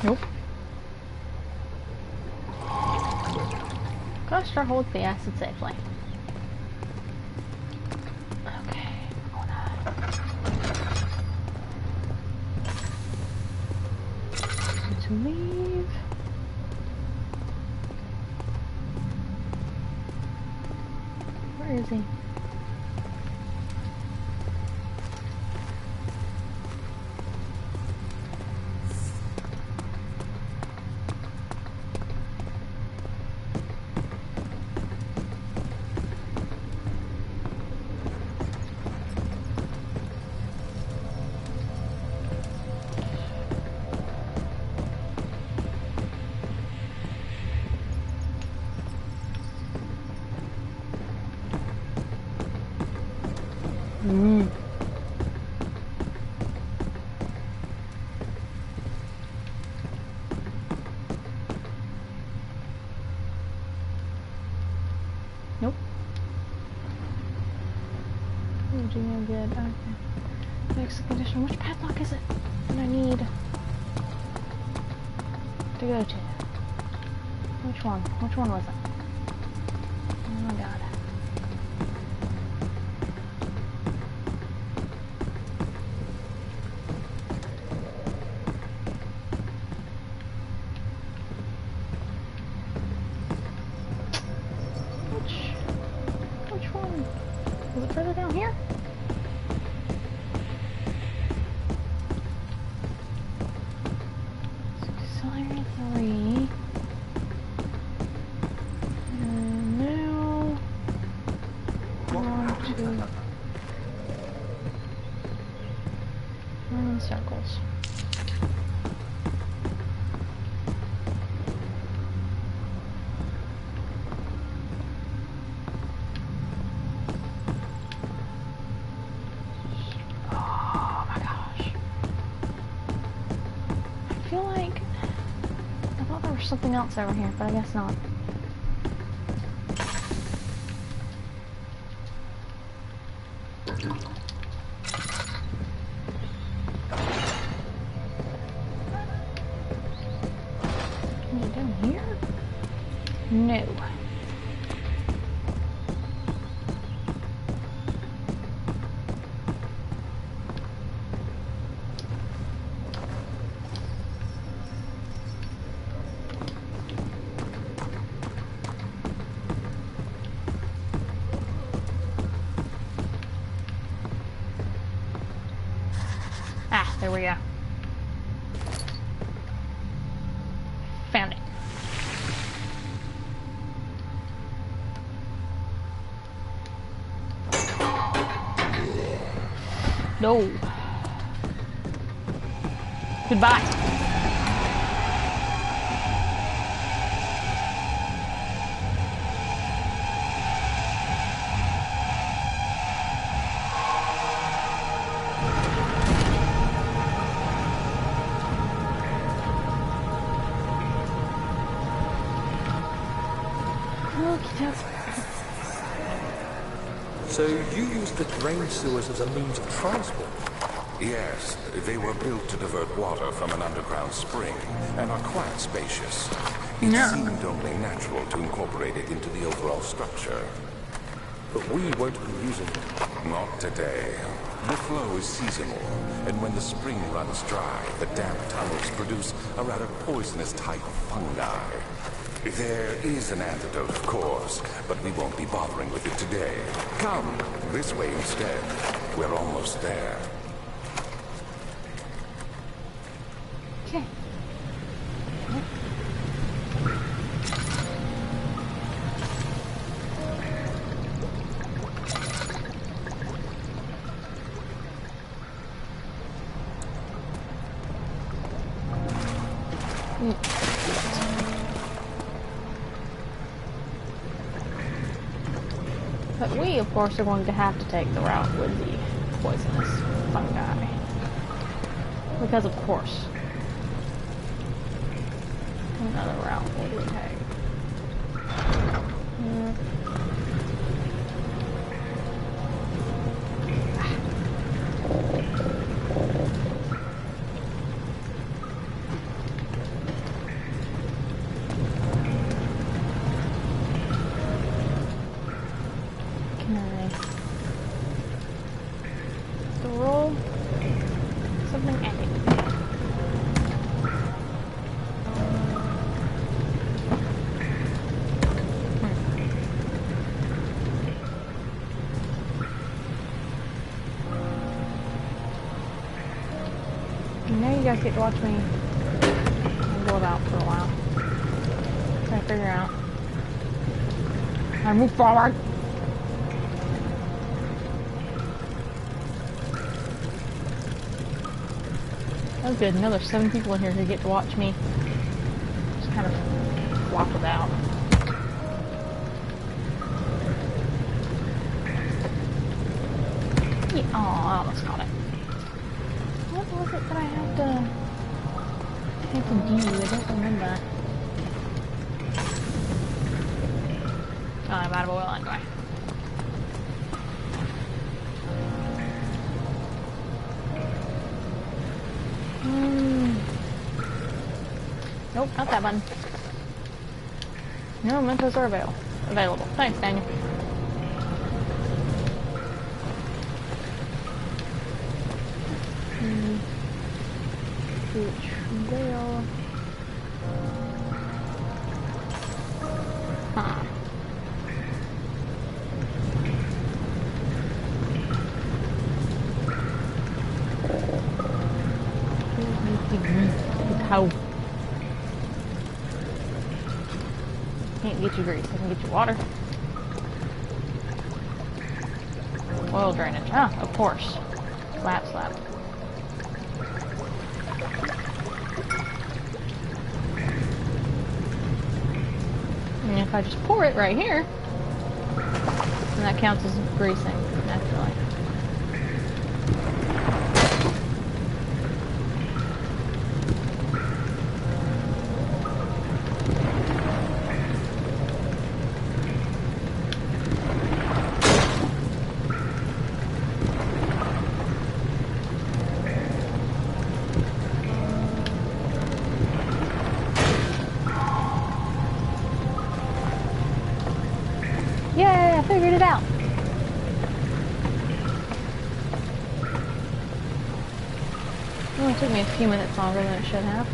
Nope. Gosh, try to hold the acid safely. Okay, hold on. To leave. Where is he? Nope. Virginia, good. Okay. Fix the condition. Which padlock is it that I need to go to? Which one? Which one was it? Oh my god. Which one? Was it further down here? Accelerate 3. And now on to run in circles. I feel like I thought there was something else over here, but I guess not. Is it down here? No. Ah, there we go. Found it. No. Goodbye. So you used the drain sewers as a means of transport? Yes, they were built to divert water from an underground spring and are quite spacious. It seemed only natural to incorporate it into the overall structure. But we won't be using it. Not today. The flow is seasonal, and when the spring runs dry, the damp tunnels produce a rather poisonous type of fungi. There is an antidote, of course, but we won't be bothering with it today. Come, this way instead. We're almost there. Okay. But we, of course, are going to have to take the route with the poisonous fungi. Because, of course. Another route will we take? Now you guys get to watch me go about for a while. Try to figure out how to move forward. That was good. Now there's 7 people in here who get to watch me just kind of walk about. Yeah, oh, I almost got it. What was it that I had to do? I don't remember. Oh, I'm out of oil anyway. Nope, not that button. No mementos are available. Thanks, Daniel. Trail. Huh. How? Can't get you grease. I can get you water. Oil drainage. Ah, of course. Slap. And if I just pour it right here, then that counts as greasing, naturally. Yay, I figured it out. Well, it took me a few minutes longer than it should have.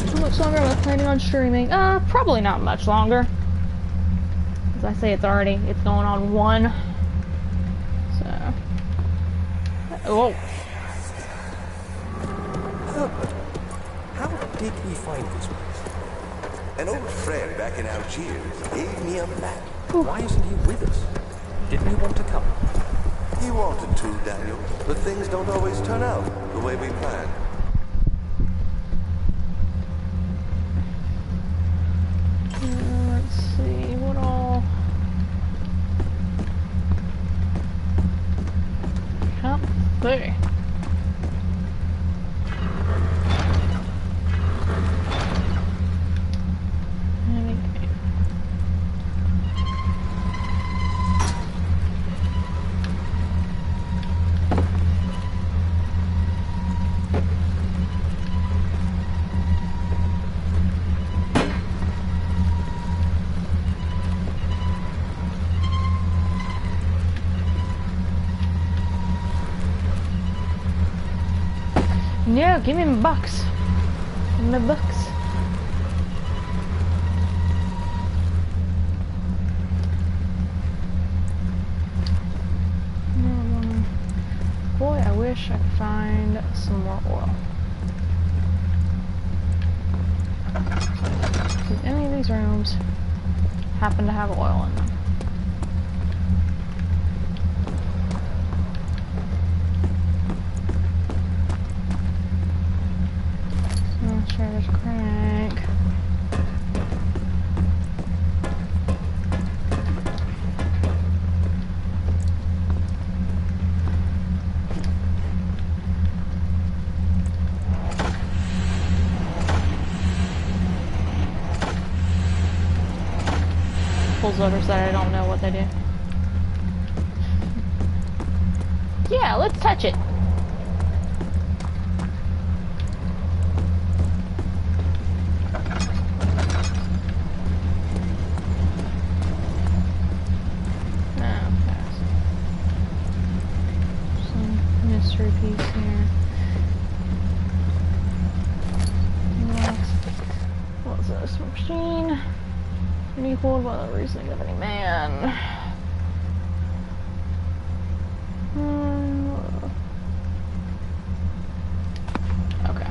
How much longer am I planning on streaming? Probably not much longer. As I say, it's going on 1. Oh. Herbert, how did we find this place? An old friend back in Algiers gave me a map. Why isn't he with us? Didn't he want to come? He wanted to, Daniel, but things don't always turn out the way we planned. Let's see, what all... There. No, give me my bucks. Give me my bucks. No, boy, I wish I could find some more oil. Because any of these rooms happen to have oil in them. letters that I don't know what they do. Yeah, let's touch it. Mystery piece here. What's this machine? Unequaled by the reasoning of any man. Okay.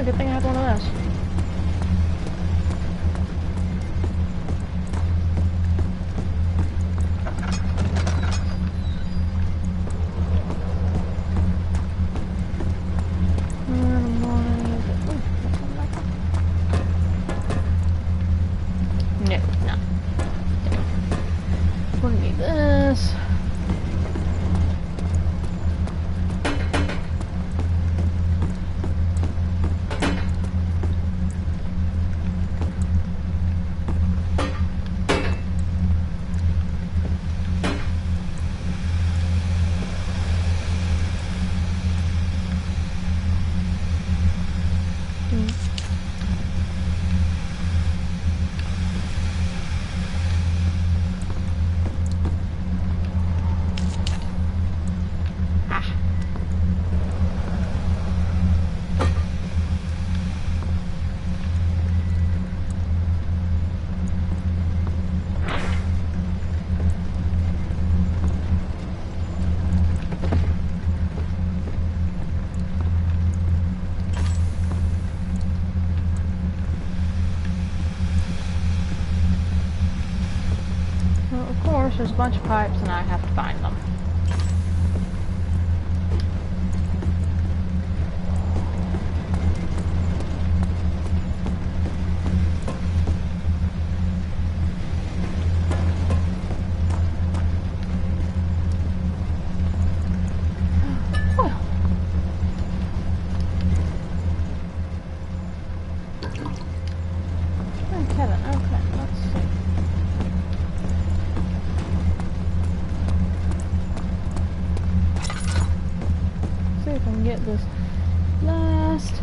Good thing I have one of those. No, no. We're gonna need this. There's a bunch of pipes and I have to find them. Well. Oh, Kevin, okay, let's see. See if I can get this last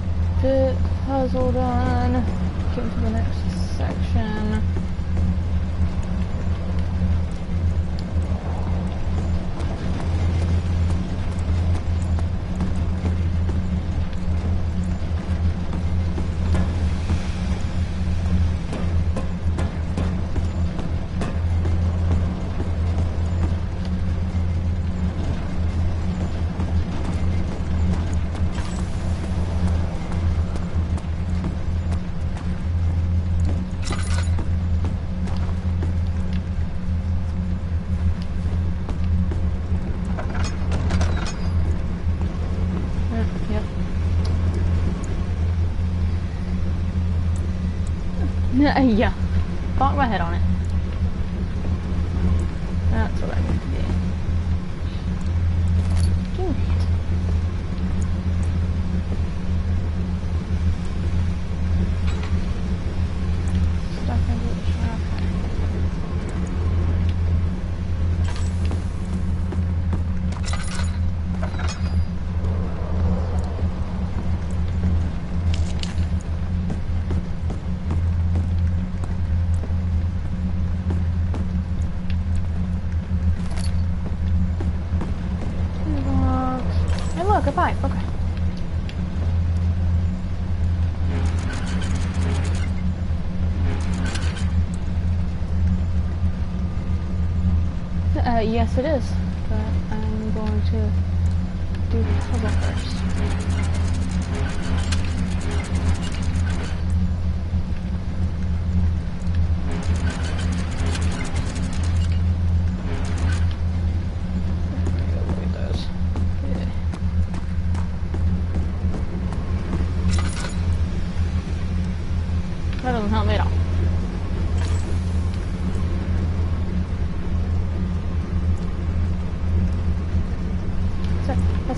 bit puzzle done. Get into the next section. Yeah, bonk my head on it. That's what I need to do. Do it. Stuck into the trap. Look, a pipe, okay. Yes it is, but I'm going to do the puzzle first.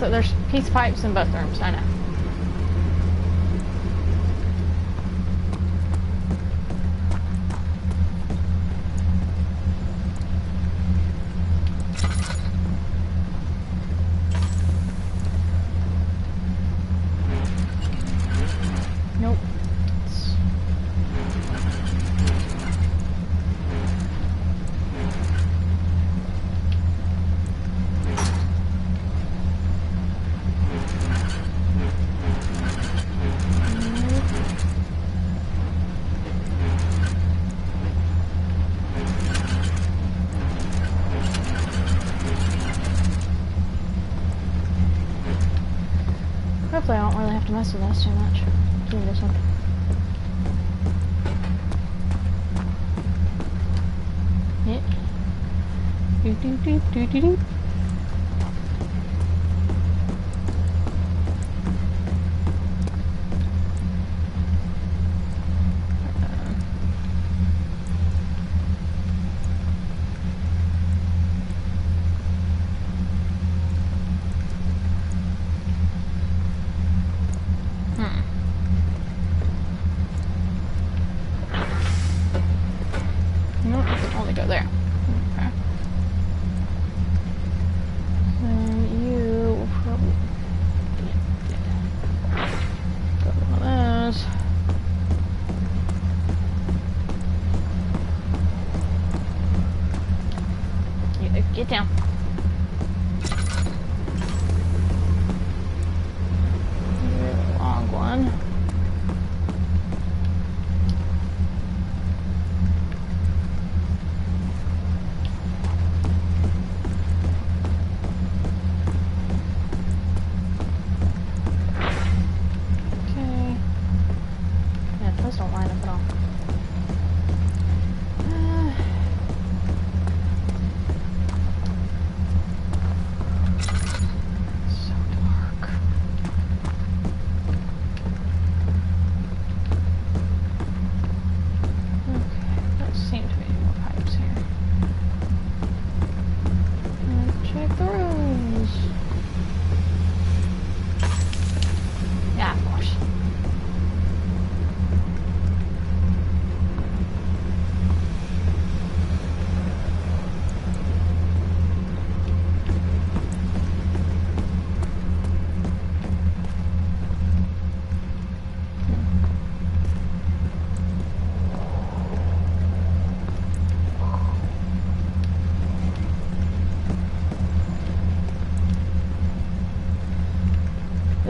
So there's peace pipes in both rooms, I know. Nope. Hopefully I don't really have to mess with this too much. Doing this one. Yeah. Do do do do do do. No, I can only go there. Okay. So you will probably go to one of those. Yeah, get down. Really long one. Don't line up at all. So dark. Okay, there seem to be more pipes here. Let's check the rooms. Yeah, of course.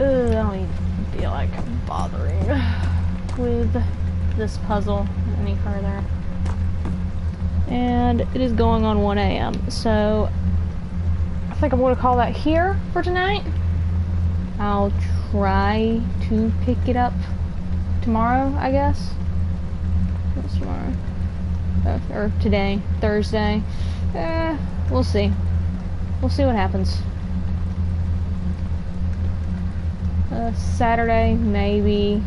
I don't even feel like bothering with this puzzle any further. And it is going on 1 a.m. So I think I'm going to call that here for tonight. I'll try to pick it up tomorrow, I guess. What's tomorrow? Or today, Thursday. We'll see. We'll see what happens. Saturday, maybe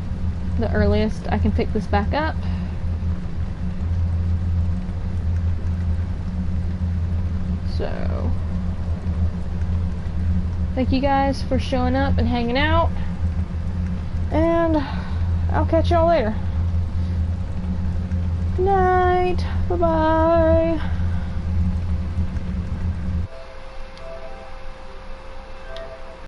the earliest I can pick this back up. So, thank you guys for showing up and hanging out, and I'll catch y'all later. Good night. Bye-bye.